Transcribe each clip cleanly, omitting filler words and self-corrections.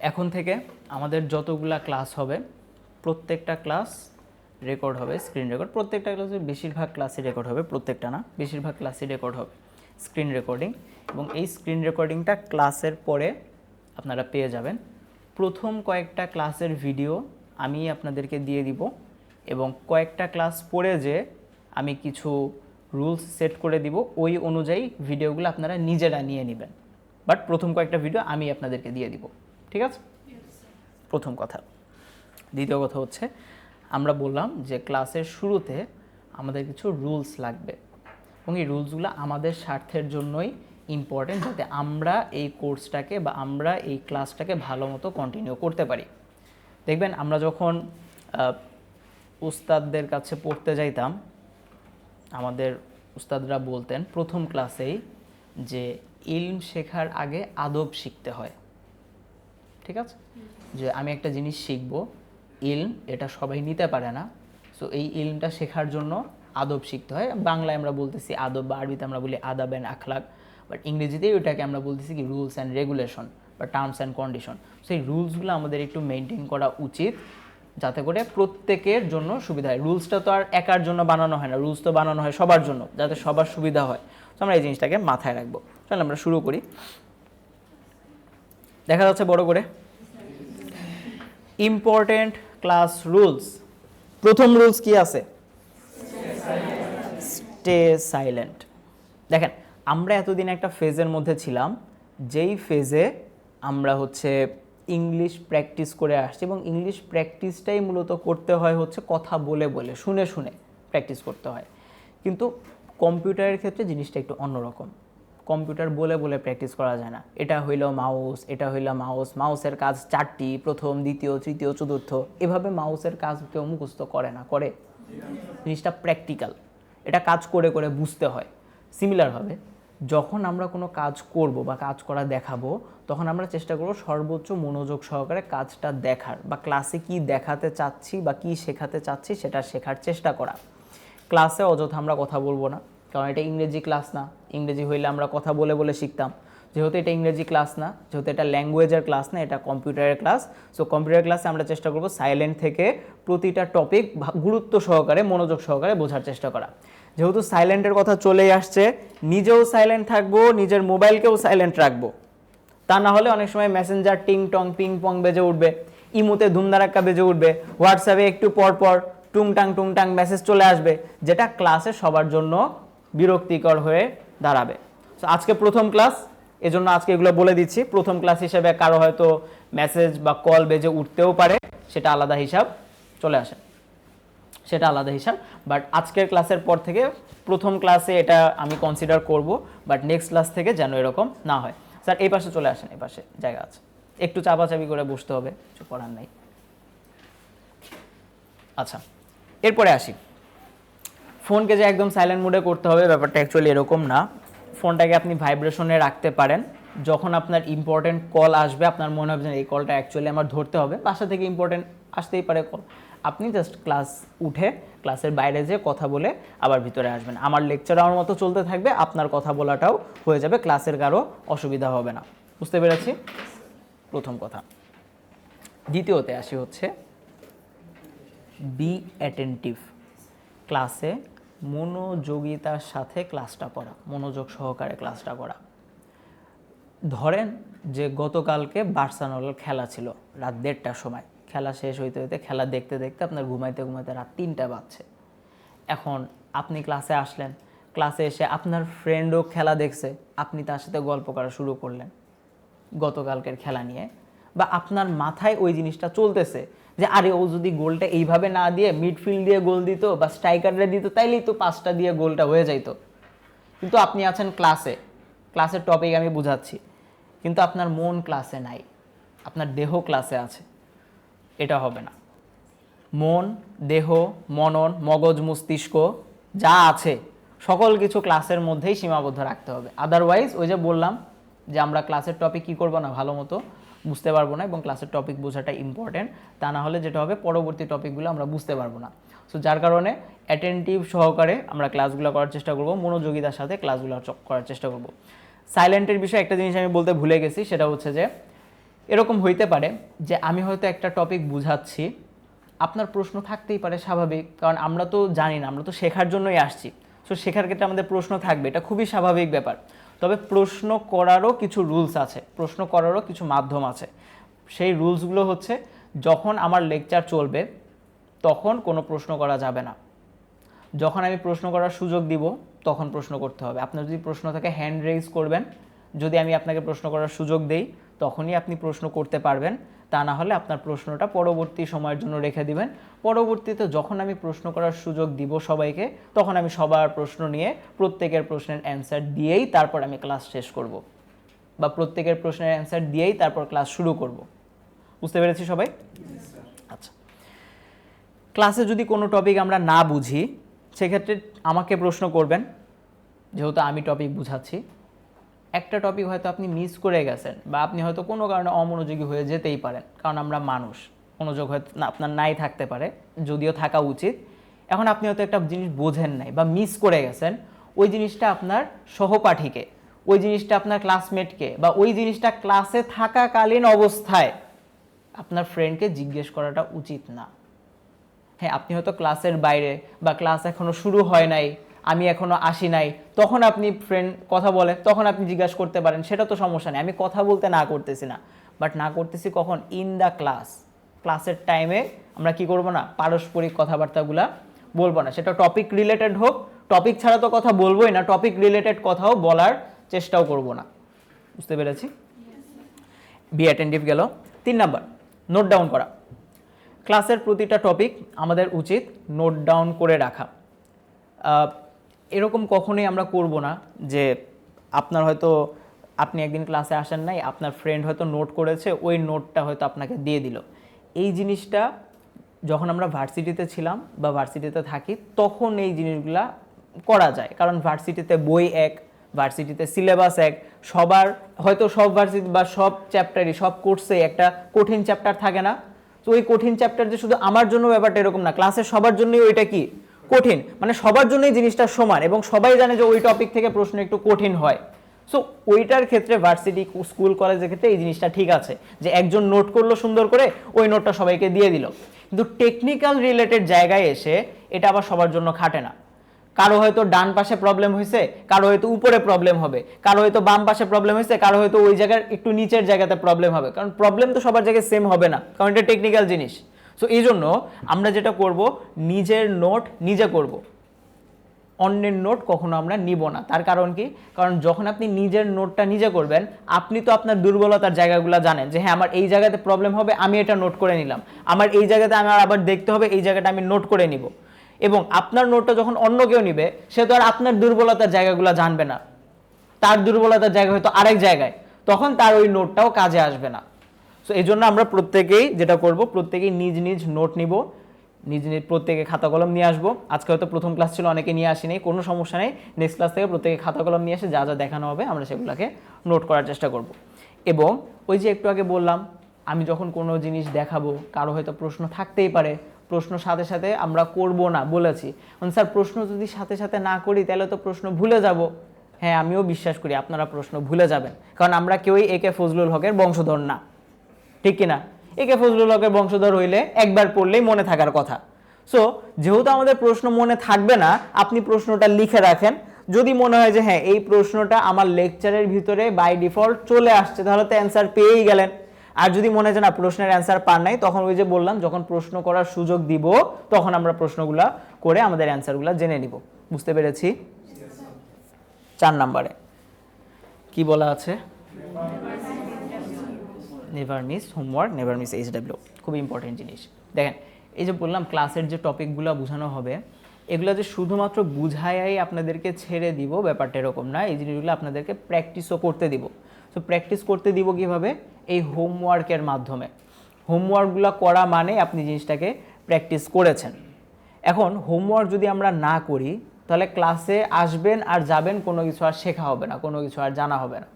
এখন থেকে আমাদের যতগুলা ক্লাস হবে প্রত্যেকটা ক্লাস রেকর্ড হবে, স্ক্রিন রেকর্ড। প্রত্যেকটা ক্লাসে বেশিরভাগ ক্লাসই রেকর্ড হবে, প্রত্যেকটা না, বেশিরভাগ ক্লাসই রেকর্ড হবে স্ক্রিন রেকর্ডিং। এবং এই স্ক্রিন রেকর্ডিংটা ক্লাসের পরে আপনারা পেয়ে যাবেন। প্রথম কয়েকটা ক্লাসের ভিডিও আমি আপনাদেরকে দিয়ে দিব এবং কয়েকটা ক্লাস পরে যে আমি কিছু রুলস সেট করে দিব, ওই অনুযায়ী ভিডিওগুলো আপনারা নিজেরা নিয়ে নেবেন। বাট প্রথম কয়েকটা ভিডিও আমি আপনাদেরকে দিয়ে দিব, ঠিক আছে? প্রথম কথা। দ্বিতীয় কথা হচ্ছে, আমরা বললাম যে ক্লাসের শুরুতে আমাদের কিছু রুলস লাগবে এবং এই রুলসগুলো আমাদের স্বার্থের জন্যই ইম্পর্টেন্ট, যাতে আমরা এই কোর্সটাকে বা আমরা এই ক্লাসটাকে ভালো মতো কন্টিনিউ করতে পারি। দেখবেন আমরা যখন উস্তাদদের কাছে পড়তে যাইতাম, আমাদের উস্তাদরা বলতেন প্রথম ক্লাসেই যে ইলম শেখার আগে আদব শিখতে হয়, ঠিক আছে? যে আমি একটা জিনিস শিখবো, ইলম এটা সবাই নিতে পারে না, সো এই ইলমটা শেখার জন্য আদব শিখতে হয়। বাংলায় আমরা বলতেছি আদব, বা আরবিতে আমরা বলি আদাব অ্যান্ড আখলাক, বাট ইংরেজিতে ওইটাকে আমরা বলতেছি কি রুলস অ্যান্ড রেগুলেশন বা টার্মস অ্যান্ড কন্ডিশন। সেই রুলসগুলো আমাদের একটু মেনটেন করা উচিত, যাতে করে প্রত্যেকের জন্য সুবিধা হয়। রুলসটা তো আর একার জন্য বানানো হয় না, রুলস তো বানানো হয় সবার জন্য, যাতে সবার সুবিধা হয়। তো আমরা এই জিনিসটাকে মাথায় রাখবো। চলো আমরা শুরু করি। দেখা যাচ্ছে বড় করে ইম্পর্টেন্ট ক্লাস রুলস। প্রথম রুলস কি আছে? Stay silent. দেখেন, আমরা এতদিন একটা ফেজের মধ্যে ছিলাম, যেই ফেজে আমরা হচ্ছে ইংলিশ প্র্যাকটিস করে আসছি, এবং ইংলিশ প্র্যাকটিসটাই মূলত করতে হয় হচ্ছে কথা বলে বলে, শুনে শুনে প্র্যাকটিস করতে হয়। কিন্তু কম্পিউটারের ক্ষেত্রে জিনিসটা একটু অন্যরকম। কম্পিউটার বলে বলে প্র্যাকটিস করা যায় না। এটা হইল মাউস, এটা হইল মাউস, মাউসের কাজ 4টি, প্রথম, দ্বিতীয়, তৃতীয়, চতুর্থ, এভাবে মাউসের কাজ কেউ মুখস্থ করে না, করে? জিনিসটা প্র্যাকটিক্যাল, এটা কাজ করে করে বুঝতে হয়। সিমিলারভাবে যখন আমরা কোনো কাজ করব বা কাজ করা দেখাবো, তখন আমরা চেষ্টা করব সর্বোচ্চ মনোযোগ সহকারে কাজটা দেখার, বা ক্লাসে কি দেখাতে চাচ্ছি বা কি শেখাতে চাচ্ছি সেটা শেখার চেষ্টা করা। ক্লাসে অযথা আমরা কথা বলবো না, কারণ এটা ইংরেজি ক্লাস না। ইংরেজি হইলে আমরা কথা বলে বলে শিখতাম। যেহেতু এটা ইংরেজি ক্লাস না, যেহেতু এটা ল্যাঙ্গুয়েজের ক্লাস না, এটা কম্পিউটারের ক্লাস, সো কম্পিউটার ক্লাসে আমরা চেষ্টা করব সাইলেন্ট থেকে প্রতিটা টপিক গুরুত্ব সহকারে, মনোযোগ সহকারে বোঝার চেষ্টা করা। যেহেতু সাইলেন্টের কথা চলেই আসছে, নিজেও সাইলেন্ট থাকবো, নিজের মোবাইলকেও সাইলেন্ট রাখবো। তা না হলে অনেক সময় মেসেঞ্জার টিং টং পিং পং বেজে উঠবে, ইমোতে ধুমধারাক্কা বেজে উঠবে, হোয়াটসঅ্যাপে একটু পর পর টুংটাং মেসেজ চলে আসবে, যেটা ক্লাসে সবার জন্য বিরক্তিকর হয়ে দাঁড়াবে। সো আজকে প্রথম ক্লাস, এজন্য আজকে এগুলো বলে দিচ্ছি। প্রথম ক্লাস হিসেবে কারো হয়তো মেসেজ বা কল বেজে উঠতেও পারে, সেটা আলাদা হিসাব, চলে আসে, সেটা আলাদা হিসাব। বাট আজকের ক্লাসের পর থেকে প্রথম ক্লাসে এটা আমি কনসিডার করব, বাট নেক্সট ক্লাস থেকে যেন এরকম না হয়। স্যার এই পাশে চলে আসেন, এই পাশে জায়গা আছে, একটু চাপাচাপি করে বসতে হবে, কিছু করার নাই। আচ্ছা, এরপরে আসি। ফোনকে যে একদম সাইলেন্ট মোডে করতে হবে, ব্যাপারটা অ্যাকচুয়ালি এরকম না। ফোনটাকে আপনি ভাইব্রেশনে রাখতে পারেন। যখন আপনার ইম্পর্টেন্ট কল আসবে, আপনার মনে হবে যে এই কলটা অ্যাকচুয়ালি আমার ধরতে হবে, বাসা থেকে ইম্পর্টেন্ট আসতেই পারে কল, আপনি জাস্ট ক্লাস উঠে ক্লাসের বাইরে যেয়ে কথা বলে আবার ভিতরে আসবেন। আমার লেকচার আমার মতো চলতে থাকবে, আপনার কথা বলাটাও হয়ে যাবে, ক্লাসের কারো অসুবিধা হবে না। বুঝতে পেরেছি? প্রথম কথা। দ্বিতীয়তে আসি হচ্ছে বি অ্যাটেন্টিভ। ক্লাসে মনোযোগিতার সাথে ক্লাসটা করা, মনোযোগ সহকারে ক্লাসটা করা। ধরেন যে গতকালকে বার্সেলোনার খেলা ছিল রাত 1:30টার সময়, খেলা শেষ হইতে হইতে, খেলা দেখতে দেখতে আপনার ঘুমাইতে ঘুমাইতে রাত 3টা বাজছে। এখন আপনি ক্লাসে আসলেন, ক্লাসে এসে আপনার ফ্রেন্ডও খেলা দেখছে, আপনি তার সাথে গল্প করা শুরু করলেন গতকালকের খেলা নিয়ে, বা আপনার মাথায় ওই জিনিসটা চলতেছে যে আরে ও যদি গোলটা এইভাবে না দিয়ে মিডফিল্ড দিয়ে গোল দিত বা স্ট্রাইকাররা দিত, তাইলেই তো 5টা দিয়ে গোলটা হয়ে যাইতো। কিন্তু আপনি আছেন ক্লাসে, ক্লাসের টপিক আমি বুঝাচ্ছি, কিন্তু আপনার মন ক্লাসে নাই, আপনার দেহ ক্লাসে আছে। এটা হবে না। মন, দেহ, মনন, মগজ, মস্তিষ্ক যা আছে সকল কিছু ক্লাসের মধ্যেই সীমাবদ্ধ রাখতে হবে। আদারওয়াইজ ওই যে বললাম যে আমরা ক্লাসের টপিক কী করবো না, ভালো মতো বুঝতে পারবো না, এবং ক্লাসের টপিক বোঝাটা ইম্পর্টেন্ট। তা না হলে যেটা হবে, পরবর্তী টপিকগুলো আমরা বুঝতে পারবো না। সো যার কারণে অ্যাটেন্টিভ সহকারে আমরা ক্লাসগুলো করার চেষ্টা করব, মনোযোগিতার সাথে ক্লাসগুলো করার চেষ্টা করব। সাইলেন্টের বিষয়ে একটা জিনিস আমি বলতে ভুলে গেছি, সেটা হচ্ছে যে এরকম হইতে পারে যে আমি হয়তো একটা টপিক বুঝাচ্ছি, আপনার প্রশ্ন থাকতেই পারে, স্বাভাবিক, কারণ আমরা তো জানি না, আমরা তো শেখার জন্যই আসছি। সো শেখার ক্ষেত্রে আমাদের প্রশ্ন থাকবে, এটা খুবই স্বাভাবিক ব্যাপার। তবে প্রশ্ন করারও কিছু রুলস আছে, প্রশ্ন করারও কিছু মাধ্যম আছে। সেই রুলসগুলো হচ্ছে, যখন আমার লেকচার চলবে তখন কোনো প্রশ্ন করা যাবে না। যখন আমি প্রশ্ন করার সুযোগ দিব তখন প্রশ্ন করতে হবে। আপনার যদি প্রশ্ন থাকে হ্যান্ড রেইজ করবেন, যদি আমি আপনাকে প্রশ্ন করার সুযোগ দেই তখনই আপনি প্রশ্ন করতে পারবেন, তা না হলে আপনার প্রশ্নটা পরবর্তী সময়ের জন্য রেখে দিবেন। পরবর্তীতে যখন আমি প্রশ্ন করার সুযোগ দিব সবাইকে, তখন আমি সবার প্রশ্ন নিয়ে প্রত্যেকের প্রশ্নের অ্যান্সার দিয়েই তারপর আমি ক্লাস শেষ করব, বা প্রত্যেকের প্রশ্নের অ্যান্সার দিয়েই তারপর ক্লাস শুরু করব। বুঝতে পেরেছি সবাই? আচ্ছা, ক্লাসে যদি কোনো টপিক আমরা না বুঝি সেক্ষেত্রে আমাকে প্রশ্ন করবেন, যেহেতু আমি টপিক বুঝাচ্ছি। একটা টপিক হয়তো আপনি মিস করে গেছেন, বা আপনি হয়তো কোনো কারণে অমনোযোগী হয়ে যেতেই পারেন, কারণ আমরা মানুষ, মনোযোগ হয়তো আপনার নাই থাকতে পারে, যদিও থাকা উচিত। এখন আপনি হয়তো একটা জিনিস বোঝেন নাই বা মিস করে গেছেন, ওই জিনিসটা আপনার সহপাঠীকে, ওই জিনিসটা আপনার ক্লাসমেটকে, বা ওই জিনিসটা ক্লাসে থাকাকালীন অবস্থায় আপনার ফ্রেন্ডকে জিজ্ঞেস করাটা উচিত না। হ্যাঁ, আপনি হয়তো ক্লাসের বাইরে, বা ক্লাস এখনও শুরু হয় নাই, আমি এখনও আসি নাই, তখন আপনি ফ্রেন্ড কথা বলে তখন আপনি জিজ্ঞাসা করতে পারেন, সেটা তো সমস্যা নেই। আমি কথা বলতে না করতেছি না, বাট না করতেছি কখন? In the class. ক্লাসের টাইমে আমরা কি করব না? পারস্পরিক কথাবার্তাগুলা বলবো না, সেটা টপিক রিলেটেড হোক। টপিক ছাড়া তো কথা বলবোই না, টপিক রিলেটেড কথাও বলার চেষ্টাও করব না। বুঝতে পেরেছি? বি অ্যাটেন্টিভ গেল। 3 নাম্বার, নোট ডাউন করা। ক্লাসের প্রতিটা টপিক আমাদের উচিত নোট ডাউন করে রাখা। এরকম কখনোই আমরা করব না যে আপনার হয়তো, আপনি একদিন ক্লাসে আসেন নাই, আপনার ফ্রেন্ড হয়তো নোট করেছে, ওই নোটটা হয়তো আপনাকে দিয়ে দিল। এই জিনিসটা যখন আমরা ভার্সিটিতে ছিলাম বা ভার্সিটিতে থাকি তখন এই জিনিসগুলা করা যায়, কারণ ভার্সিটিতে বই এক, ভার্সিটিতে সিলেবাস এক, সবার হয়তো সব ভার্সিটি বা সব চ্যাপ্টারই, সব কোর্সে একটা কঠিন চ্যাপ্টার থাকে না? তো ওই কঠিন চ্যাপ্টার যে শুধু আমার জন্য ব্যাপারটা এরকম না, ক্লাসের সবার জন্যই ওইটা কি কঠিন, মানে সবার জন্যই জিনিসটা সমান, এবং সবাই জানে যে ওই টপিক থেকে প্রশ্ন একটু কঠিন হয়। সো ওইটার ক্ষেত্রে ভার্সিটি, স্কুল, কলেজের ক্ষেত্রে এই জিনিসটা ঠিক আছে যে একজন নোট করলো সুন্দর করে, ওই নোটটা সবাইকে দিয়ে দিল। কিন্তু টেকনিক্যাল রিলেটেড জায়গায় এসে এটা আবার সবার জন্য খাটে না। কারো হয়তো ডান পাশে প্রবলেম হয়েছে, কারো হয়তো উপরে প্রবলেম হবে, কারো হয়তো বাম পাশে প্রবলেম হয়েছে, কারো হয়তো ওই জায়গার একটু নিচের জায়গাতে প্রবলেম হবে, কারণ প্রবলেম তো সবার জায়গায় সেম হবে না, কারণ এটা টেকনিক্যাল জিনিস। সো এই জন্য আমরা যেটা করব, নিজের নোট নিজে করব, অন্যের নোট কখনো আমরা নিব না। তার কারণ কি? কারণ যখন আপনি নিজের নোটটা নিজে করবেন, আপনি তো আপনার দুর্বলতার জায়গাগুলো জানেন, যে হ্যাঁ আমার এই জায়গাতে প্রবলেম হবে, আমি এটা নোট করে নিলাম, আমার এই জায়গাতে আমার আবার দেখতে হবে, এই জায়গাটা আমি নোট করে নিব। এবং আপনার নোটটা যখন অন্য কেউ নিবে, সে তো আর আপনার দুর্বলতার জায়গাগুলো জানবে না, তার দুর্বলতার জায়গা হয়তো আরেক জায়গায়, তখন তার ওই নোটটাও কাজে আসবে না। সো এই জন্য আমরা প্রত্যেকেই যেটা করব, প্রত্যেকেই নিজ নিজ নোট নিব, নিজ নিজ প্রত্যেকে খাতা কলম নিয়ে আসবো। আজকে হয়তো প্রথম ক্লাস ছিল, অনেকে নিয়ে আসেনি, কোনো সমস্যা নেই, নেক্সট ক্লাস থেকে প্রত্যেকে খাতা কলম নিয়ে এসে যা যা দেখানো হবে আমরা সেগুলোকে নোট করার চেষ্টা করব। এবং ওই যে একটু আগে বললাম, আমি যখন কোনো জিনিস দেখাবো, কারো হয়তো প্রশ্ন থাকতেই পারে, প্রশ্ন সাথে সাথে আমরা করব না বলেছি। স্যার প্রশ্ন যদি সাথে সাথে না করি তাহলে তো প্রশ্ন ভুলে যাব। হ্যাঁ, আমিও বিশ্বাস করি আপনারা প্রশ্ন ভুলে যাবেন, কারণ আমরা কেউই একে ফজলুল হকের বংশধর না, ঠিক কিনা? একে ফজলুল হকের বংশধর হইলে একবার পড়লেই মনে থাকার কথা। সো যেহেতু আমাদের প্রশ্ন মনে থাকবে না, আপনি প্রশ্নটা লিখে রাখেন। যদি মনে হয় যে হ্যাঁ এই প্রশ্নটা আমার লেকচারের ভিতরে বাই ডিফল্ট চলে আসছে, তাহলে তো অ্যান্সার পেয়েই গেলেন। আর যদি মনে হয় যে না প্রশ্নের অ্যান্সার পান নাই, তখন ওই যে বললাম, যখন প্রশ্ন করার সুযোগ দিব তখন আমরা প্রশ্নগুলা করে আমাদের অ্যান্সারগুলা জেনে নিব। বুঝতে পেরেছি? 4 নম্বরে কি বলা আছে? Never miss homework, never miss HW, খুব ইম্পর্টেন্ট জিনিস। দেখেন, এই যে বললাম ক্লাসের যে টপিকগুলো বোঝানো হবে, এগুলো যে শুধুমাত্র বুঝাই আপনাদেরকে ছেড়ে দিব, ব্যাপারটা এরকম না। এই জিনিসগুলো আপনাদেরকে প্র্যাকটিসও করতে দিব। তো প্র্যাকটিস করতে দিব কিভাবে? এই হোমওয়ার্কের মাধ্যমে। হোমওয়ার্কগুলো করা মানে আপনি জিনিসটাকে প্র্যাকটিস করেছেন। এখন হোমওয়ার্ক যদি আমরা না করি, তাহলে ক্লাসে আসবেন আর যাবেন, কোনো কিছু আর শেখা হবে না, কোনো কিছু আর জানা হবে না,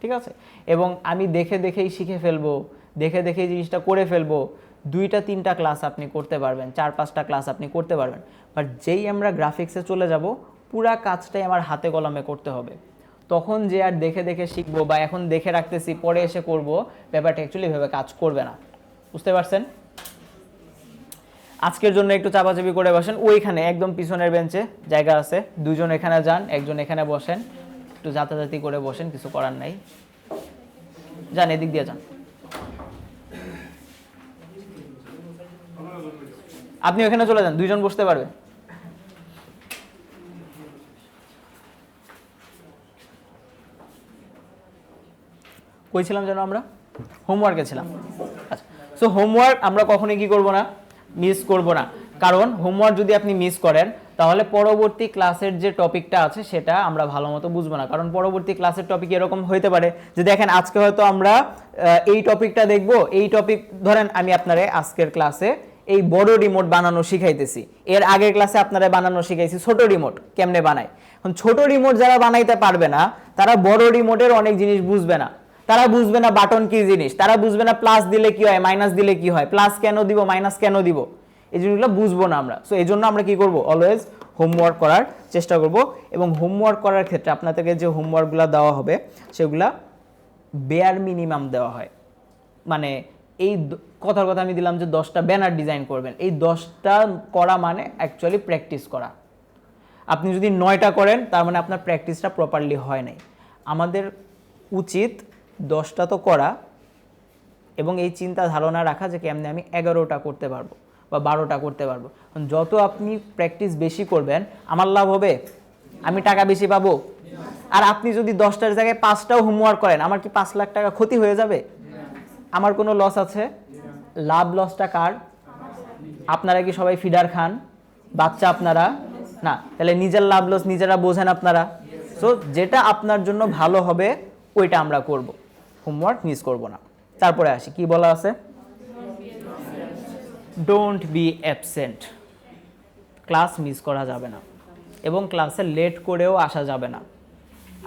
ঠিক আছে? এবং আমি দেখে দেখেই শিখে ফেলবো, দেখে দেখেই জিনিসটা করে ফেলবো, 2-3টা ক্লাস আপনি করতে পারবেন, 4-5টা ক্লাস আপনি করতে পারবেন। বাট যেই আমরা গ্রাফিক্সে চলে যাব, পুরা কাজটাই আমার হাতে কলমে করতে হবে। তখন যে আর দেখে দেখে শিখবো বা এখন দেখে রাখতেছি পরে এসে করব, ব্যাপারটা অ্যাকচুয়ালি ভেবে কাজ করবে না। বুঝতে পারছেন? আজকের জন্য একটু চাপাচাপি করে বসেন, ওইখানে একদম পিছনের বেঞ্চে জায়গা আছে, দুজন এখানে যান, একজন এখানে বসেন, একটু যাতাযাতি করে বসেন, কিছু করার নাই। যান, এদিক দিয়ে যান। আপনি ওখানে চলে যান, দুইজন বসতে পারবে। কই ছিলাম যেন আমরা? হোমওয়ার্কে ছিলাম। আচ্ছা, সো হোমওয়ার্ক আমরা কখনোই কি করব না, মিস করব না। কারণ হোমওয়ার্ক যদি আপনি মিস করেন তাহলে পরবর্তী ক্লাসের যে টপিকটা আছে সেটা আমরা ভালো মতো বুঝবো না। কারণ পরবর্তী ক্লাসের টপিক এরকম হইতে পারে যে দেখেন আজকে হয়তো আমরা এই টপিকটা দেখব, এই টপিক ধরেন আমি আপনারে আজকের ক্লাসে এই বড় রিমোট বানানো শিখাইতেছি, এর আগের ক্লাসে আপনারা বানানো শিখাইছি ছোট রিমোট কেমনে বানায়। এখন ছোট রিমোট যারা বানাইতে পারবে না তারা বড় রিমোটের অনেক জিনিস বুঝবে না। তারা বুঝবে না বাটন কি জিনিস, তারা বুঝবে না প্লাস দিলে কি হয়, মাইনাস দিলে কি হয়, প্লাস কেন দিব, মাইনাস কেন দিব, এই জিনিসগুলো বুঝবো না আমরা। সো এই জন্য আমরা কি করব, অলওয়েজ হোমওয়ার্ক করার চেষ্টা করব। এবং হোমওয়ার্ক করার ক্ষেত্রে আপনাদেরকে যে হোমওয়ার্কগুলো দেওয়া হবে সেগুলা বেয়ার মিনিমাম দেওয়া হয়। মানে এই কথার কথা আমি দিলাম যে 10টা ব্যানার ডিজাইন করবেন, এই 10টা করা মানে অ্যাকচুয়ালি প্র্যাকটিস করা। আপনি যদি 9টা করেন তার মানে আপনার প্র্যাকটিসটা প্রপারলি হয় নাই। আমাদের উচিত 10টা তো করা এবং এই চিন্তা ধারণা রাখা যে কেমনে আমি 11টা করতে পারবো বা 12টা করতে পারবো। যত আপনি প্র্যাকটিস বেশি করবেন আমার লাভ হবে, আমি টাকা বেশি পাবো। আর আপনি যদি 10টার জায়গায় 5টাও হোমওয়ার্ক করেন আমার কি 5 লাখ টাকা ক্ষতি হয়ে যাবে? আমার কোনো লস আছে? লাভ লসটা কার? আপনারা কি সবাই ফিডার খান? বাচ্চা আপনারা না, তাহলে নিজের লাভ লস নিজেরা বোঝেন আপনারা। সো যেটা আপনার জন্য ভালো হবে ওইটা আমরা করব, হোমওয়ার্ক মিস করব না। তারপরে আসি কি বলা আছে, don't be absent. Class miss করা যাবে না এবং ক্লাসে লেট করেও আসা যাবে না।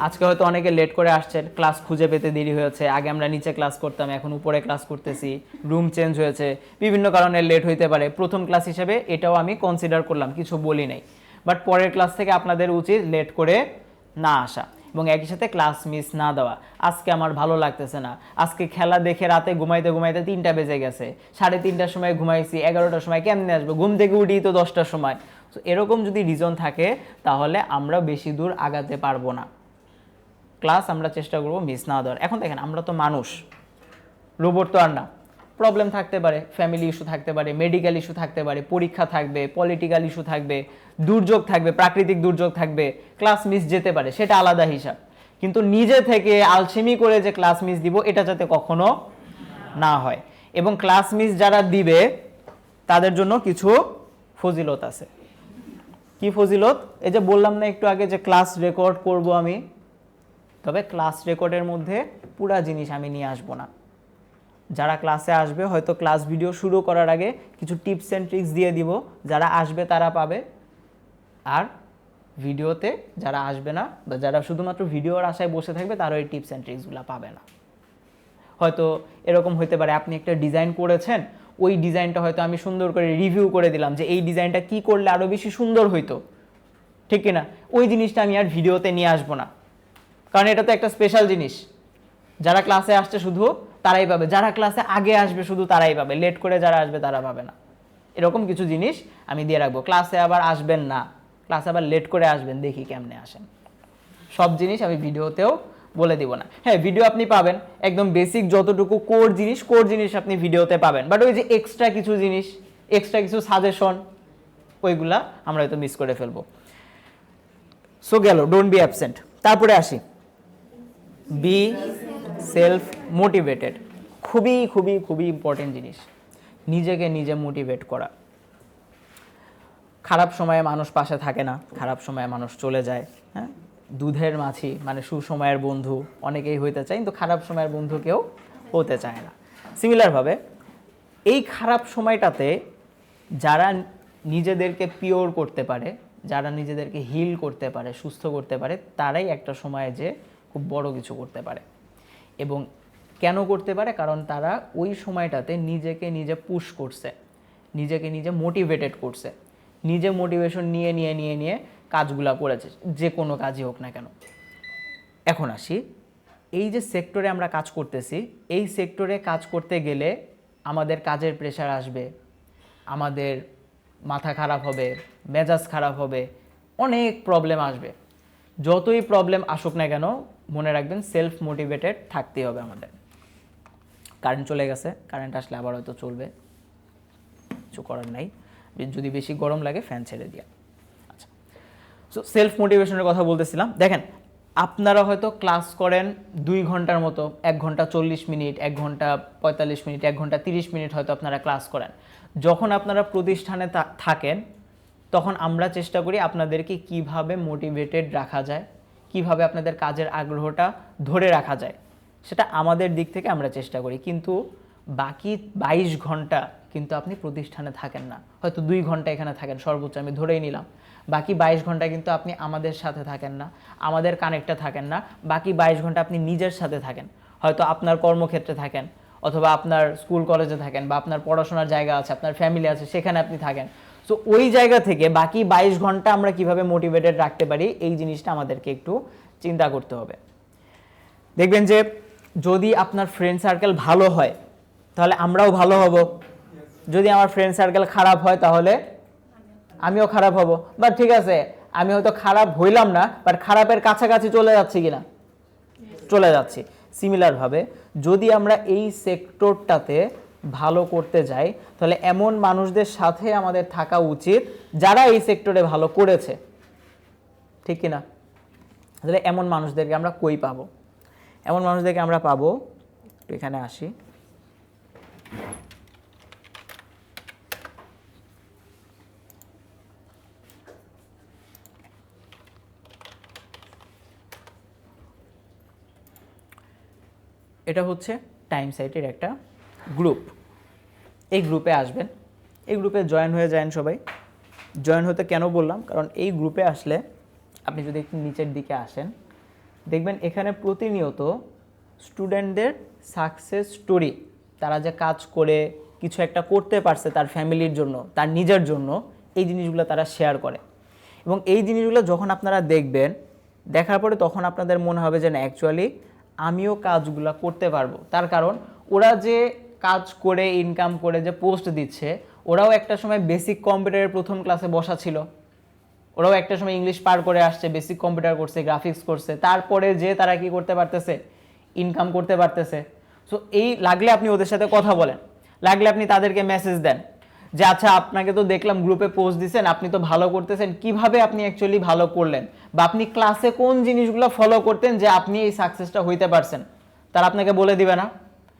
আজকে হয়তো অনেকে লেট করে আসছেন, ক্লাস খুঁজে পেতে দেরি হয়েছে, আগে আমরা নিচে ক্লাস করতাম এখন উপরে ক্লাস করতেছি, রুম চেঞ্জ হয়েছে, বিভিন্ন কারণে লেট হইতে পারে। প্রথম ক্লাস হিসেবে এটাও আমি কনসিডার করলাম, কিছু বলি নাই। বাট পরের ক্লাস থেকে আপনাদের উচিত লেট করে না আসা এবং একই সাথে ক্লাস মিস না দেওয়া। আজকে আমার ভালো লাগতেছে না, আজকে খেলা দেখে রাতে ঘুমাইতে ঘুমাইতে 3টা বেজে গেছে, 3:30টার সময় ঘুমাইছি, 11টার সময় কেমনে আসবো, ঘুম থেকে উঠি তো 10টার সময়। তো এরকম যদি রিজন থাকে তাহলে আমরা বেশি দূর আগাতে পারবো না। ক্লাস আমরা চেষ্টা করবো মিস না দেওয়ার। এখন দেখেন আমরা তো মানুষ, রোবট তো আর না। প্রবলেম থাকতে পারে, ফ্যামিলি ইস্যু থাকতে পারে, মেডিকেল ইস্যু থাকতে পারে, পরীক্ষা থাকবে, পলিটিক্যাল ইস্যু থাকবে, দুর্যোগ থাকবে, প্রাকৃতিক দুর্যোগ থাকবে, ক্লাস মিস যেতে পারে, সেটা আলাদা হিসাব। কিন্তু নিজে থেকে আলসেমি করে যে ক্লাস মিস দিব এটা যাতে কখনো না হয়। এবং ক্লাস মিস যারা দিবে তাদের জন্য কিছু ফজিলত আছে। কি ফজিলত? এই যে বললাম না একটু আগে যে ক্লাস রেকর্ড করব আমি, তবে ক্লাস রেকর্ডের মধ্যে পুরা জিনিস আমি নিয়ে আসবো না। যারা ক্লাসে আসবে হয়তো ক্লাস ভিডিও শুরু করার আগে কিছু টিপস অ্যান্ড ট্রিক্স দিয়ে দিব, যারা আসবে তারা পাবে। আর ভিডিওতে যারা আসবে না বা যারা শুধুমাত্র ভিডিওর আশায় বসে থাকবে তারা ওই টিপস অ্যান্ড ট্রিক্সগুলো পাবে না। হয়তো এরকম হতে পারে আপনি একটা ডিজাইন করেছেন, ওই ডিজাইনটা হয়তো আমি সুন্দর করে রিভিউ করে দিলাম যে এই ডিজাইনটা কি করলে আরও বেশি সুন্দর হইতো, ঠিক কিনা? ওই জিনিসটা আমি আর ভিডিওতে নিয়ে আসবো না, কারণ এটা তো একটা স্পেশাল জিনিস। যারা ক্লাসে আসছে শুধু তারাই পাবে, যারা ক্লাসে আগে আসবে শুধু তারাই পাবে, লেট করে যারা আসবে তারা পাবে না। এরকম কিছু জিনিস আমি দিয়ে রাখবো। ক্লাসে আবার আসবেন না, ক্লাসে আবার লেট করে আসবেন, দেখি কেমনে আসেন। সব জিনিস আমি ভিডিওতেও বলে দিব না। হ্যাঁ, ভিডিও আপনি পাবেন, একদম বেসিক যতটুকু কোর জিনিস আপনি ভিডিওতে পাবেন। বাট ওই যে এক্সট্রা কিছু জিনিস, এক্সট্রা কিছু সাজেশন, ওইগুলা আমরা হয়তো মিস করে ফেলবো। সো গেল ডোন্ট বি অ্যাবসেন্ট। তারপরে আসি বি সেলফ মোটিভেটেড। খুবই খুবই খুবই ইম্পর্টেন্ট জিনিস, নিজেকে নিজে মোটিভেট করা। খারাপ সময়ে মানুষ পাশে থাকে না, খারাপ সময়ে মানুষ চলে যায়। হ্যাঁ, দুধের মাছি মানে সুসময়ের বন্ধু অনেকেই হইতে চায়, কিন্তু খারাপ সময়ের বন্ধু কেউ হতে চায় না। সিমিলারভাবে এই খারাপ সময়টাতে যারা নিজেদেরকে পিওর করতে পারে, যারা নিজেদেরকে হিল করতে পারে, সুস্থ করতে পারে, তারাই একটা সময়ে যে খুব বড় কিছু করতে পারে। এবং কেন করতে পারে? কারণ তারা ওই সময়টাতে নিজেকে নিজে পুশ করছে, নিজেকে নিজে মোটিভেটেড করছে, নিজে মোটিভেশন নিয়ে কাজগুলা করেছে, যে কোনো কাজই হোক না কেন। এখন আসি, এই যে সেক্টরে আমরা কাজ করতেছি, এই সেক্টরে কাজ করতে গেলে আমাদের কাজের প্রেশার আসবে, আমাদের মাথা খারাপ হবে, মেজাজ খারাপ হবে, অনেক প্রবলেম আসবে। যতই প্রবলেম আসুক না কেন মনে রাখবেন সেলফ মোটিভেটেড থাকতেই হবে আমাদের। কারেন্ট চলে গেছে, কারেন্ট আসলে আবার হয়তো চলবে, কিছু করার নাই, যদি বেশি গরম লাগে ফ্যান ছেড়ে দিয়া। আচ্ছা, সো সেলফ মোটিভেশনের কথা বলতেছিলাম। দেখেন, আপনারা হয়তো ক্লাস করেন 2 ঘন্টার মতো, 1 ঘন্টা 40 মিনিট, 1 ঘন্টা 45 মিনিট, 1 ঘন্টা 30 মিনিট হয়তো আপনারা ক্লাস করেন। যখন আপনারা প্রতিষ্ঠানে থাকেন তখন আমরা চেষ্টা করি আপনাদেরকে কিভাবে মোটিভেটেড রাখা যায়, কিভাবে আপনাদের কাজের আগ্রহটা ধরে রাখা যায়, সেটা আমাদের দিক থেকে আমরা চেষ্টা করি। কিন্তু বাকি 22 ঘন্টা কিন্তু আপনি প্রতিষ্ঠানে থাকেন না, হয়তো 2 ঘন্টা এখানে থাকেন সর্বোচ্চ, আমি ধরেই নিলাম। বাকি 22 ঘন্টা কিন্তু আপনি আমাদের সাথে থাকেন না, আমাদের কানেক্টে থাকেন না। বাকি 22 ঘন্টা আপনি নিজের সাথে থাকেন, হয়তো আপনার কর্মক্ষেত্রে থাকেন, অথবা আপনার স্কুল কলেজে থাকেন, বা আপনার পড়াশোনার জায়গা আছে, আপনার ফ্যামিলি আছে, সেখানে আপনি থাকেন। সো ওই জায়গা থেকে বাকি 22 ঘন্টা আমরা কিভাবে মোটিভেটেড রাখতে পারি, এই জিনিসটা আমাদেরকে একটু চিন্তা করতে হবে। দেখবেন যে যদি আপনার ফ্রেন্ড সার্কেল ভালো হয় তাহলে আমরাও ভালো হব, যদি আমার ফ্রেন্ড সার্কেল খারাপ হয় তাহলে আমিও খারাপ হব। বাট ঠিক আছে, আমি হয়তো খারাপ হইলাম না, বাট খারাপের কাছাকাছি চলে যাচ্ছি কিনা, চলে যাচ্ছি। সিমিলারভাবে যদি আমরা এই সেক্টরটাতে ভালো করতে যাই তাহলে এমন মানুষদের সাথে আমাদের থাকা উচিত যারা এই সেক্টরে ভালো করেছে, ঠিক কিনা? তাহলে এমন মানুষদেরকে আমরা কই পাবো? এমন মানুষদেরকে আমরা পাবো, একটু এখানে আসি, এটা হচ্ছে টাইম সাইটের একটা গ্রুপ। এই গ্রুপে আসবেন, এই গ্রুপে জয়েন হয়ে যান সবাই। জয়েন হতে কেন বললাম, কারণ এই গ্রুপে আসলে আপনি যদি একটু নিচের দিকে আসেন দেখবেন এখানে প্রতিনিয়ত স্টুডেন্টদের সাকসেস স্টোরি, তারা যে কাজ করে কিছু একটা করতে পারছে তার ফ্যামিলির জন্য, তার নিজের জন্য, এই জিনিসগুলো তারা শেয়ার করে। এবং এই জিনিসগুলো যখন আপনারা দেখবেন, দেখার পরে তখন আপনাদের মনে হবে যে না, অ্যাকচুয়ালি আমিও কাজগুলো করতে পারবো। তার কারণ ওরা যে কাজ করে ইনকাম করে যে পোস্ট দিচ্ছে, ওরাও একটা সময় বেসিক কম্পিউটারের প্রথম ক্লাসে বসা ছিল, ওরাও একটা সময় ইংলিশ পার করে আসছে, বেসিক কম্পিউটার করছে, গ্রাফিক্স করছে, তারপরে যে তারা কি করতে পারতেছে, ইনকাম করতে পারতেছে। সো এই লাগলে আপনি ওদের সাথে কথা বলেন, লাগলে আপনি তাদেরকে মেসেজ দেন যে আচ্ছা আপনাকে তো দেখলাম গ্রুপে পোস্ট দিচ্ছেন, আপনি তো ভালো করতেছেন, কিভাবে আপনি অ্যাকচুয়ালি ভালো করলেন, বা আপনি ক্লাসে কোন জিনিসগুলো ফলো করতেন যে আপনি এই সাকসেসটা হইতে পারছেন, তারা আপনাকে বলে দিবে না?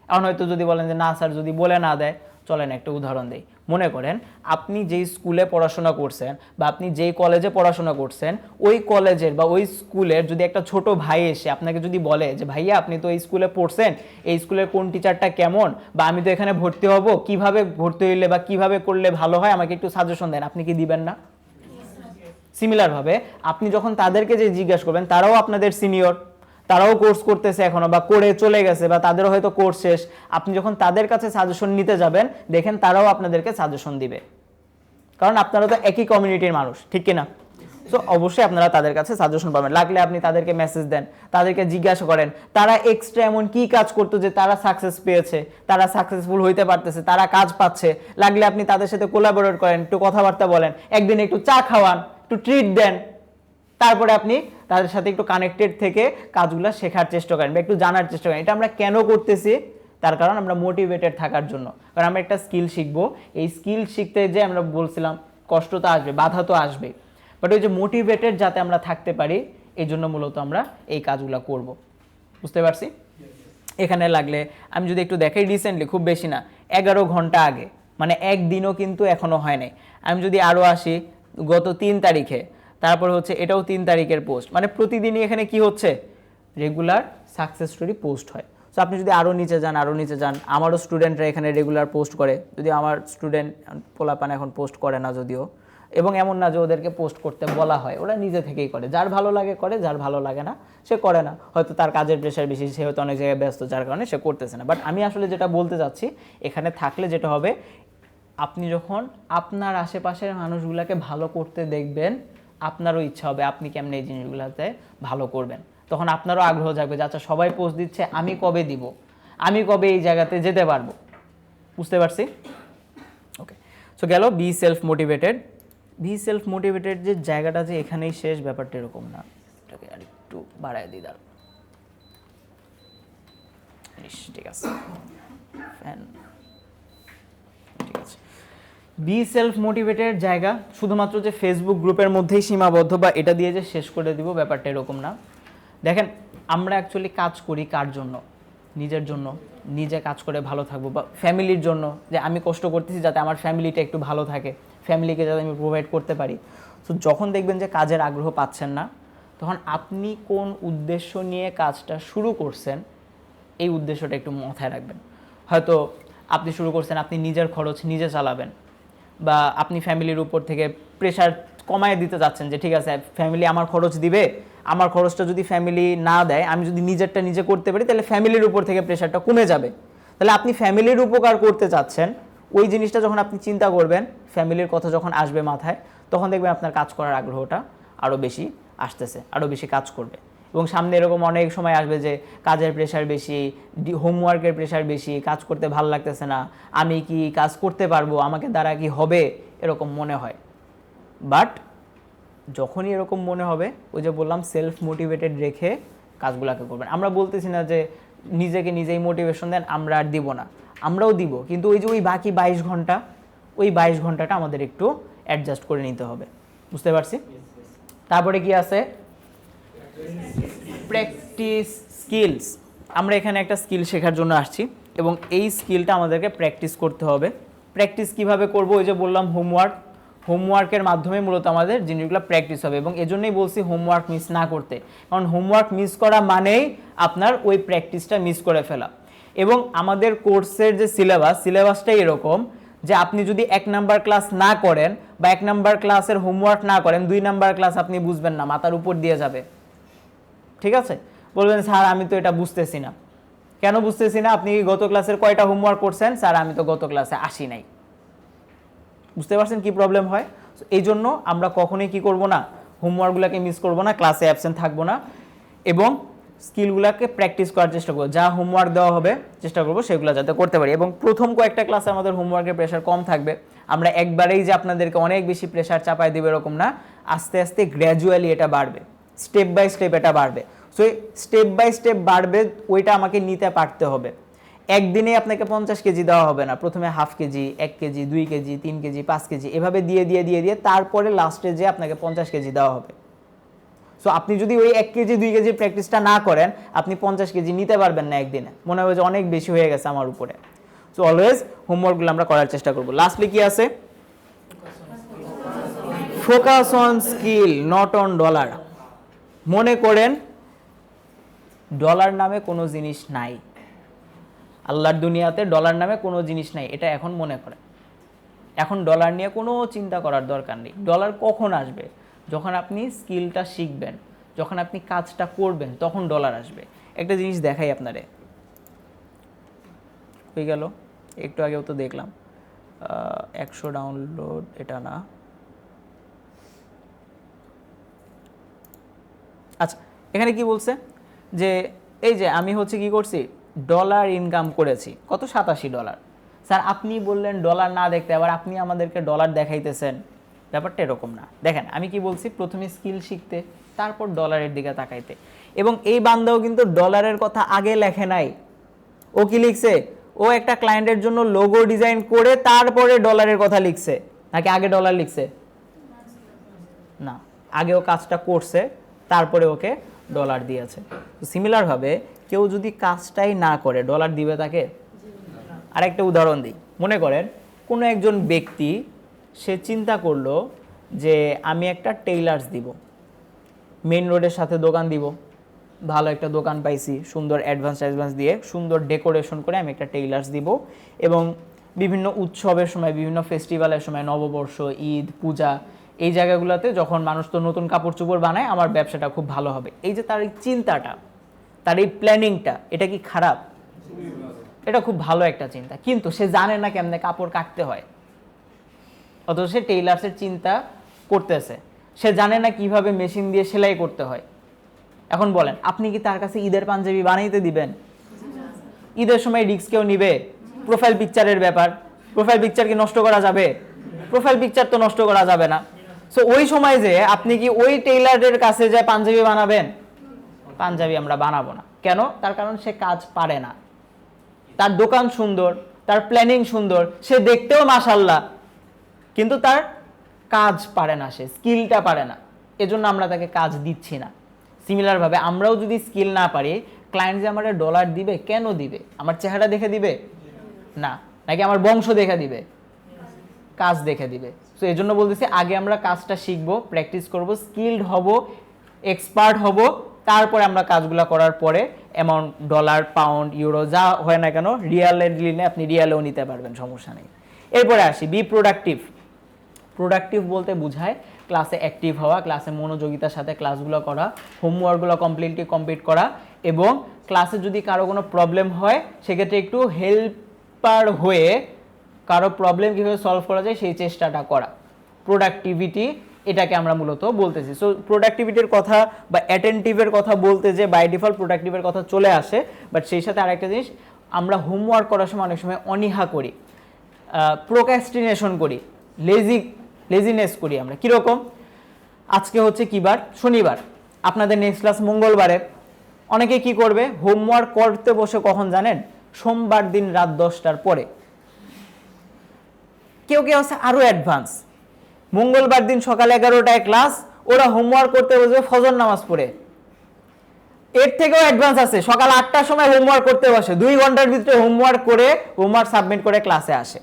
এখন হয়তো যদি বলেন যে না স্যার, যদি বলে না দেয়, চলেন একটা উদাহরণ দেই। মনে করেন আপনি যেই স্কুলে পড়াশোনা করছেন বা আপনি যেই কলেজে পড়াশোনা করছেন, ওই কলেজের বা ওই স্কুলের যদি একটা ছোট ভাই এসে আপনাকে যদি বলে যে ভাইয়া আপনি তো এই স্কুলে পড়ছেন, এই স্কুলের কোন টিচারটা কেমন, বা আমি তো এখানে ভর্তি হব, কিভাবে ভর্তি হইলে বা কিভাবে করলে ভালো হয় আমাকে একটু সাজেশন দেন, আপনি কি দিবেন না? সিমিলারভাবে আপনি যখন তাদেরকে যে জিজ্ঞাসা করবেন, তারাও আপনাদের সিনিয়র, তারাও কোর্স করতেছে এখনো বা করে চলে গেছে, বা তাদেরও হয়তো কোর্স শেষ। আপনি যখন তাদের কাছে সাজেশন নিতে যাবেন, দেখেন তারাও আপনাদেরকে সাজেশন দিবে, কারণ আপনারা তো একই কমিউনিটির মানুষ, ঠিক কিনা? সো অবশ্যই আপনারা তাদের কাছে সাজেশন পাবেন। লাগলে আপনি তাদেরকে মেসেজ দেন, তাদেরকে জিজ্ঞাসা করেন তারা এক্সট্রা এমন কি কাজ করতো যে তারা সাকসেস পেয়েছে, তারা সাকসেসফুল হইতে পারতেছে, তারা কাজ পাচ্ছে। লাগলে আপনি তাদের সাথে কোলাবোরেট করেন, একটু কথাবার্তা বলেন, একদিন একটু চা খাওয়ান, একটু ট্রিট দেন, তারপরে আপনি তাদের সাথে একটু কানেক্টেড থেকে কাজগুলো শেখার চেষ্টা করেন বা একটু জানার চেষ্টা করেন। এটা আমরা কেন করতেছি? তার কারণ আমরা মোটিভেটেড থাকার জন্য, কারণ আমরা একটা স্কিল শিখবো। এই স্কিল শিখতে যে আমরা বলছিলাম কষ্ট তো আসবে, বাধা তো আসবে, বাট ওই যে মোটিভেটেড যাতে আমরা থাকতে পারি, এই জন্য মূলত আমরা এই কাজগুলো করব। বুঝতে পারছি? এখানে লাগলে আমি যদি একটু দেখাই, রিসেন্টলি, খুব বেশি না, 11 ঘন্টা আগে, মানে একদিনও কিন্তু এখনও হয় নাই, আমি যদি আরও আসি, গত 3 তারিখে, তারপর হচ্ছে এটাও 3 তারিখের পোস্ট, মানে প্রতিদিনই এখানে কি হচ্ছে, রেগুলার সাকসেস স্টোরি পোস্ট হয়। সো আপনি যদি আরও নিচে যান, আরও নিচে যান, আমারও স্টুডেন্টরা এখানে রেগুলার পোস্ট করে, যদি আমার স্টুডেন্ট পোলাপান এখন পোস্ট করে না যদিও, এবং এমন না যে ওদেরকে পোস্ট করতে বলা হয়, ওরা নিজে থেকেই করে, যার ভালো লাগে করে, যার ভালো লাগে না সে করে না, হয়তো তার কাজের প্রেশার বেশি, সে হয়তো অনেক জায়গায় ব্যস্ত, যার কারণে সে করতেছে না। বাট আমি আসলে যেটা বলতে চাচ্ছি, এখানে থাকলে যেটা হবে, আপনি যখন আপনার আশেপাশের মানুষগুলোকে ভালো করতে দেখবেন, আপনারও ইচ্ছা হবে আপনি কেমন এই জিনিসগুলোতে ভালো করবেন। তখন আপনারও আগ্রহ জাগবে যে আচ্ছা সবাই পোস্ট দিচ্ছে, আমি কবে দিব, আমি কবে এই জায়গাতে যেতে পারবো। বুঝতে পারছি? ওকে, সো গেল B self motivated. B self motivated যে জায়গাটা যে এখানেই শেষ, ব্যাপারটা এরকম না, এটাকে আর একটু বাড়ায় দিই। দাঁড়, ঠিক আছে, ফ্যান, ঠিক আছে। বি সেলফ মোটিভেটেড জায়গা শুধুমাত্র যে ফেসবুক গ্রুপের মধ্যেই সীমাবদ্ধ বা এটা দিয়ে যে শেষ করে দিব, ব্যাপারটা এরকম না। দেখেন, আমরা অ্যাকচুয়ালি কাজ করি কার জন্য? নিজের জন্য, নিজে কাজ করে ভালো থাকবো, বা ফ্যামিলির জন্য, যে আমি কষ্ট করতেছি যাতে আমার ফ্যামিলিটা একটু ভালো থাকে, ফ্যামিলিকে যাতে আমি প্রোভাইড করতে পারি। সো যখন দেখবেন যে কাজের আগ্রহ পাচ্ছেন না, তখন আপনি কোন উদ্দেশ্য নিয়ে কাজটা শুরু করছেন এই উদ্দেশ্যটা একটু মাথায় রাখবেন। হয়তো আপনি শুরু করছেন আপনি নিজের খরচ নিজে চালাবেন, বা আপনি ফ্যামিলির উপর থেকে প্রেশার কমায় দিতে যাচ্ছেন যে ঠিক আছে ফ্যামিলি আমার খরচ দিবে, আমার খরচটা যদি ফ্যামিলি না দেয়, আমি যদি নিজেরটা নিজে করতে পারি তাহলে ফ্যামিলির উপর থেকে প্রেশারটা কমে যাবে। তাহলে আপনি ফ্যামিলির উপকার করতে চাচ্ছেন, ওই জিনিসটা যখন আপনি চিন্তা করবেন, ফ্যামিলির কথা যখন আসবে মাথায়, তখন দেখবেন আপনার কাজ করার আগ্রহটা আরও বেশি আসতেছে, আরও বেশি কাজ করবে। এবং সামনে এরকম অনেক সময় আসবে যে কাজের প্রেশার বেশি, হোমওয়ার্কের প্রেশার বেশি, কাজ করতে ভালো লাগতেছে না, আমি কি কাজ করতে পারবো, আমাকে দ্বারা কি হবে, এরকম মনে হয়। বাট যখনই এরকম মনে হবে, ওই যে বললাম সেলফ মোটিভেটেড রেখে কাজগুলোকে করবেন। আমরা বলতেছি না যে নিজেকে নিজেই মোটিভেশন দেন, আমরা আর দিব না, আমরাও দিব, কিন্তু ওই যে ওই বাকি 22 ঘন্টা, ওই 22 ঘন্টাটা আমাদের একটু অ্যাডজাস্ট করে নিতে হবে। বুঝতে পারছি? তারপরে কি আছে? Practice skills. আমরা এখানে একটা স্কিল শেখার জন্য আসছি এবং এই স্কিলটা আমাদেরকে প্র্যাকটিস করতে হবে। প্র্যাকটিস কিভাবে করব? ওই যে বললাম হোমওয়ার্কের মাধ্যমে মূলত আমাদের জিনিসগুলো প্র্যাকটিস হবে, এবং এজন্যই বলছি হোমওয়ার্ক মিস না করতে, কারণ হোমওয়ার্ক মিস করা মানেই আপনার ওই প্র্যাকটিসটা মিস করে ফেলা। এবং আমাদের কোর্সের যে সিলেবাসটাই এরকম যে আপনি যদি 1 নাম্বার ক্লাস না করেন বা 1 নাম্বার ক্লাসের হোমওয়ার্ক না করেন, 2 নাম্বার ক্লাস আপনি বুঝবেন না, মাথার উপর দিয়ে যাবে। ঠিক আছে? বলবেন স্যার আমি তো এটা বুঝতেছি না। কেন বুঝতেছি না? আপনি গত ক্লাসের কয়টা হোমওয়ার্ক করছেন? স্যার আমি তো গত ক্লাসে আসি নাই। বুঝতে পারছেন কি প্রবলেম হয়? এই জন্য আমরা কখনোই কি করব না, হোমওয়ার্কগুলোকে মিস করব না, ক্লাসে অ্যাবসেন্ট থাকবো না, এবং স্কিলগুলোকে প্র্যাকটিস করার চেষ্টা করবো। যা হোমওয়ার্ক দেওয়া হবে চেষ্টা করবো সেগুলো যাতে করতে পারি। এবং প্রথম কয়েকটা ক্লাসে আমাদের হোমওয়ার্কের প্রেশার কম থাকবে। আমরা একবারেই যে আপনাদেরকে অনেক বেশি প্রেশার চাপায় দেবে এরকম না, আস্তে আস্তে গ্র্যাজুয়ালি এটা বাড়বে, স্টেপ বাই স্টেপ এটা বাড়বে। সো স্টেপ বাই স্টেপ বাড়বে, ওইটা আমাকে নিতে পারতে হবে। একদিনে আপনাকে 50 কেজি দেওয়া হবে না, প্রথমে half KG, 1 KG, 2 KG, 3 KG, 5 KG, এভাবে দিয়ে দিয়ে দিয়ে দিয়ে তারপরে লাস্টে যে আপনাকে 50 কেজি দেওয়া হবে। সো আপনি যদি ওই 1 কেজি 2 কেজি প্র্যাকটিসটা না করেন, আপনি 50 কেজি নিতে পারবেন না একদিনে, মনে হবে যে অনেক বেশি হয়ে গেছে আমার উপরে। সো অলওয়েজ হোমওয়ার্কগুলো আমরা করার চেষ্টা করব। লাস্টলি কি আছে? Focus on skill not on dollar. মনে করেন ডলার নামে কোনো জিনিস নাই, আল্লাহর দুনিয়াতে ডলার নামে কোনো জিনিস নাই, এটা এখন মনে করেন। এখন ডলার নিয়ে কোনো চিন্তা করার দরকার নেই। ডলার কখন আসবে? যখন আপনি স্কিলটা শিখবেন, যখন আপনি কাজটা করবেন, তখন ডলার আসবে। একটা জিনিস দেখাই আপনারে, হয়ে গেল একটু আগেও তো দেখলাম 100 ডাউনলোড, এটা না। আচ্ছা, এখানে কি বলছে যে এই যে আমি হচ্ছে কি করছি, ডলার ইনকাম করেছি কত, $87। স্যার আপনি বললেন ডলার না দেখতে, আবার আপনি আমাদেরকে ডলার দেখাইতেছেন, ব্যাপারটা এরকম না। দেখেন আমি কি বলছি, প্রথমে স্কিল শিখতে, তারপর ডলারের দিকে তাকাইতে। এবং এই বান্দাও কিন্তু ডলারের কথা আগে লেখে নাই। ও কি লিখছে? ও একটা ক্লায়েন্টের জন্য লোগো ডিজাইন করে তারপরে ডলারের কথা লিখছে, নাকি আগে ডলার লিখছে? না, আগে ও কাজটা করছে, তারপরে ওকে ডলার দিয়েছে। তো সিমিলারভাবে কেউ যদি কাজটাই না করে, ডলার দিবে তাকে? আরেকটা উদাহরণ দিই। মনে করেন কোনো একজন ব্যক্তি, সে চিন্তা করলো যে আমি একটা টেইলার্স দিব, মেইন রোডের সাথে দোকান দিব, ভালো একটা দোকান পাইছি, সুন্দর অ্যাডভান্স দিয়ে সুন্দর ডেকোরেশন করে আমি একটা টেইলার্স দিব, এবং বিভিন্ন উৎসবের সময়, বিভিন্ন ফেস্টিভ্যালের সময়, নববর্ষ, ঈদ, পূজা, এই জায়গাগুলোতে যখন মানুষ তো নতুন কাপড় চোপড় বানায়, আমার ব্যবসাটা খুব ভালো হবে। এই যে তার এই চিন্তাটা, তার এই প্ল্যানিংটা, এটা কি খারাপ? এটা খুব ভালো একটা চিন্তা, কিন্তু সে জানে না কেমনে কাপড় কাটতে হয়। অথচ সে টেইলার্সের চিন্তা করতেছে, সে জানে না কিভাবে মেশিন দিয়ে সেলাই করতে হয়। এখন বলেন আপনি কি তার কাছে ঈদের পাঞ্জাবি বানাইতে দিবেন? ঈদের সময় রিস্ক কেউ নিবে? প্রোফাইল পিকচারের ব্যাপার, প্রোফাইল পিকচার কি নষ্ট করা যাবে? প্রোফাইল পিকচার তো নষ্ট করা যাবে না। সো ওই সময় যে আপনি কি ওই টেইলারের কাছে যে পাঞ্জাবি বানাবেন? পাঞ্জাবি আমরা বানাবো না। কেন? তার কারণ সে কাজ পারে না। তার দোকান সুন্দর, তার প্ল্যানিং সুন্দর, সে দেখতেও মাশাআল্লাহ, কিন্তু তার কাজ পারে না, সে স্কিলটা পারে না, এজন্য আমরা তাকে কাজ দিচ্ছি না। সিমিলারভাবে আমরাও যদি স্কিল না পারি, ক্লায়েন্ট যে আমাদের ডলার দিবে, কেন দিবে? আমার চেহারা দেখে দিবে না, নাকি আমার বংশ দেখে দিবে? কাজ দেখে দিবে। সো এই জন্য বলতেছি আগে আমরা কাজটা শিখবো, প্র্যাকটিস করব, স্কিলড হব, এক্সপার্ট হব, তারপরে আমরা কাজগুলো করার পরে অ্যামাউন্ট ডলার, পাউন্ড, ইউরো যা হয় না কেন, রিয়ালের নিলে আপনি রিয়ালেও নিতে পারবেন, সমস্যা নেই। এরপরে আসি বি প্রোডাক্টিভ। প্রোডাক্টিভ বলতে বোঝায় ক্লাসে অ্যাক্টিভ হওয়া, ক্লাসে মনোযোগিতার সাথে ক্লাসগুলো করা, হোমওয়ার্কগুলো কমপ্লিট করা, এবং ক্লাসে যদি কারো কোনো প্রবলেম হয় সেক্ষেত্রে একটু হেল্পার হয়ে কারো প্রবলেম কীভাবে সলভ করা যায় সেই চেষ্টাটা করা। প্রোডাক্টিভিটি এটাকে আমরা মূলত বলতেছি। সো প্রোডাক্টিভিটির কথা বা অ্যাটেন্টিভের কথা বলতে যে বাই ডিফল্ট প্রোডাক্টিভের কথা চলে আসে, বাট সেই সাথে আরেকটা জিনিস, আমরা হোমওয়ার্ক করার সময় অনেক সময় অনীহা করি, প্রোক্রাস্টিনেশন করি, লেজিনেস করি আমরা। কীরকম? আজকে হচ্ছে কী বার? শনিবার, আপনাদের নেক্সট ক্লাস মঙ্গলবারে। অনেকে কি করবে? হোমওয়ার্ক করতে বসে কখন জানেন? সোমবার দিন রাত 10টার পরে। কেউ কেউ আছে আরও অ্যাডভান্স, মঙ্গলবার দিন সকাল 11টায় ক্লাস, ওরা হোমওয়ার্ক করতে বসবে ফজর নামাজ পড়ে। এর থেকেও অ্যাডভান্স আছে, সকাল 8টার সময় হোমওয়ার্ক করতে বসে, 2 ঘন্টার ভিতরে হোমওয়ার্ক করে হোমওয়ার্ক সাবমিট করে ক্লাসে আসে।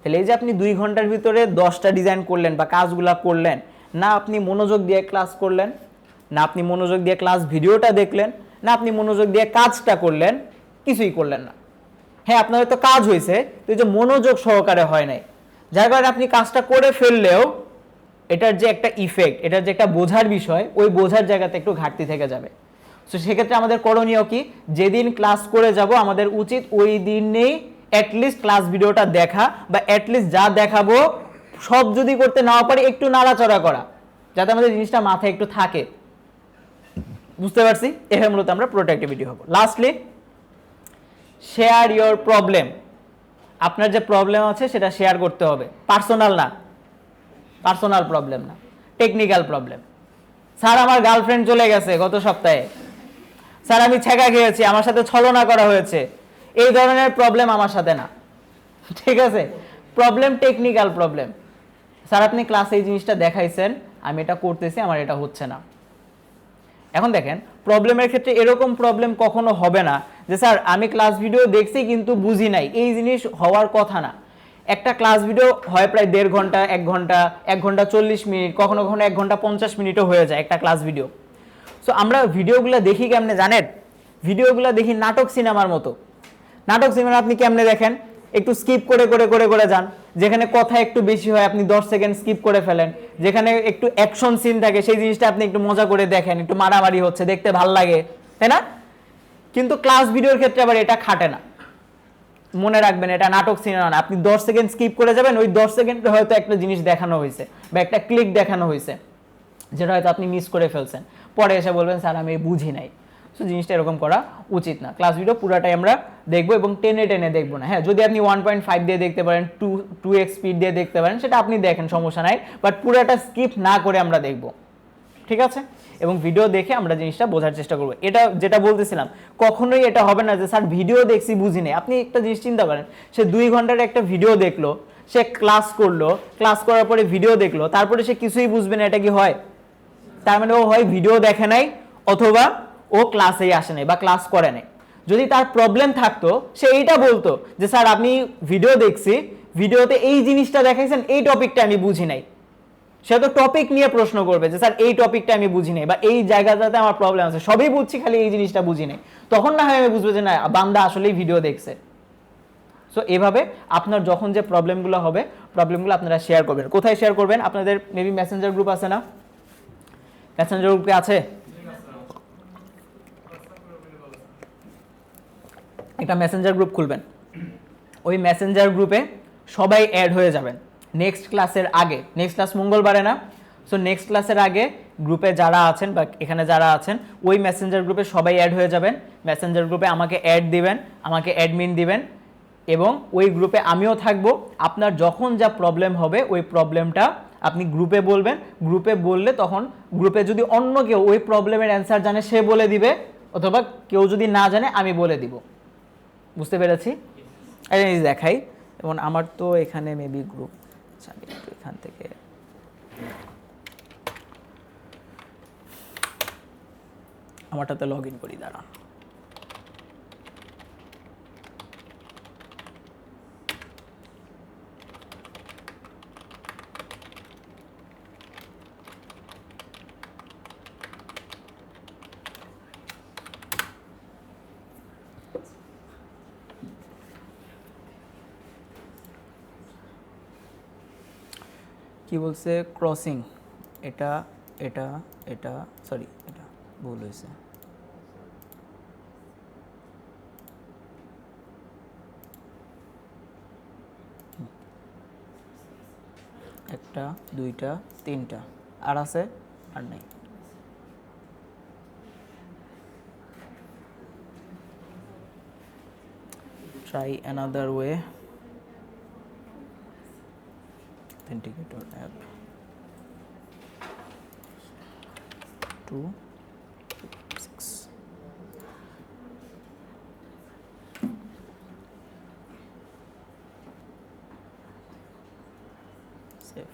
তাহলে এই যে আপনি 2 ঘন্টার ভিতরে 10টা ডিজাইন করলেন বা কাজগুলা করলেন, না আপনি মনোযোগ দিয়ে ক্লাস করলেন, না আপনি মনোযোগ দিয়ে ক্লাস ভিডিওটা দেখলেন, না আপনি মনোযোগ দিয়ে কাজটা করলেন, কিছুই করলেন না। হ্যাঁ, আপনার হয়তো কাজ হয়েছে, তো এই যে মনোযোগ সহকারে হয় নাই, যার কারণে আপনি কাজটা করে ফেললেও এটার যে একটা ইফেক্ট, এটার যে একটা বোঝার বিষয়, ওই বোঝার জায়গাতে একটু ঘাটতি থেকে যাবে। সো সেক্ষেত্রে আমাদের করণীয় কি? যেদিন ক্লাস করে যাব আমাদের উচিত ওই দিনেই অ্যাটলিস্ট ক্লাস ভিডিওটা দেখা, বা অ্যাটলিস্ট যা দেখাবো সব যদি করতে নাও পারি একটু নাড়াচড়া করা, যাতে আমাদের জিনিসটা মাথায় একটু থাকে। বুঝতে পারছি? এটা মূলত আমরা প্রোডাক্টিভিটি হব। Lastly, share your problem. আপনার যে প্রবলেম আছে সেটা শেয়ার করতে হবে, পার্সোনাল না, পার্সোনাল প্রবলেম না, টেকনিক্যাল প্রবলেম। স্যার আমার গার্লফ্রেন্ড চলে গেছে গত সপ্তাহে, স্যার আমি ছেঁকা খেয়েছি, আমার সাথে ছলনা করা হয়েছে, এই ধরনের প্রবলেম আমার সাথে না, ঠিক আছে? Problem technical problem. স্যার আপনি ক্লাসে এই জিনিসটা দেখাইছেন, আমি এটা করতেছি, আমার এটা হচ্ছে না। এখন দেখেন, প্রবলেমের ক্ষেত্রে এরকম প্রবলেম কখনো হবে না যে স্যার আমি ক্লাস ভিডিও দেখছি কিন্তু বুঝি নাই, এই জিনিস হওয়ার কথা না। একটা ক্লাস ভিডিও হয় প্রায় 1.5 ঘন্টা, 1 ঘন্টা, 1 ঘন্টা 40 মিনিট, কখনো কখনো 1 ঘন্টা 50 মিনিটও হয়ে যায় একটা ক্লাস ভিডিও। সো আমরা ভিডিওগুলো দেখি কেমনে জানেন? ভিডিওগুলো দেখি নাটক সিনেমার মতো। নাটক সিনেমা আপনি কেমনে দেখেন? একটু স্কিপ করে করে করে করে যান, যেখানে কথা একটু বেশি হয় আপনি 10 সেকেন্ড স্কিপ করে ফেলেন, যেখানে একটু অ্যাকশন সিন থাকে সেই জিনিসটা আপনি একটু মজা করে দেখেন, একটু মারামারি হচ্ছে, দেখতে ভাল লাগে, তাই না? কিন্তু ক্লাস ভিডিওর ক্ষেত্রে আবার এটা খাটে না। মনে রাখবেন, এটা নাটক সিনেমা না। আপনি 10 সেকেন্ড স্কিপ করে যাবেন, ওই 10 সেকেন্ডে হয়তো একটা জিনিস দেখানো হয়েছে বা একটা ক্লিক দেখানো হয়েছে, যেটা হয়তো আপনি মিস করে ফেলছেন, পরে এসে বলবেন স্যার আমি বুঝি নাই। সো জিনিসটা এরকম করা উচিত না। ক্লাস ভিডিও পুরাটাই আমরা দেখবো এবং টেনে টেনে দেখবো না। হ্যাঁ, যদি আপনি 1.5 দিয়ে দেখতে পারেন, 2x স্পিড দিয়ে দেখতে পারেন, সেটা আপনি দেখেন, সমস্যা নাই, বাট পুরাটা স্কিপ না করে আমরা দেখবো, ঠিক আছে? এবং ভিডিও দেখে আমরা জিনিসটা বোঝার চেষ্টা করবো। এটা যেটা বলতেছিলাম, কখনোই এটা হবে না যে স্যার ভিডিও দেখছি বুঝি নাই। আপনি একটা জিনিস চিন্তা করেন, সে 2 ঘন্টার একটা ভিডিও দেখলো, সে ক্লাস করলো, ক্লাস করার পরে ভিডিও দেখলো, তারপরে সে কিছুই বুঝবে না, এটা কি হয়? তার মানে ও হয় ভিডিও দেখে নাই, অথবা ও ক্লাসেই আসে নাই বা ক্লাস করে নাই। যদি তার প্রবলেম থাকতো, সে এইটা বলতো যে স্যার আমি ভিডিও দেখছি, ভিডিওতে এই জিনিসটা দেখাইছেন, এই টপিকটা আমি বুঝি নাই। সে তো টপিক নিয়ে প্রশ্ন করবে যে স্যার এই টপিকটা আমি বুঝি নাই, বা এই জায়গাটাতে আমার প্রবলেম আছে, সবই বুঝছি খালি এই জিনিসটা বুঝি নাই। তখন না হয় আমি বুঝবো যে না, বান্দা আসলেই ভিডিও দেখছে। সো এভাবে আপনার যখন যে প্রবলেমগুলো হবে, প্রবলেমগুলো আপনারা শেয়ার করবেন। কোথায় শেয়ার করবেন? আপনাদের মেবি মেসেঞ্জার গ্রুপ আছে না? মেসেঞ্জার গ্রুপে আছে? একটা মেসেঞ্জার গ্রুপ খুলবেন, ওই মেসেঞ্জার গ্রুপে সবাই অ্যাড হয়ে যাবেন। নেক্সট ক্লাসের আগে, নেক্সট ক্লাস মঙ্গলবারে না, সো নেক্সট ক্লাসের আগে গ্রুপে যারা আছেন বা এখানে যারা আছেন ওই মেসেঞ্জার গ্রুপে সবাই অ্যাড হয়ে যাবেন। মেসেঞ্জার গ্রুপে আমাকে অ্যাড দিবেন, আমাকে অ্যাডমিন দিবেন এবং ওই গ্রুপে আমিও থাকবো। আপনার যখন যা প্রবলেম হবে ওই প্রবলেমটা আপনি গ্রুপে বলবেন। গ্রুপে বললে তখন গ্রুপে যদি অন্য কেউ ওই প্রবলেমের অ্যান্সার জানে সে বলে দিবে, অথবা কেউ যদি না জানে আমি বলে দিব। বুঝতে পেরেছি? একটা জিনিস দেখাই, যেমন আমার তো এখানে মেবি গ্রুপ, আমি একটু এখান থেকে আমারটাতে লগ ইন করি, দাঁড়া। কি বলছে? ক্রসিং, এটা এটা এটা সরি, এটা ভুল হয়েছে। একটা, দুইটা, তিনটা, আর আছে? আর নাই। Try another way. Authenticator app 2 6 save.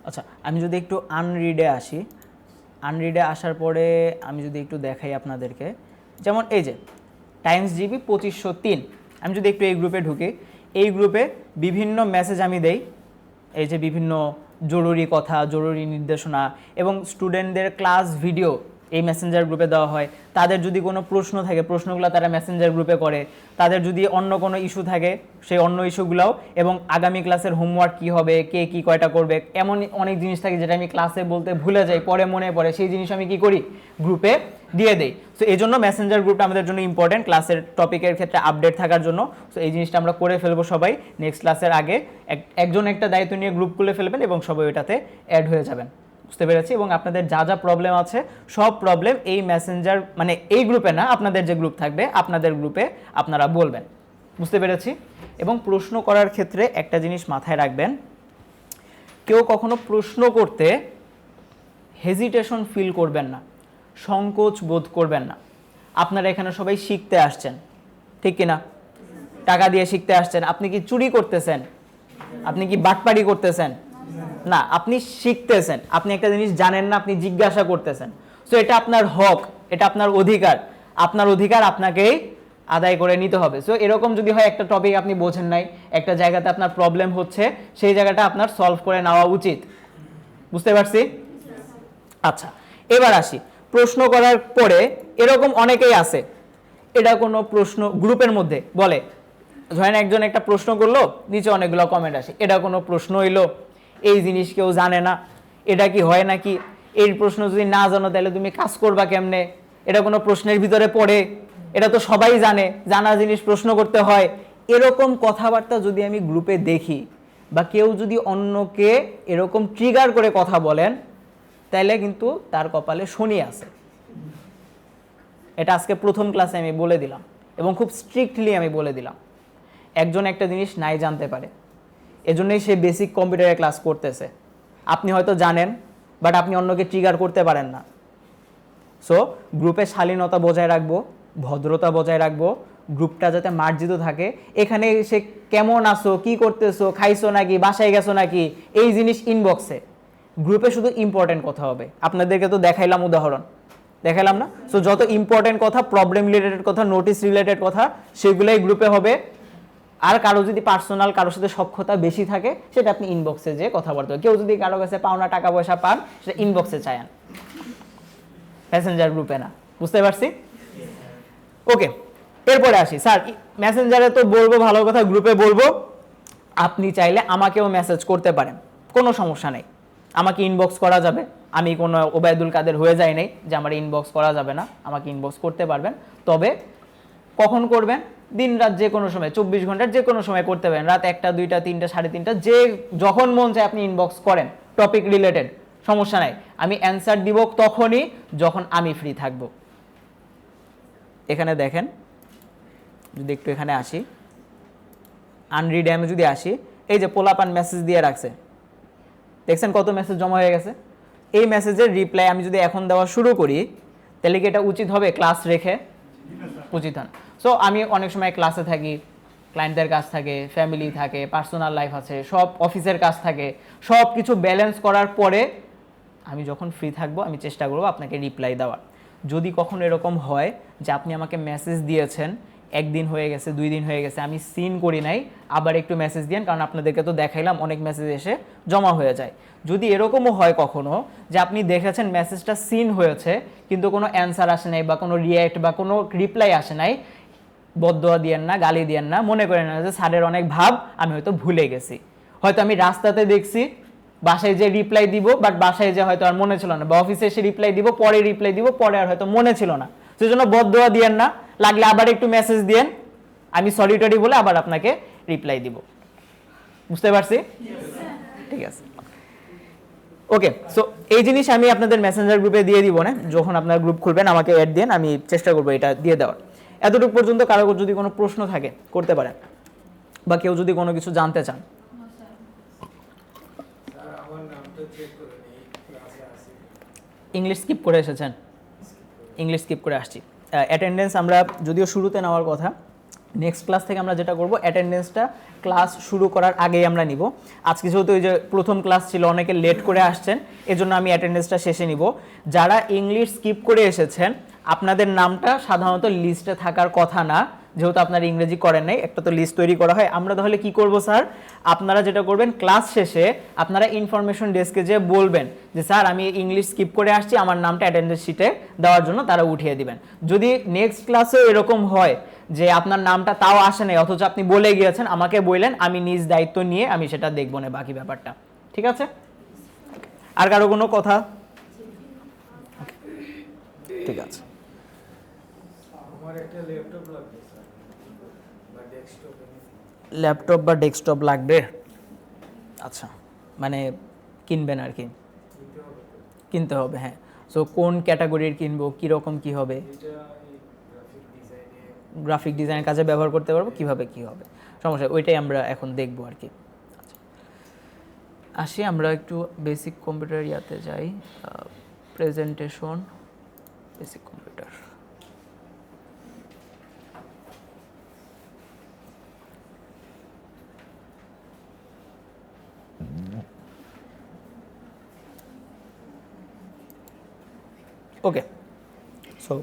আচ্ছা, আমি যদি একটু আনরিডে আসি, আনরিডে আসার পরে আমি যদি একটু দেখাই আপনাদেরকে, যেমন এই যে টাইমস জিবি 2503, আমি যদি একটু এই গ্রুপে ঢুকি, এই গ্রুপে বিভিন্ন মেসেজ আমি দেই, এই যে বিভিন্ন জরুরি কথা, জরুরি নির্দেশনা এবং স্টুডেন্টদের ক্লাস ভিডিও এই মেসেঞ্জার গ্রুপে দেওয়া হয়। তাদের যদি কোনো প্রশ্ন থাকে প্রশ্নগুলো তারা মেসেঞ্জার গ্রুপে করে, তাদের যদি অন্য কোনো ইস্যু থাকে সেই অন্য ইস্যুগুলোও, এবং আগামী ক্লাসের হোমওয়ার্ক কী হবে, কে কী কয়টা করবে, এমন অনেক জিনিস থাকে যেটা আমি ক্লাসে বলতে ভুলে যাই, পরে মনে পড়ে, সেই জিনিস আমি কি করি, গ্রুপে দিয়ে দেই। সো এই জন্য মেসেঞ্জার গ্রুপটা আমাদের জন্য ইম্পর্টেন্ট ক্লাসের টপিকের ক্ষেত্রে আপডেট থাকার জন্য। সো এই জিনিসটা আমরা করে ফেলবো সবাই নেক্সট ক্লাসের আগে। একজন একটা দায়িত্ব নিয়ে গ্রুপ খুলে ফেলবেন এবং সবাই ওইটাতে অ্যাড হয়ে যাবেন। বুঝতে পেরেছি? এবং আপনাদের যা যা প্রবলেম আছে সব প্রবলেম এই মেসেঞ্জার মানে এই গ্রুপে না, আপনাদের যে গ্রুপ থাকবে আপনাদের গ্রুপে আপনারা বলবেন। বুঝতে পেরেছি? এবং প্রশ্ন করার ক্ষেত্রে একটা জিনিস মাথায় রাখবেন, কেউ কখনো প্রশ্ন করতে হেজিটেশন ফিল করবেন না, সংকোচ বোধ করবেন না। আপনারা এখানে সবাই শিখতে আসছেন, ঠিক কিনা? টাকা দিয়ে শিখতে আসছেন। আপনি কি চুরি করতেছেন? আপনি কি বাটপারি করতেছেন? না, আপনি শিখতেছেন। আপনি একটা জিনিস জানেন না, আপনি জিজ্ঞাসা করতেছেন। সো এটা আপনার হক, এটা আপনার অধিকার। আপনার অধিকার আপনাকেই আদায় করে নিতে হবে। সো এরকম যদি হয় একটা টপিক আপনি বোঝেন নাই, একটা জায়গাতে আপনার প্রবলেম হচ্ছে, সেই জায়গাটা আপনার সলভ করে নেওয়া উচিত। বুঝতে পারছি? আচ্ছা, এবার আসি প্রশ্ন করার পরে এরকম অনেকেই আছে, এটা কোনো প্রশ্ন গ্রুপের মধ্যে বলে, ধরেন একজন একটা প্রশ্ন করলো, নিচে অনেকগুলো কমেন্ট আসে, এটা কোনো প্রশ্ন হইলো, এই জিনিস কেউ জানে না, এটা কি হয় নাকি, এই প্রশ্ন যদি না জানো তাহলে তুমি কাজ করবা কেমনে, এটা কোনো প্রশ্নের ভিতরে পড়ে, এটা তো সবাই জানে, জানা জিনিস প্রশ্ন করতে হয়। এরকম কথাবার্তা যদি আমি গ্রুপে দেখি বা কেউ যদি অন্যকে এরকম ট্রিগার করে কথা বলেন, তাহলে কিন্তু তার কপালে শনি আছে। এটা আজকে প্রথম ক্লাসে আমি বলে দিলাম এবং খুব স্ট্রিক্টলি আমি বলে দিলাম। একজন একটা জিনিস নাই জানতে পারে, এজন্যই সে বেসিক কম্পিউটারে ক্লাস করতেছে। আপনি হয়তো জানেন, বাট আপনি অন্যকে ট্রিগার করতে পারেন না। সো গ্রুপে শালীনতা বজায় রাখবো, ভদ্রতা বজায় রাখবো, গ্রুপটা যাতে মার্জিত থাকে। এখানে সে কেমন আছো, কি করতেছো, খাইছো নাকি, বাসায় গেছো নাকি, এই জিনিস ইনবক্সে। গ্রুপে শুধু ইম্পর্টেন্ট কথা হবে। আপনাদেরকে তো দেখাইলাম উদাহরণ, দেখাইলাম না? সো যত ইম্পর্টেন্ট কথা, প্রবলেম রিলেটেড কথা, নোটিস রিলেটেড কথা, সেগুলোই গ্রুপে হবে। আর কারো যদি পার্সোনাল কারোর সাথে সখ্যতা বেশি থাকে, সেটা আপনি ইনবক্সে যে কথা বলতে হবে। কেউ যদি কারো কাছে পাওনা টাকা পয়সা পান, সেটা ইনবক্সে চায়ান, মেসেঞ্জার গ্রুপে না। বুঝতে পারছি? ওকে, এরপরে আসি। স্যার মেসেঞ্জারে তো বলবো ভালো কথা, গ্রুপে বলবো, আপনি চাইলে আমাকেও মেসেজ করতে পারেন, কোনো সমস্যা নেই। আমাকে ইনবক্স করা যাবে, আমি কোনো ওবায়দুল কাদের হয়ে যাই নাই যে আমার ইনবক্স করা যাবে না, আমাকে ইনবক্স করতে পারবেন। তবে কখন করবেন? দিন রাত যে কোনো সময়, 24 ঘন্টার যে কোনো সময় করতে পারেন, রাত 1টা 2টা 3টা 3:30 যে যখন মন চায় আপনি ইনবক্স করেন, টপিক রিলেটেড, সমস্যা নাই। আমি অ্যান্সার দিব তখনই যখন আমি ফ্রি থাকব। এখানে দেখেন, যদি একটু এখানে আসি, আনরিড আমি যদি আসি, এই যে পোলাপান মেসেজ দিয়ে রাখছে, দেখছেন কত মেসেজ জমা হয়ে গেছে। এই মেসেজের রিপ্লাই আমি যদি এখন দেওয়া শুরু করি, তাহলে কি এটা উচিত হবে ক্লাস রেখে? উচিত হন। সো আমি অনেক সময় ক্লাসে থাকি, ক্লায়েন্টদের কাজ থাকে, ফ্যামিলি থাকে, পার্সোনাল লাইফ আছে, সব অফিসের কাজ থাকে, সব কিছু ব্যালেন্স করার পরে আমি যখন ফ্রি থাকবো আমি চেষ্টা করবো আপনাকে রিপ্লাই দেওয়ার। যদি কখনো এরকম হয় যে আপনি আমাকে মেসেজ দিয়েছেন, 1 দিন হয়ে গেছে, 2 দিন হয়ে গেছে, আমি সিন করি নাই, আবার একটু মেসেজ দিন, কারণ আপনাদেরকে তো দেখাইলাম অনেক মেসেজ এসে জমা হয়ে যায়। যদি এরকমও হয় কখনো যে আপনি দেখেছেন মেসেজটা সিন হয়েছে কিন্তু কোনো অ্যান্সার আসে নাই বা কোনো রিয়্যাক্ট বা কোনো রিপ্লাই আসে নাই, বদদোয়া দিয়েন না, গালি দিয়েন না, মনে করেন না যে স্যারের অনেক ভাব, আমি হয়তো ভুলে গেছি, হয়তো আমি রাস্তাতে দেখছি, বাসায় যে রিপ্লাই দিব, বাট বাসায় যে হয়তো আর মনে ছিল না, বা অফিসে এসে রিপ্লাই দিব, পরে রিপ্লাই দিব, পরে আর হয়তো মনে ছিল না। সেজন্য বদদোয়া দিয়েন না, লাগলে আবার একটু মেসেজ দিয়েন, আমি সরি টরি বলে আবার আপনাকে রিপ্লাই দিব। বুঝতে পারছি? ঠিক আছে, ওকে। সো এই জিনিস আমি আপনাদের মেসেঞ্জার গ্রুপে দিয়ে দিব না, যখন আপনার গ্রুপ খুলবেন আমাকে অ্যাড দেন, আমি চেষ্টা করবো এটা দিয়ে দেওয়ার। এতটুকু পর্যন্ত কারো যদি কোনো প্রশ্ন থাকে করতে পারেন, বা কেউ যদি কোনো কিছু জানতে চান। ইংলিশ স্কিপ করে এসেছেন? ইংলিশ স্কিপ করে আসছি। অ্যাটেন্ডেন্স আমরা যদিও শুরুতে নেওয়ার কথা, নেক্সট ক্লাস থেকে আমরা যেটা করব, অ্যাটেন্ডেন্সটা ক্লাস শুরু করার আগেই আমরা নিব। আজকে যেহেতু ওই যে প্রথম ক্লাস ছিল, অনেকে লেট করে আসছেন, এজন্য আমি অ্যাটেন্ডেন্সটা শেষে নিব। যারা ইংলিশ স্কিপ করে এসেছেন, আপনাদের নামটা সাধারণত লিস্টে থাকার কথা না, যেহেতু আপনারা ইংরেজি করেন নাই, একটা তো লিস্ট তৈরি করা হয়। আমরা তাহলে কি করব স্যার, আপনারা যেটা করবেন, ক্লাস শেষে আপনারা ইনফরমেশন ডেস্কে যে বলবেন যে স্যার আমি ইংলিশ স্কিপ করে আসছি, আমার নামটা অ্যাটেন্ডেন্স শিটে দেওয়ার জন্য, তারা উঠিয়ে দিবেন। যদি নেক্সট ক্লাসে এরকম হয় যে আপনার নামটা তাও আসে নাই, অথচ আপনি বলে গিয়েছেন, আমাকে বললেন, আমি নিজ দায়িত্ব নিয়ে আমি সেটা দেখবো না বাকি ব্যাপারটা। ঠিক আছে? আর কারো কোনো কথা? ঠিক আছে। ল্যাপটপ বা ডেস্কটপ লাগবে? আচ্ছা, মানে কিনবেন আর কি? কিনতে হবে, হ্যাঁ। সো কোন ক্যাটাগরির কিনবো, কীরকম কী হবে? গ্রাফিক ডিজাইনের কাজে ব্যবহার করতে পারবো, কিভাবে কি হবে, সমস্যা ওইটাই আমরা এখন দেখবো আর কি। আসি আমরা একটু বেসিক কম্পিউটার ইয়াতে যাই, প্রেজেন্টেশন, বেসিক কম্পিউটার। ওকে, সো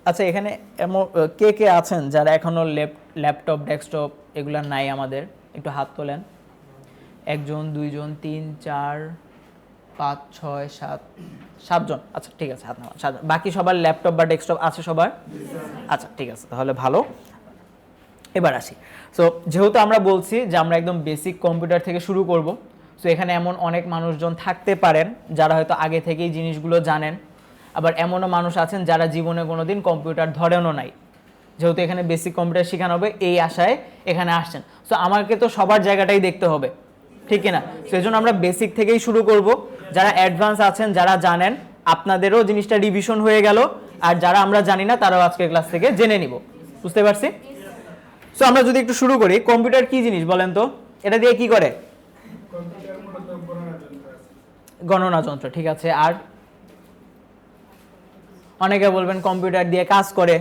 আচ্ছা, এখানে এমন কে কে আছেন যারা এখনও ল্যাপটপ ডেস্কটপ এগুলো নাই আমাদের? একটু হাত তোলেন। 1 জন 2 জন 3 4 5 6 7 7 জন। আচ্ছা ঠিক আছে, হাত নামান। বাকি সবার ল্যাপটপ বা ডেস্কটপ আছে সবার? আচ্ছা ঠিক আছে, তাহলে ভালো। এবার আসি। সো যেহেতু আমরা বলছি যে আমরা একদম বেসিক কম্পিউটার থেকে শুরু করব, সো এখানে এমন অনেক মানুষজন থাকতে পারেন যারা হয়তো আগে থেকেই জিনিসগুলো জানেন, আবার এমনও মানুষ আছেন যারা জীবনে কোনো দিন কম্পিউটার ধরেনও নাই। যেহেতু এখানে বেসিক কম্পিউটার শেখানো হবে এই আশায় এখানে আসছেন, সো আমাকে তো সবার জায়গাটাই দেখতে হবে, ঠিক কিনা? সেই জন্য আমরা বেসিক থেকেই শুরু করব। যারা অ্যাডভান্স আছেন, যারা জানেন, আপনাদেরও জিনিসটা রিভিশন হয়ে গেল, আর যারা আমরা জানি না তারাও আজকের ক্লাস থেকে জেনে নিব। বুঝতে পারছি? সো আমরা যদি একটু শুরু করি, কম্পিউটার কি জিনিস বলেন তো? এটা দিয়ে কি করে? গণনা যন্ত্র, ঠিক আছে। আর অনেকে বলবেন কম্পিউটার দিয়ে কাজ করে,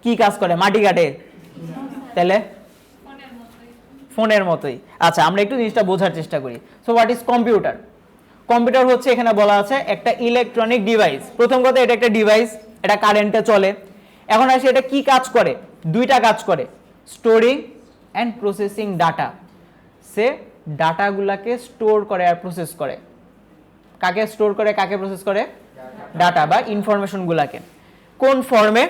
কি কাজ করে? মাটি কাটে? তাহলে ফোনের মতোই। আচ্ছা, আমরা একটু জিনিসটা বোঝার চেষ্টা করি। So what is computer? Computer হচ্ছে, এখানে বলা আছে, একটা ইলেকট্রনিক ডিভাইস। প্রথম কথা, এটা একটা ডিভাইস, এটা কারেন্টে চলে। এখন আসি, এটা কি কাজ করে? দুইটা কাজ করে, স্টোরিং অ্যান্ড প্রসেসিং ডাটা। সে ডাটাগুলাকে স্টোর করে আর প্রসেস করে। কাকে স্টোর করে, কাকে প্রসেস করে? ডাটা বা ইনফরমেশনগুলাকে। কোন ফর্মে?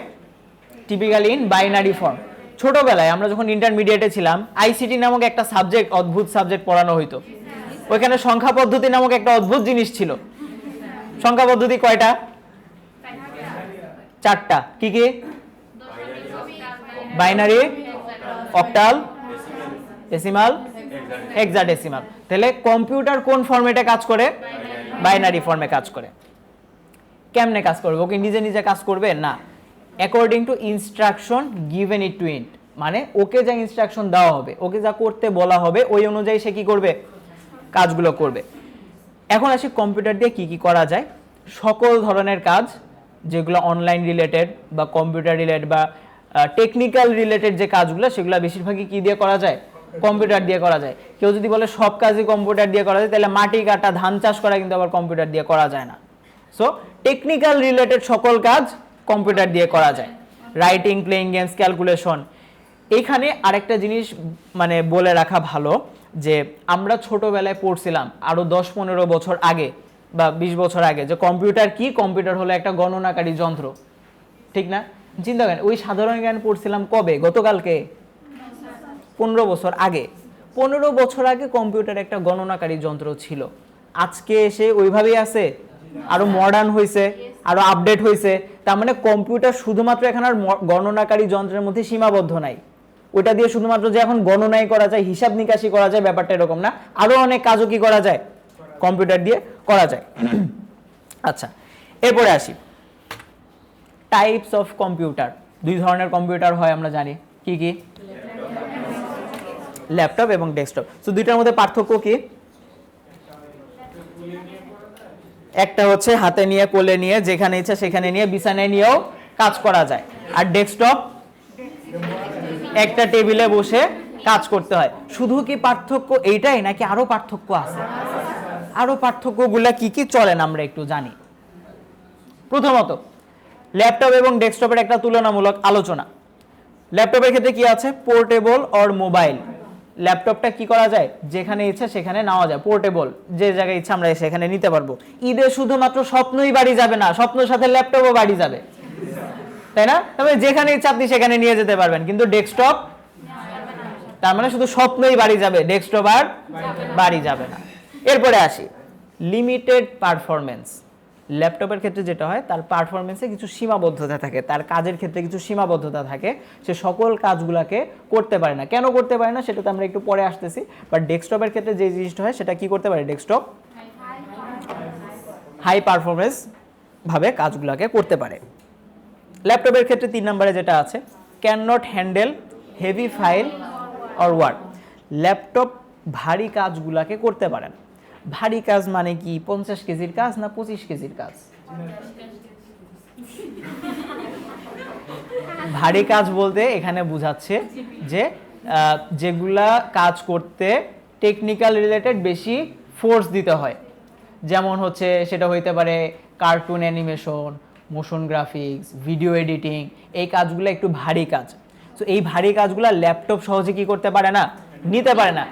Typically in binary form. ছোটবেলায় আমরা যখন ইন্টারমিডিয়েটে ছিলাম, আইসিটি নামক একটা সাবজেক্ট, অদ্ভুত সাবজেক্ট পড়ানো হইতো। ওইখানে সংখ্যা পদ্ধতি নামক একটা অদ্ভুত জিনিস ছিল। সংখ্যা পদ্ধতি কয়টা? 4টা। কি কি? Binary, octal, decimal, hexadecimal. তাহলে কম্পিউটার কোন ফরম্যাটে কাজ করে? বাইনারি ফর্মে কাজ করে। কেমনে কাজ করবে? ওকে নিজে নিজে কাজ করবে না, according to instruction given it to it, মানে ওকে যা ইনস্ট্রাকশন দেওয়া হবে, ওকে যা করতে বলা হবে, ওই অনুযায়ী সে কি করবে? কাজগুলো করবে। এখন আসি কম্পিউটার দিয়ে কি কি করা যায়। সকল ধরনের কাজ যেগুলো অনলাইন রিলেটেড বা কম্পিউটার রিলেটেড বা টেকনিক্যাল রিলেটেড যে কাজগুলো, সেগুলো বেশিরভাগই কি দিয়ে করা যায়? কম্পিউটার দিয়ে করা যায়। কেউ যদি বলে সব কাজই কম্পিউটার দিয়ে করা যায়, তাহলে মাটি কাটা, ধান চাষ করা কিন্তু আবার কম্পিউটার দিয়ে করা যায় না। সো টেকনিক্যাল রিলেটেড সকল কাজ কম্পিউটার দিয়ে করা যায়। Writing, playing games, calculation. এইখানে আরেকটা জিনিস মানে বলে রাখা ভালো, যে আমরা ছোটবেলায় পড়ছিলাম আরো 10-15 বছর আগে বা 20 বছর আগে, যে কম্পিউটার কি? কম্পিউটার হলো একটা গণনাকারী যন্ত্র, ঠিক না? চিন্তা করেন, ওই সাধারণ জ্ঞান পড়ছিলাম কবে? গতকালকে, 15 বছর আগে। 15 বছর আগে কম্পিউটার একটা গণনাকারী যন্ত্র ছিল। আজকে এসে ওইভাবেই আছে? আরো মডার্ন হয়েছে, আরো আপডেট হয়েছে। তার মানে কম্পিউটার শুধুমাত্র এখন আর গণনাকারী যন্ত্রের মধ্যে সীমাবদ্ধ নাই। ওইটা দিয়ে শুধুমাত্র যে এখন গণনাই করা যায়, হিসাব নিকাশি করা যায়, ব্যাপারটা এরকম না। আরো অনেক কাজও কি করা যায়? কম্পিউটার দিয়ে করা যায়। আচ্ছা, এরপরে আসি টাইপস অফ কম্পিউটার। 2 ধরনের কম্পিউটার হয় আমরা জানি। কি কি? ল্যাপটপ এবং ডেস্কটপ। তো দুইটার মধ্যে পার্থক্য কি? একটা হচ্ছে হাতে নিয়ে, কোলে নিয়ে, যেখানে ইচ্ছা সেখানে নিয়ে, বিছানায় নিয়েও কাজ করা যায়। আর ডেস্কটপ একটা টেবিলে বসে কাজ করতে হয়। শুধু কি পার্থক্য এইটাই, নাকি আরো পার্থক্য আছে? আরো পার্থক্যগুলা কি কি চলেন আমরা একটু জানি। প্রথমত, ল্যাপটপ এবং ডেস্কটপের একটা তুলনামূলক আলোচনা। ল্যাপটপের ক্ষেত্রে কি আছে? Portable or mobile. ল্যাপটপটা কি করা যায়? যেখানে ইচ্ছা সেখানে নেওয়া যায়। পোর্টেবল, যে জায়গায় ইচ্ছা আমরা সেখানে নিতে পারবো। ঈদে শুধুমাত্র স্বপ্নই বাড়ি যাবে না, স্বপ্নের সাথে ল্যাপটপও বাড়ি যাবে, তাই না? তবে যেখানে ইচ্ছা আপনি সেখানে নিয়ে যেতে পারবেন। কিন্তু ডেস্কটপ, তার মানে শুধু স্বপ্নই বাড়ি যাবে, ডেস্কটপ আর বাড়ি যাবে না। এরপরে আসি লিমিটেড পারফরমেন্স। ল্যাপটপের ক্ষেত্রে যেটা হয়, তার পারফরমেন্সে কিছু সীমাবদ্ধতা থাকে, তার কাজের ক্ষেত্রে কিছু সীমাবদ্ধতা থাকে, সে সকল কাজগুলোকে করতে পারে না। কেন করতে পারে না সেটাতে আমরা একটু পরে আসতেছি। বাট ডেস্কটপের ক্ষেত্রে যে জিনিসটা হয়, সেটা কি করতে পারে? ডেস্কটপ হাই পারফরমেন্স ভাবে কাজগুলোকে করতে পারে। ল্যাপটপের ক্ষেত্রে 3 নম্বরে যেটা আছে, can not handle heavy file or work. Laptop ভারী কাজগুলোকে করতে পারে না। ভারী কাজ মানে কি? 50 কেজির কাজ না 25 কেজির কাজ? ভারী কাজ বলতে এখানে বোঝাচ্ছে যে যেগুলা কাজ করতে টেকনিক্যাল রিলেটেড বেশি ফোর্স দিতে হয়। যেমন হচ্ছে সেটা হইতে পারে cartoon animation, motion graphics, video editing. এই কাজগুলো একটু ভারী কাজ। তো এই ভারী কাজগুলো ল্যাপটপ সহজে কি করতে পারে না? নিতে পারে না।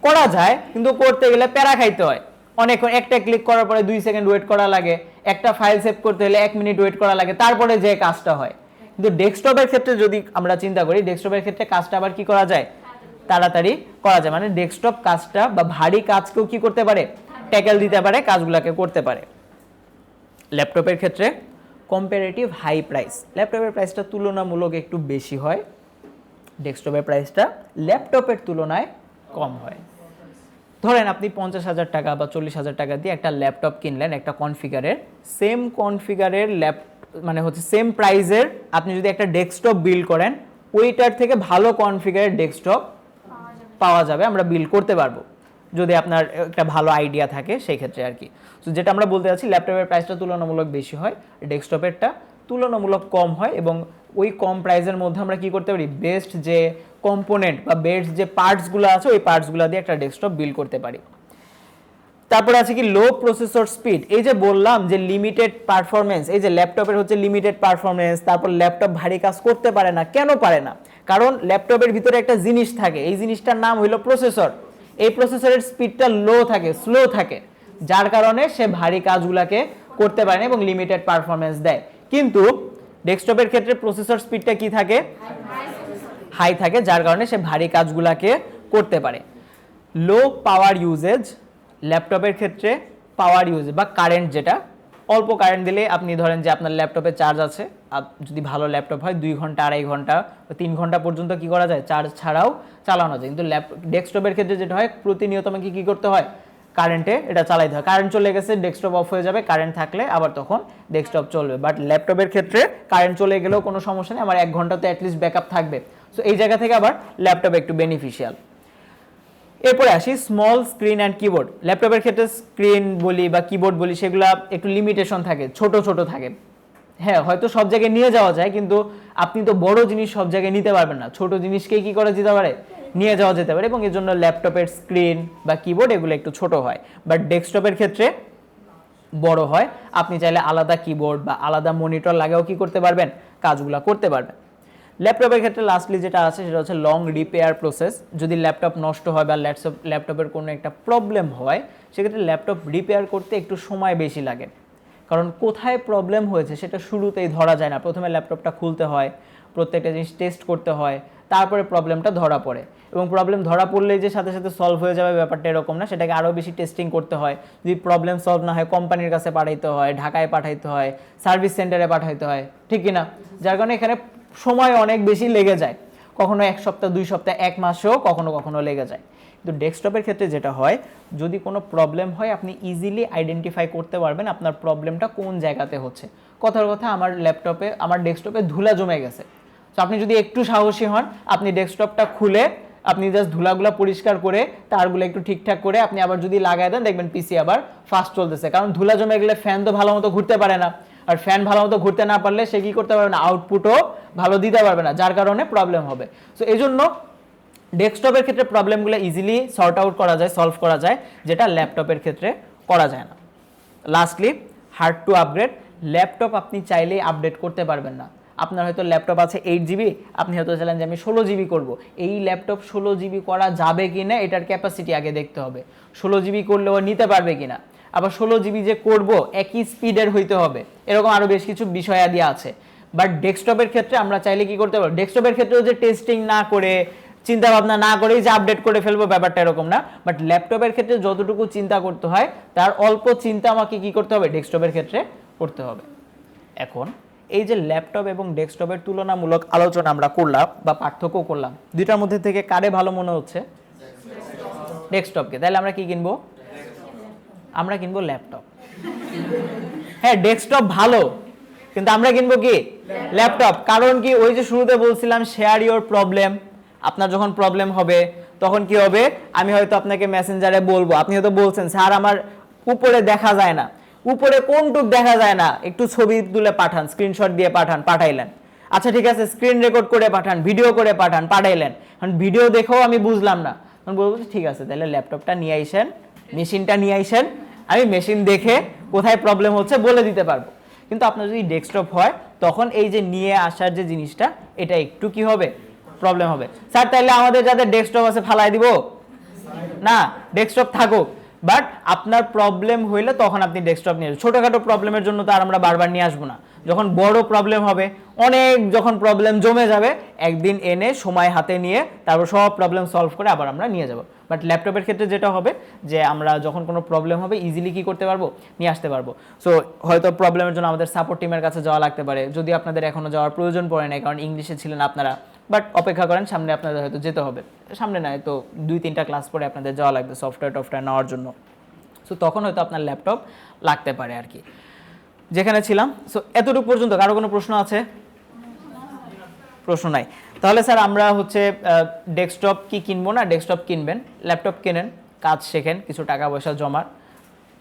করা যায়, কিন্তু করতে গেলে প্যারা খাইতে হয়। অনেকক্ষণ একটা ক্লিক করার পরে 2 সেকেন্ড ওয়েট করা লাগে, একটা ফাইল সেভ করতে হলে 1 মিনিট ওয়েট করা লাগে, তারপরে যে কাজটা হয়। কিন্তু ডেস্কটপের ক্ষেত্রে যদি আমরা চিন্তা করি, ডেস্কটপের ক্ষেত্রে কাজটা আবার কি করা যায়? তাড়াতাড়ি করা যায়। মানে ডেস্কটপ কাজটা বা ভারী কাজকেও কি করতে পারে? ট্যাকেল দিতে পারে, কাজগুলোকে করতে পারে। ল্যাপটপের ক্ষেত্রে কম্পারেটিভ হাই প্রাইস। ল্যাপটপের প্রাইসটা তুলনামূলক একটু বেশি হয়, ডেস্কটপের প্রাইসটা ল্যাপটপের তুলনায় কম হয়। ধরেন আপনি 50,000 টাকা বা 40,000 টাকা দিয়ে একটা ল্যাপটপ কিনলেন, একটা কনফিগারের। সেম কনফিগারের মানে হচ্ছে সেম প্রাইজের আপনি যদি একটা ডেস্কটপ বিল্ড করেন, ওইটার থেকে ভালো কনফিগারের ডেস্কটপ পাওয়া যাবে, আমরা বিল্ড করতে পারবো, যদি আপনার একটা ভালো আইডিয়া থাকে সেই ক্ষেত্রে আর কি। তো যেটা আমরা বলতে চাচ্ছি, ল্যাপটপের প্রাইসটা তুলনামূলক বেশি হয়, ডেস্কটপেরটা তুলনামূলক কম হয়। এবং ওই কম প্রাইসের মধ্যে আমরা কি করতে পারি? বেস্ট যে কম্পোনেন্ট বা বেস্ট যে পার্টসগুলো আছে, ওই পার্টসগুলো দিয়ে একটা ডেস্কটপ বিল্ড করতে পারি। তারপরে আছে কি লো প্রসেসর স্পিড। এই যে বললাম যে লিমিটেড পারফরমেন্স, এই যে ল্যাপটপের হচ্ছে লিমিটেড পারফরমেন্স। তারপর ল্যাপটপ ভারী কাজ করতে পারে না। কেন পারে না? কারণ ল্যাপটপের ভিতরে একটা জিনিস থাকে, এই জিনিসটার নাম হলো প্রসেসর। এই প্রসেসরের স্পিডটা লো থাকে, স্লো থাকে, যার কারণে সে ভারী কাজগুলোকে করতে পারে না এবং লিমিটেড পারফরমেন্স দেয়। কিন্তু ডেস্কটপের ক্ষেত্রে প্রসেসর স্পিডটা কি থাকে? হাই থাকে, যার কারণে সে ভারী কাজগুলোকে করতে পারে। লো পাওয়ার ইউজেজ। ল্যাপটপের ক্ষেত্রে পাওয়ার ইউজ বা কারেন্ট যেটা, অল্প কারেন্ট দিলে আপনি ধরেন যে আপনার ল্যাপটপে চার্জ আছে, যদি ভালো ল্যাপটপ হয় 2 ঘন্টা 2.5 ঘন্টা 3 ঘন্টা পর্যন্ত কি করা যায়, চার্জ ছাড়াও চালানো যায়। কিন্তু ডেস্কটপের ক্ষেত্রে যেটা হয় প্রতিনিয়ত আমাকে কি করতে হয়, কারেন্টে এটা চালাইতে হয়। কারেন্ট চলে গেছে ডেস্কটপ অফ হয়ে যাবে, কারেন্ট থাকলে আবার তখন ডেস্কটপ চলবে। বাট ল্যাপটপের ক্ষেত্রে কারেন্ট চলে গেলেও কোনো সমস্যা নেই, আমার 1 ঘন্টাতে অ্যাটলিস্ট ব্যাকআপ থাকবে। সো এই জায়গা থেকে আবার ল্যাপটপ একটু বেনিফিশিয়াল। এরপরে আসি স্মল স্ক্রিন অ্যান্ড কিবোর্ড। ল্যাপটপের ক্ষেত্রে স্ক্রিন বলি বা কিবোর্ড বলি সেগুলো একটু লিমিটেশন থাকে, ছোট ছোট থাকে। হ্যাঁ, হয়তো সব জায়গায় নিয়ে যাওয়া যায়, কিন্তু আপনি তো বড় জিনিস সব জায়গায় নিতে পারবেন না, ছোট জিনিসকেই কি করা যেতে পারে, নিয়ে যাওয়া যেতে পারে। এবং এর জন্য ল্যাপটপের স্ক্রিন বা কিবোর্ড এগুলো একটু ছোট হয়, বাট ডেস্কটপের ক্ষেত্রে বড় হয়। আপনি চাইলে আলাদা কিবোর্ড বা আলাদা মনিটর লাগাও কি করতে পারবেন, কাজগুলো করতে পারবেন। ল্যাপটপের ক্ষেত্রে লাস্টলি যেটা আছে সেটা হচ্ছে লং রিপেয়ার প্রসেস। যদি ল্যাপটপ নষ্ট হয় বা ল্যাপটপের কোনো একটা প্রবলেম হয়, সেক্ষেত্রে ল্যাপটপ রিপেয়ার করতে একটু সময় বেশি লাগে। কারণ কোথায় প্রবলেম হয়েছে সেটা শুরুতেই ধরা যায় না, প্রথমে ল্যাপটপটা খুলতে হয়, প্রত্যেকটা জিনিস টেস্ট করতে হয়, তারপরে প্রবলেমটা ধরা পড়ে। এবং প্রবলেম ধরা পড়লেই যে সাথে সাথে সলভ হয়ে যাবে ব্যাপারটা এরকম না, সেটাকে আরও বেশি টেস্টিং করতে হয়। যদি প্রবলেম সলভ না হয় কোম্পানির কাছে পাঠাইতে হয়, ঢাকায় পাঠাইতে হয়, সার্ভিস সেন্টারে পাঠাইতে হয়, ঠিক কি না? যার কারণে এখানে সময় অনেক বেশি লেগে যায়, কখনো 1 সপ্তাহ 2 সপ্তাহ 1 মাসেও কখনো কখনো লেগে যায়। কিন্তু ডেস্কটপের ক্ষেত্রে যেটা হয়, যদি কোনো প্রবলেম হয় আপনি ইজিলি আইডেন্টিফাই করতে পারবেন আপনার প্রবলেমটা কোন জায়গাতে হচ্ছে। কথার কথা আমার ডেস্কটপে ধুলা জমে গেছে, তো আপনি যদি একটু সাহসী হন, আপনি ডেস্কটপটা খুলে আপনি জাস্ট ধুলাগুলো পরিষ্কার করে তারগুলো একটু ঠিকঠাক করে আপনি আবার যদি লাগাই দেন, দেখবেন পিসি আবার ফাস্ট চলতেছে। কারণ ধুলা জমে গেলে ফ্যান তো ভালো মতো ঘুরতে পারে না, আর ফ্যান ভালো মতো ঘুরতে না পারলে সে কি করতে পারবে না, আউটপুটও ভালো দিতে পারবে না, যার কারণে প্রবলেম হবে। সো এই জন্য ডেস্কটপের ক্ষেত্রে প্রবলেমগুলো ইজিলি সর্ট আউট করা যায়, সলভ করা যায়, যেটা ল্যাপটপের ক্ষেত্রে করা যায় না। Lastly hard to upgrade. Laptop আপনি চাইলেই আপডেট করতে পারবেন না। আপনার হয়তো ল্যাপটপ আছে 8 GB, আপনি হয়তো চাইলেন যে আমি 16 GB করব। এই ল্যাপটপ 16 GB করা যাবে কি না এটার ক্যাপাসিটি আগে দেখতে হবে, 16 GB করলেও নিতে পারবে কিনা। আবার 16 GB যে করব একই স্পিডের হইতে হবে, এরকম আরও বেশ কিছু বিষয়াদি আছে। বাট ডেস্কটপের ক্ষেত্রে আমরা চাইলে কি করতে পারবো, ডেস্কটপের ক্ষেত্রেও যে টেস্টিং না করে চিন্তা ভাবনা না করেই যে আপডেট করে ফেলবো ব্যাপারটা এরকম না। বাট ল্যাপটপের ক্ষেত্রে যতটুকু চিন্তা করতে হয় তার অল্প চিন্তা আমাকে কি করতে হবে, ডেস্কটপের ক্ষেত্রে করতে হবে। এখন এই যে ল্যাপটপ এবং ডেস্কটপের তুলনামূলক আলোচনা আমরা করলাম বা পার্থক্য করলাম, দুইটার মধ্যে থেকে কারে ভালো মনে হচ্ছে, ডেস্কটপকে। তাহলে আমরা কি কিনবো, আমরা কিনবো ল্যাপটপ। হ্যাঁ, ডেস্কটপ ভালো, কিন্তু আমরা কিনবো কি, ল্যাপটপ। কারণ কি, ওই যে শুরুতে বলছিলাম শেয়ার ইওর প্রবলেম। আপনার যখন প্রবলেম হবে তখন কি হবে, আমি হয়তো আপনাকে মেসেঞ্জারে বলবো, আপনি হয়তো বলছেন স্যার আমার উপরে দেখা যায় না, উপরে কোনটুক দেখা যায় না, একটু ছবি তুলে পাঠান, স্ক্রিনশট দিয়ে পাঠান, পাঠাইলেন। আচ্ছা ঠিক আছে, স্ক্রিন রেকর্ড করে পাঠান, ভিডিও করে পাঠান, পাঠাইলেন। কারণ ভিডিও দেখেও আমি বুঝলাম না, তখন বলবো ঠিক আছে তাহলে ল্যাপটপটা নিয়ে আইসেন, মেশিনটা নিয়ে আইসেন, আমি মেশিন দেখে কোথায় প্রবলেম হচ্ছে বলে দিতে পারবো। কিন্তু আপনার যদি ডেস্কটপ হয় তখন এই যে নিয়ে আসার যে জিনিসটা, এটা একটু কি হবে, প্রবলেম হবে। স্যার তাইলে আমাদের যাদের ডেস্কটপ আছে ফালাই দিব না, ডেস্কটপ থাকুক, বাট আপনার প্রবলেম হইলে তখন আপনি ডেস্কটপ নিয়ে আসবেন। ছোটোখাটো প্রবলেমের জন্য তো আর আমরা বারবার নিয়ে আসবো না, যখন বড় প্রবলেম হবে, অনেক যখন প্রবলেম জমে যাবে, একদিন এনে সময় হাতে নিয়ে তারপর সব প্রবলেম সলভ করে আবার আমরা নিয়ে যাব। বাট ল্যাপটপের ক্ষেত্রে যেটা হবে যে আমরা যখন কোনো প্রবলেম হবে ইজিলি কি করতে পারবো, নিয়ে আসতে পারবো। সো হয়তো প্রবলেমের জন্য আমাদের সাপোর্ট টিমের কাছে যাওয়া লাগতে পারে, যদি আপনাদের এখনও যাওয়ার প্রয়োজন পড়ে নাই কারণ ইংলিশে ছিলেন আপনারা, বাট অপেক্ষা করেন, সামনে আপনাদের হয়তো যেতে হবে, সামনে নয় তো 2-3টা ক্লাস পরে আপনাদের যাওয়া লাগবে সফটওয়্যার নেওয়ার জন্য। সো তখন হয়তো আপনার ল্যাপটপ লাগতে পারে আর কি। যেখানে ছিলাম, সো এতটুকু পর্যন্ত কারো কোনো প্রশ্ন আছে? প্রশ্ন নাই। তাহলে স্যার আমরা হচ্ছে ডেস্কটপ কি কিনবো না, ডেস্কটপ কিনবেন, ল্যাপটপ কেনেন, কাজ শেখেন, কিছু টাকা পয়সা জমার,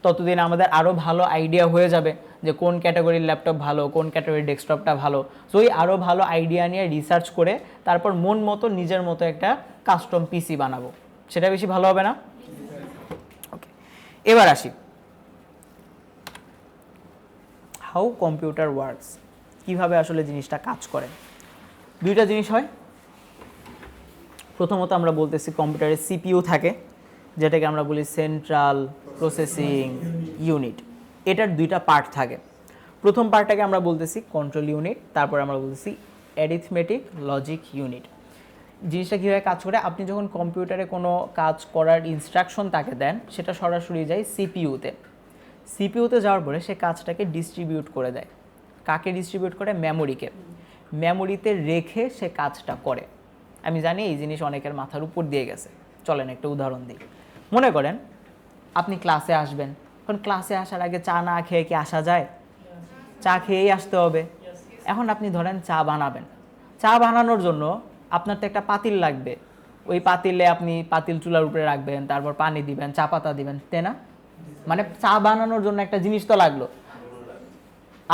ততদিন আমাদের আরও ভালো আইডিয়া হয়ে যাবে যে কোন ক্যাটাগরির ল্যাপটপ ভালো, কোন ক্যাটাগরির ডেস্কটপটা ভালো। সো এই আরও ভালো আইডিয়া নিয়ে রিসার্চ করে তারপর মন মতো নিজের মতো একটা কাস্টম পিসি বানাবো, সেটা বেশি ভালো হবে না? ওকে, এবার আসি হাউ কম্পিউটার ওয়ার্কস, কীভাবে আসলে জিনিসটা কাজ করে। দুইটা জিনিস হয়। প্রথমত আমরা বলতেছি কম্পিউটারে সিপিইউ থাকে, যেটাকে আমরা বলি সেন্ট্রাল প্রসেসিং ইউনিট। এটার দুইটা পার্ট থাকে। প্রথম পার্টটাকে আমরা বলতেছি কন্ট্রোল ইউনিট, তারপর আমরা বলতেছি অ্যারিথমেটিক লজিক ইউনিট। জিনিসটা কীভাবে কাজ করে, আপনি যখন কম্পিউটারে কোনো কাজ করার ইনস্ট্রাকশন তাকে দেন, সেটা সরাসরি যায় সিপিইউতে। সিপিইউতে যাওয়ার পরে সে কাজটাকে ডিস্ট্রিবিউট করে দেয়। কাকে ডিস্ট্রিবিউট করে? মেমোরিকে। মেমোরিতে রেখে সে কাজটা করে। আমি জানি এই জিনিস অনেকের মাথার উপর দিয়ে গেছে, চলেন একটা উদাহরণ দিই। মনে করেন আপনি ক্লাসে আসবেন, এখন ক্লাসে আসার আগে চা না খেয়ে কি আসা যায়? চা খেয়েই আসতে হবে। এখন আপনি ধরেন চা বানাবেন, চা বানানোর জন্য আপনার তো একটা পাতিল লাগবে, ওই পাতিলে আপনি পাতিল চুলার উপরে রাখবেন, তারপর পানি দিবেন, চা পাতা দিবেন, তাই না? মানে চা বানানোর জন্য একটা জিনিস তো লাগলো,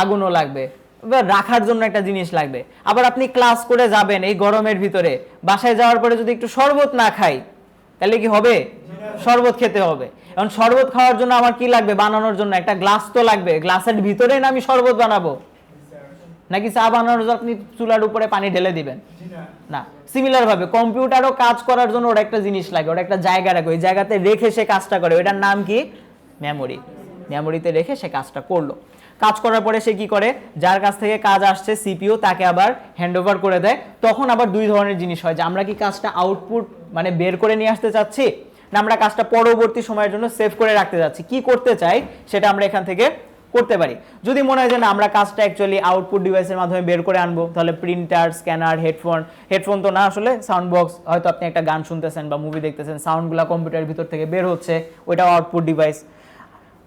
আগুনও লাগবে, এবার রাখার জন্য একটা জিনিস লাগবে। আবার আপনি ক্লাস করে যাবেন এই গরমের ভিতরে, বাসায় যাওয়ার পরে যদি একটু শরবত না খাই তাহলে কি হবে? শরবত খেতে হবে। এখন শরবত খাওয়ার জন্য আমার কি লাগবে? বানানোর জন্য একটা গ্লাস তো লাগবে। গ্লাসের ভিতরে না আমি শরবত বানাবো, নাকি চা বানানোর জন্য আপনি চুলার উপরে পানি ঢেলে দিবেন? না। সিমিলার ভাবে কম্পিউটারও কাজ করার জন্য ওর একটা জিনিস লাগে, ওর একটা জায়গা রাখে, ওই জায়গাতে রেখে সে কাজটা করে। ওইটার নাম কি? মেমোরি। মেমোরিতে রেখে সে কাজটা করলো। কাজ করার পরে সে কি করে? যার কাছ থেকে কাজ আসছে সিপিইউ তাকে আবার হ্যান্ড ওভার করে দেয়। তখন আবার দুই ধরনের জিনিস হয়, যে আমরা কি কাজটা আউটপুট মানে বের করে নিয়ে আসতে চাচ্ছি, না আমরা কাজটা পরবর্তী সময়ের জন্য সেভ করে রাখতে যাচ্ছি। কি করতে চাই সেটা আমরা এখান থেকে করতে পারি। যদি মনে হয় যে না আমরা কাজটা অ্যাকচুয়ালি আউটপুট ডিভাইসের মাধ্যমে বের করে আনবো, তাহলে প্রিন্টার, স্ক্যানার, হেডফোন তো না, আসলে সাউন্ড বক্স, হয়তো আপনি একটা গান শুনতেছেন বা মুভি দেখতেছেন, সাউন্ডগুলো কম্পিউটারের ভিতর থেকে বের হচ্ছে, ওইটাও আউটপুট ডিভাইস।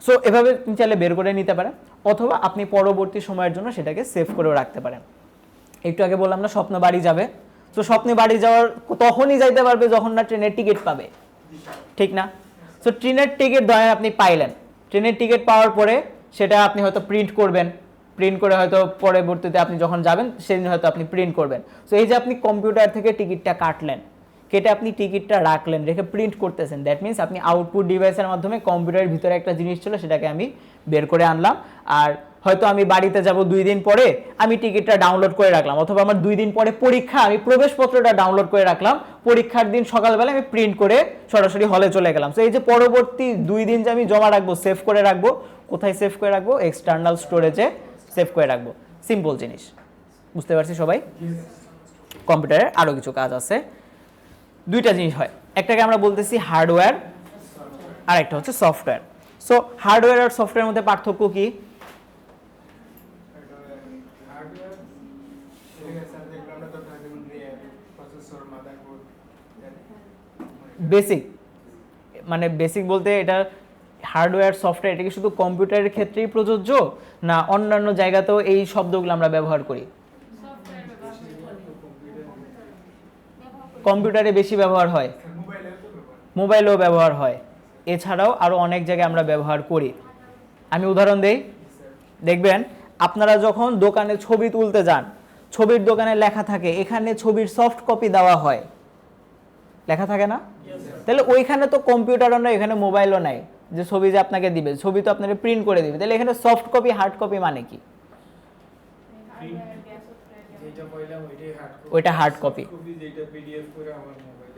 সো এভাবে আপনি চাইলে বের করে নিতে পারেন, অথবা আপনি পরবর্তী সময়ের জন্য সেটাকে সেভ করেও রাখতে পারেন। একটু আগে বললাম না স্বপ্ন বাড়ি যাবে, তো স্বপ্নে বাড়ি যাওয়ার তখনই যাইতে পারবে যখন না ট্রেনের টিকিট পাবে, ঠিক না? সো ট্রেনের টিকিট ধরেন আপনি পাইলেন, ট্রেনের টিকিট পাওয়ার পরে সেটা আপনি হয়তো প্রিন্ট করবেন, প্রিন্ট করে হয়তো পরবর্তীতে আপনি যখন যাবেন সেদিন হয়তো আপনি প্রিন্ট করবেন। সো এই যে আপনি কম্পিউটার থেকে টিকিটটা কাটলেন, কেটে আপনি টিকিটটা রাখলেন, রেখে প্রিন্ট করতেছেন, দ্যাট মিনস আপনি আউটপুট ডিভাইসের মাধ্যমে কম্পিউটারের ভিতরে একটা জিনিস ছিল সেটাকে আমি বের করে আনলাম। আর হয়তো আমি বাড়িতে যাব 2 দিন পরে, আমি টিকিটটা ডাউনলোড করে রাখলাম, অথবা আমার 2 দিন পরে পরীক্ষা, আমি প্রবেশপত্রটা ডাউনলোড করে রাখলাম, পরীক্ষার দিন সকালবেলা আমি প্রিন্ট করে সরাসরি হলে চলে গেলাম। তো এই যে পরবর্তী 2 দিন যে আমি জমা রাখবো, সেভ করে রাখবো, কোথায় সেভ করে রাখবো? এক্সটার্নাল স্টোরেজে সেভ করে রাখবো। সিম্পল জিনিস, বুঝতে পারছি সবাই? কম্পিউটারের আরও কিছু কাজ আছে। দুইটা জিনিস হয়, একটাকে আমরা বলতেছি হার্ডওয়্যার, আর একটা হচ্ছে সফটওয়্যার। সো হার্ডওয়্যার আর সফটওয়্যারের মধ্যে পার্থক্য কি? বেসিক, মানে বেসিক বলতে এটা হার্ডওয়্যার সফটওয়্যার, এটা কি শুধু কম্পিউটারের ক্ষেত্রেই প্রযোজ্য, না অন্যান্য জায়গাতেও এই শব্দগুলো আমরা ব্যবহার করি? কম্পিউটারে বেশি ব্যবহার হয়, মোবাইলেও ব্যবহার হয়, এছাড়াও আরও অনেক জায়গায় আমরা ব্যবহার করি। আমি উদাহরণ দেই, দেখবেন আপনারা যখন দোকানে ছবি তুলতে যান, ছবির দোকানে লেখা থাকে এখানে ছবির সফট কপি দেওয়া হয়, লেখা থাকে না? তাহলে ওইখানে তো কম্পিউটারও নয়, এখানে মোবাইলও নাই যে ছবি যে আপনাকে দিবে, ছবি তো আপনাকে প্রিন্ট করে দিবে। তাহলে এখানে সফট কপি হার্ড কপি মানে কি? ওইটা হার্ড কপি,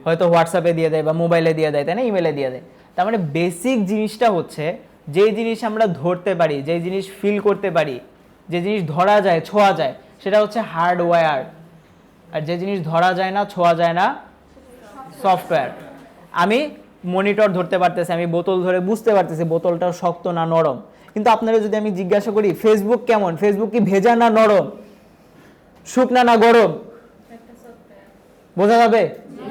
হয়তো হোয়াটসঅ্যাপে দিয়ে দেয় বা মোবাইলে দিয়ে দেয়, তাই না, ইমেলে দিয়ে দেয়। তার মানে বেসিক জিনিসটা হচ্ছে যে জিনিস আমরা ধরতে পারি, যে জিনিস ফিল করতে পারি, যে জিনিস ধরা যায়, ছোঁয়া যায়, সেটা হচ্ছে হার্ডওয়্যার। আর যে জিনিস ধরা যায় না, ছোঁয়া যায় না, সফটওয়্যার। আমি মনিটর ধরতে পারতেছি, আমি বোতল ধরে বুঝতে পারতেছি বোতলটা শক্ত না নরম, কিন্তু আপনারা যদি আমি জিজ্ঞাসা করি ফেসবুক কেমন, ফেসবুক কি ভেজা না নরম, শুকনা না গরম, বোঝা যাবে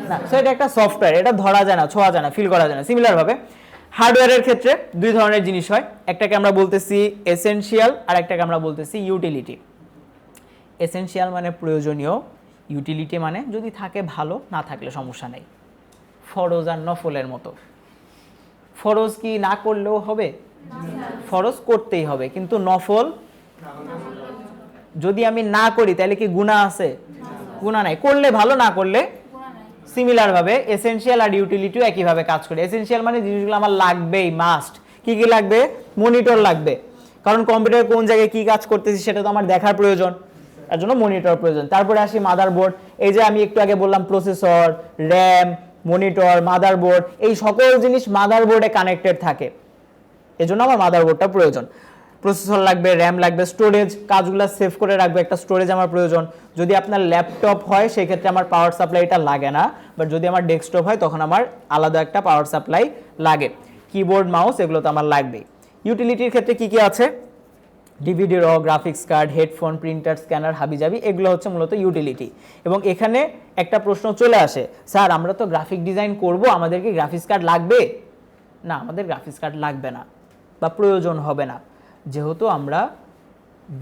না? সো এটা একটা সফটওয়্যার, এটা ধরা যায় না, ছোঁয়া যায় না, ফিল করা যায় না। সিমিলার ভাবে হার্ডওয়্যারের ক্ষেত্রে দুই ধরনের জিনিস হয়, একটাকে আমরা বলতেছি এসেনশিয়াল, আর একটাকে আমরা বলতেছি ইউটিলিটি। এসেনশিয়াল মানে প্রয়োজনীয়, ইউটিলিটি মানে যদি থাকে ভালো, না থাকলে সমস্যা নেই। ফরজ আর নফলের মতো। ফরজ কি না করলেও হবে? ফরজ করতেই হবে, কিন্তু নফল যদি আমি না করি তাহলে কি গুনাহ আছে? গুনাহ নাই। করলে ভালো, না করলে সিমিলার ভাবে এসেনশিয়াল আর ইউটিলিটিও একইভাবে কাজ করে। এসেনশিয়াল মানে জিনিসগুলো আমার লাগবেই, মাস্ট। কি কি লাগবে? মনিটর লাগবে, কারণ কম্পিউটার কোন জায়গায় কি কাজ করতেছি সেটা তো আমার দেখার প্রয়োজন, তার জন্য মনিটর প্রয়োজন। তারপরে আসি মাদারবোর্ড, এই যে আমি একটু আগে বললাম প্রসেসর, র্যাম, মনিটর, মাদারবোর্ড, এই সকল জিনিস মাদারবোর্ডে কানেক্টেড থাকে, এজন্য আমার মাদারবোর্ডটা প্রয়োজন। প্রসেসর লাগবে, র্যাম লাগবে, স্টোরেজ, কাজগুলো সেভ করে রাখবে, একটা স্টোরেজ আমার প্রয়োজন। যদি আপনার ল্যাপটপ হয় সেই ক্ষেত্রে আমার পাওয়ার সাপ্লাইটা লাগে না, বাট যদি আমার ডেস্কটপ হয় তখন আমার আলাদা একটা পাওয়ার সাপ্লাই লাগে। কিবোর্ড, মাউস এগুলো তো আমার লাগবেই। ইউটিলিটির ক্ষেত্রে কি কি আছে? ডিভিডি র, graphics card, headphone, printer, scanner, হাবিজাবি, এগুলো হচ্ছে মূলত ইউটিলিটি। এবং এখানে একটা প্রশ্ন চলে আসে, স্যার আমরা তো গ্রাফিক ডিজাইন করব, আমাদের কি গ্রাফিক্স কার্ড লাগবে? না, আমাদের গ্রাফিক্স কার্ড লাগবে না বা প্রয়োজন হবে না, যেহেতু আমরা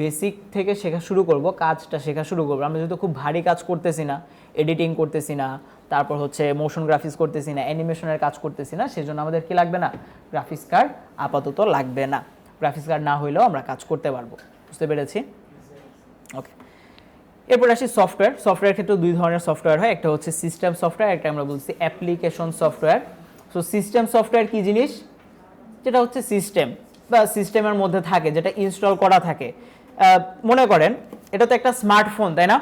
বেসিক থেকে শেখা শুরু করব, কাজটা শেখা শুরু করবো। আমরা যেহেতু খুব ভারী কাজ করতেছি না, এডিটিং করতেছি না, তারপর হচ্ছে মোশন গ্রাফিক্স করতেছি না, অ্যানিমেশনের কাজ করতেছি না, সেজন্য আমাদের কি লাগবে না? গ্রাফিক্স কার্ড আপাতত লাগবে না। গ্রাফিক্স কার্ড না হইলেও আমরা কাজ করতে পারবো। বুঝতে পেরেছি? ওকে, এরপর আসি সফটওয়্যার। সফটওয়্যার ক্ষেত্রে দুই ধরনের সফটওয়্যার হয়, একটা হচ্ছে সিস্টেম সফটওয়্যার, একটা আমরা বলছি application software. So system software কি জিনিস? যেটা হচ্ছে সিস্টেম বা সিস্টেমের মধ্যে থাকে, যেটা ইনস্টল করা থাকে। মনে করেন এটা তো একটা স্মার্টফোন, তাই না?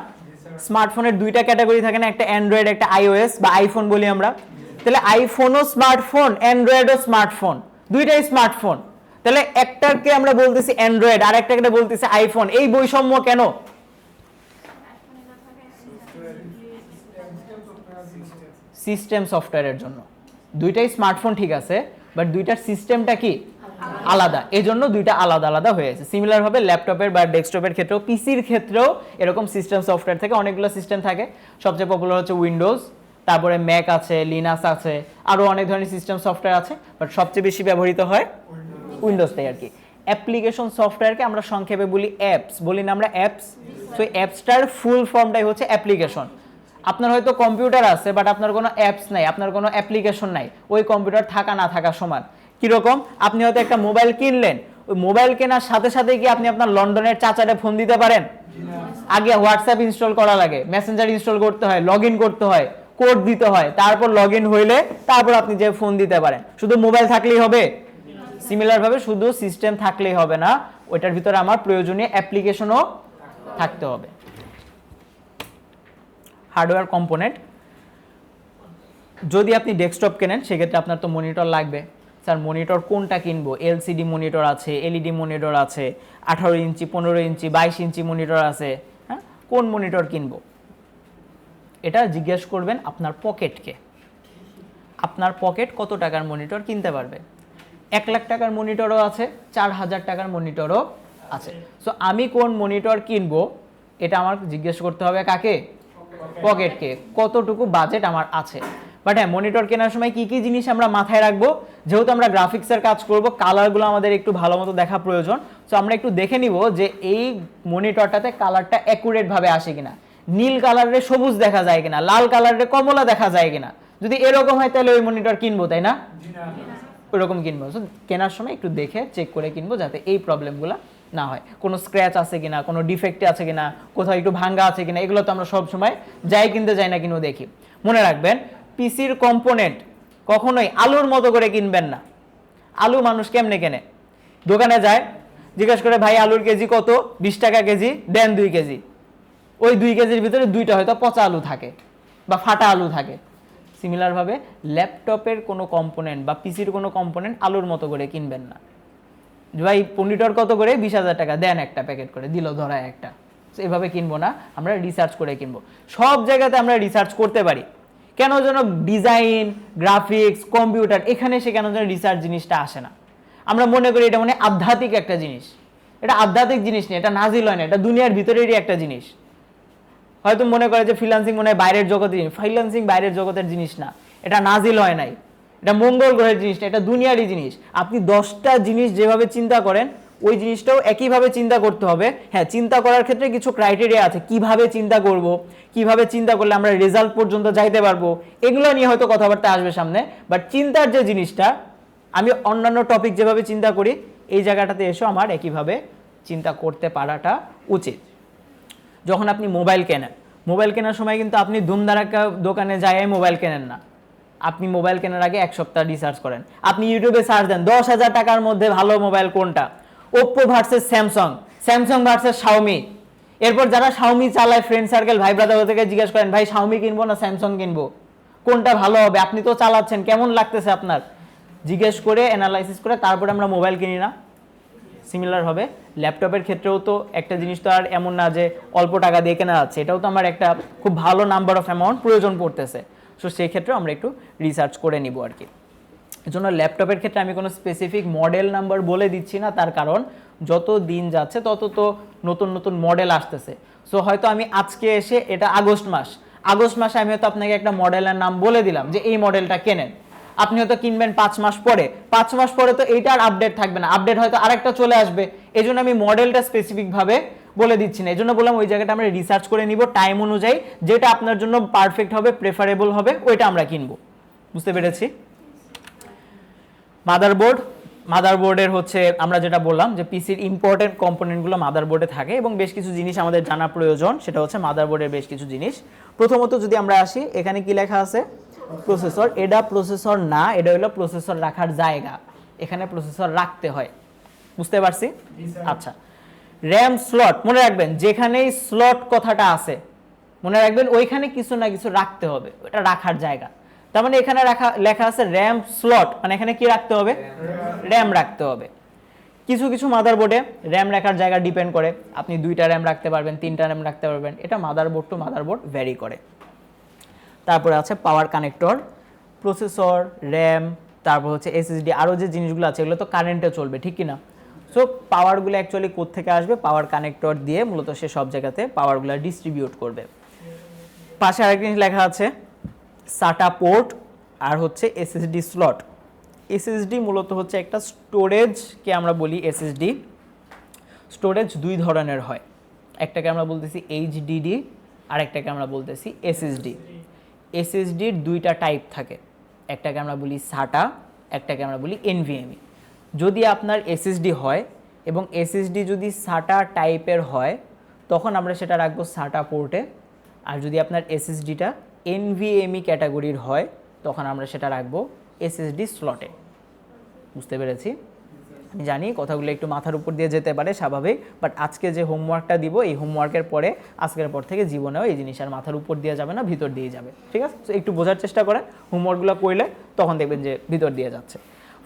স্মার্টফোনের দুইটা ক্যাটাগরি থাকে না, একটা অ্যান্ড্রয়েড, একটা আইওএস বা আইফোন বলি আমরা। তাহলে আইফোনও স্মার্টফোন, অ্যান্ড্রয়েডও স্মার্টফোন, দুইটাই স্মার্টফোন। তাহলে একটাকে আমরা বলতেছি অ্যান্ড্রয়েড আর একটাকে বলতেছি আইফোন, এই বৈষম্য কেন? সিস্টেম সফটওয়্যারের জন্য। দুইটাই স্মার্টফোন ঠিক আছে, বাট দুইটার সিস্টেমটা কি আলাদা, এজন্য দুইটা আলাদা আলাদা হয়েছে। সিমিলার ভাবে ল্যাপটপের বা ডেস্কটপের ক্ষেত্রেও, পিসির ক্ষেত্রেও এরকম সিস্টেম সফটওয়্যার থেকে অনেকগুলো সিস্টেম থাকে। সবচেয়ে পপুলার হচ্ছে উইন্ডোজ, তারপরে ম্যাক আছে, লিনাক্স আছে, আরও অনেক ধরনের সিস্টেম সফটওয়্যার আছে, বাট সবচেয়ে বেশি ব্যবহৃত হয় উইন্ডোজটাই আর কি। অ্যাপ্লিকেশন সফটওয়্যারকে আমরা সংক্ষেপে বলি অ্যাপস, বলি না আমরা অ্যাপস। সো অ্যাপসটার ফুল ফর্মটাই হচ্ছে অ্যাপ্লিকেশন। আপনার হয়তো কম্পিউটার আছে, বাট আপনার কোনো অ্যাপস নাই, আপনার কোনো অ্যাপ্লিকেশন নাই, ওই কম্পিউটার থাকা না থাকা সমান। কীরকম? আপনি হয়তো একটা মোবাইল কিনলেন, ওই মোবাইল কেনার সাথে সাথে কি আপনি আপনার লন্ডনের চাচারে ফোন দিতে পারেন? আগে হোয়াটসঅ্যাপ ইনস্টল করা লাগে, মেসেঞ্জার ইনস্টল করতে হয়, লগ ইন করতে হয়, কোড দিতে হয়, তারপর লগ ইন হইলে তারপর আপনি যে ফোন দিতে পারেন। শুধু মোবাইল থাকলেই হবে? সিমিলার ভাবে শুধু সিস্টেম থাকলেই হবে না, ওইটার ভিতরে আমার প্রয়োজনীয় অ্যাপ্লিকেশনও থাকতে হবে। হার্ডওয়্যার কম্পোনেন্ট, যদি আপনি ডেস্কটপ কেনেন সেক্ষেত্রে আপনার তো মনিটর লাগবে। স্যার মনিটর কোনটা কিনবো? এলসিডি মনিটর আছে, এলইডি মনিটর আছে, 18 ইঞ্চি, 15 ইঞ্চি, 22 ইঞ্চি মনিটর আছে, হ্যাঁ, কোন মনিটর কিনবো? এটা জিজ্ঞেস করবেন আপনার পকেটকে। আপনার পকেট কত টাকার মনিটর কিনতে পারবে? 1 লাখ টাকার মনিটরও আছে, 4000 টাকার মনিটরও আছে। সো আমি কোন মনিটর কিনবো এটা আমার জিজ্ঞেস করতে হবে কাকে? পকেটকে। কতটুকু বাজেট আমার আছে। বাট হ্যাঁ, মনিটর কেনার সময় কি কি জিনিস আমরা মাথায় রাখবো? যেহেতু আমরা গ্রাফিক্সের কাজ করব, কালারগুলো আমাদের একটু ভালো মতো দেখা প্রয়োজন। সো আমরা একটু দেখে নিব যে এই মনিটরটাতে কালারটা অ্যাকুরেট ভাবে আসে কিনা, নীল কালারে সবুজ দেখা যায় কিনা, লাল কালারে কমলা দেখা যায় কিনা। যদি এরকম হয় তাহলে ওই মনিটর কিনবো, তাই না? ওইরকম কিনবো। সো কেনার সময় একটু দেখে চেক করে কিনবো, যাতে এই প্রবলেমগুলো না হয়। কোনো স্ক্র্যাচ আছে কিনা, কোনো ডিফেক্ট আছে কিনা, কোথাও একটু ভাঙ্গা আছে কিনা, এগুলো তো আমরা সব সময় যাই কিনতে যাই না কিনবো দেখি। মনে রাখবেন, পিসির কম্পোনেন্ট কখনোই আলুর মতো করে কিনবেন না। আলু মানুষ কেমনে কেনে? দোকানে যায়, জিজ্ঞেস করে ভাই আলুর কেজি কত? 20 টাকা কেজি, দেন 2 কেজি। ওই 2 কেজির ভিতরে 2টা হয়তো পচা আলু থাকে বা ফাটা আলু থাকে। সিমিলারভাবে ল্যাপটপের কোনো কম্পোনেন্ট বা পিসির কোনো কম্পোনেন্ট আলুর মতো করে কিনবেন না। ভাই মনিটর কত করে? 20,000 টাকা, দেন একটা প্যাকেট করে দিল ধরায় একটা। এভাবে কিনবো না, আমরা রিসার্চ করে কিনবো। সব জায়গাতে আমরা রিসার্চ করতে পারি, কেন যেন ডিজাইন, গ্রাফিক্স, কম্পিউটার, এখানে সে কেন যেন রিসার্চ জিনিসটা আসে না। আমরা মনে করি এটা মানে আধ্যাত্মিক একটা জিনিস। এটা আধ্যাত্মিক জিনিস নেই, এটা নাজিল হয় না, এটা দুনিয়ার ভিতরেরই একটা জিনিস। হয়তো মনে করে যে ফ্রিল্যান্সিং মনে হয় বাইরের জগতের জিনিস, ফ্রিল্যান্সিং বাইরের জগতের জিনিস না, এটা নাজিল হয় নাই, এটা মঙ্গল গ্রহের জিনিস না, এটা দুনিয়ারই জিনিস। আপনি 10টা জিনিস যেভাবে চিন্তা করেন ওই জিনিসটাও একইভাবে চিন্তা করতে হবে। হ্যাঁ, চিন্তা করার ক্ষেত্রে কিছু ক্রাইটেরিয়া আছে, কিভাবে চিন্তা করব, কিভাবে চিন্তা করলে আমরা রেজাল্ট পর্যন্ত যাইতে পারবো, এগুলো নিয়ে হয়তো কথাবার্তা আসবে সামনে। বাট চিন্তার যে জিনিসটা, আমি অন্যান্য টপিক যেভাবে চিন্তা করি এই জায়গাটাতে এসেও আমার একইভাবে চিন্তা করতে পারাটা উচিত। যখন আপনি মোবাইল কেনেন, মোবাইল কেনার সময় কিন্তু আপনি ধুমধারাক্কা দোকানে যাই মোবাইল কেনেন না। আপনি মোবাইল কেনার আগে 1 সপ্তাহ রিসার্চ করেন। আপনি ইউটিউবে সার্চ দেন 10,000 টাকার মধ্যে ভালো মোবাইল কোনটা, Oppo versus Samsung, Samsung versus Xiaomi. এরপর যারা শাওমি চালায় ফ্রেন্ড সার্কেল, ভাই ব্রাদার, ওদেরকে জিজ্ঞেস করেন ভাই শাওমি কিনবো না স্যামসাং কিনবো, কোনটা ভালো হবে, আপনি তো চালাচ্ছেন, কেমন লাগতেছে আপনার, জিজ্ঞেস করে অ্যানালাইসিস করে তারপরে আমরা মোবাইল কিনি না। সিমিলার হবে ল্যাপটপের ক্ষেত্রেও তো একটা জিনিস তো আর এমন না যে অল্প টাকা দিয়ে কেনা যাচ্ছে, এটাও তো আমার একটা খুব ভালো নাম্বার অফ অ্যামাউন্ট প্রয়োজন পড়তেছে। সো সেই ক্ষেত্রে আমরা একটু রিসার্চ করে নিব আর কি। এজন্য ল্যাপটপের ক্ষেত্রে আমি কোনো স্পেসিফিক মডেল নাম্বার বলে দিচ্ছি না, তার কারণ যত দিন যাচ্ছে তত তো নতুন নতুন মডেল আসতেছে। সো হয়তো আমি আজকে এসে এটা আগস্ট মাসে আমি হয়তো আপনাকে একটা মডেলের নাম বলে দিলাম যে এই মডেলটা কেনেন, আপনি হয়তো কিনবেন 5 মাস পরে তো এইটা আর আপডেট থাকবে না, আপডেট হয়তো আরেকটা চলে আসবে। এই জন্য আমি মডেলটা স্পেসিফিকভাবে বলে দিচ্ছি না, এই জন্য বললাম ওই জায়গাটা আমরা রিসার্চ করে নিব টাইম অনুযায়ী, যেটা আপনার জন্য পারফেক্ট হবে, প্রেফারেবল হবে, ওইটা আমরা কিনবো। বুঝতে পেরেছি? মাদারবোর্ডের হচ্ছে আমরা যেটা বললাম যে পিসির ইম্পর্টেন্ট কম্পোনেন্টগুলো মাদারবোর্ডে থাকে এবং বেশ কিছু জিনিস আমাদের জানা প্রয়োজন, সেটা হচ্ছে মাদারবোর্ডের বেশ কিছু জিনিস। প্রথমত যদি আমরা আসি, এখানে কি লেখা আছে? প্রসেসর। এটা প্রসেসর না, এটা হলো প্রসেসর রাখার জায়গা, এখানে প্রসেসর রাখতে হয়। বুঝতে পারছি? আচ্ছা, র্যাম স্লট মনে রাখবেন, যেখানেই স্লট কথাটা আছে মনে রাখবেন ওইখানে কিছু না কিছু রাখতে হবে, ওটা রাখার জায়গা। তার মানে এখানে লেখা আছে র্যাম স্লট, মানে এখানে কি রাখতে হবে? র্যাম রাখতে হবে। কিছু কিছু মাদারবোর্ডে র্যাম রাখার জায়গা ডিপেন্ড করে, আপনি 2টা র্যাম রাখতে পারবেন, 3টা র্যাম রাখতে পারবেন, এটা মাদারবোর্ড টু মাদারবোর্ড ভ্যারি করে। তারপরে আছে পাওয়ার কানেক্টর, প্রসেসর, র্যাম, তারপর হচ্ছে এসএসডি, আরও যে জিনিসগুলো আছে এগুলো তো কারেন্টে চলবে, ঠিক কি না? সো পাওয়ারগুলো অ্যাকচুয়ালি কোত্থেকে আসবে? পাওয়ার কানেক্টর দিয়ে মূলত সে সব জায়গাতে পাওয়ারগুলো ডিস্ট্রিবিউট করবে। পাশে আরেকটা জিনিস লেখা আছে সাটা পোর্ট আর হচ্ছে এসএসডি স্লট। এসএসডি মূলত হচ্ছে একটা স্টোরেজকে আমরা বলি এসএসডি। স্টোরেজ 2 ধরনের হয়, একটাকে আমরা বলতেছি এইচডিডি আর একটাকে আমরা বলতেছি এসএসডি। এসএসডির 2টা টাইপ থাকে, একটাকে আমরা বলি সাটা, একটাকে আমরা বলি এনভিএমই। যদি আপনার এসএসডি হয় এবং এসএসডি যদি সাটা টাইপের হয় তখন আমরা সেটা রাখবো সাটা পোর্টে, আর যদি আপনার এসএসডিটা এনভিএমই ক্যাটাগরির হয় তখন আমরা সেটা রাখবো এসএসডি স্লটে। বুঝতে পেরেছি? আমি জানি কথাগুলো একটু মাথার উপর দিয়ে যেতে পারে, স্বাভাবিক, বাট আজকে যে হোমওয়ার্কটা দিব এই হোমওয়ার্কের পরে আজকের পর থেকে জীবনেও এই জিনিস আর মাথার উপর দিয়ে যাবে না, ভিতর দিয়ে যাবে। ঠিক আছে? তো একটু বোঝার চেষ্টা করেন, হোমওয়ার্কগুলো করলে তখন দেখবেন যে ভিতর দিয়ে যাচ্ছে।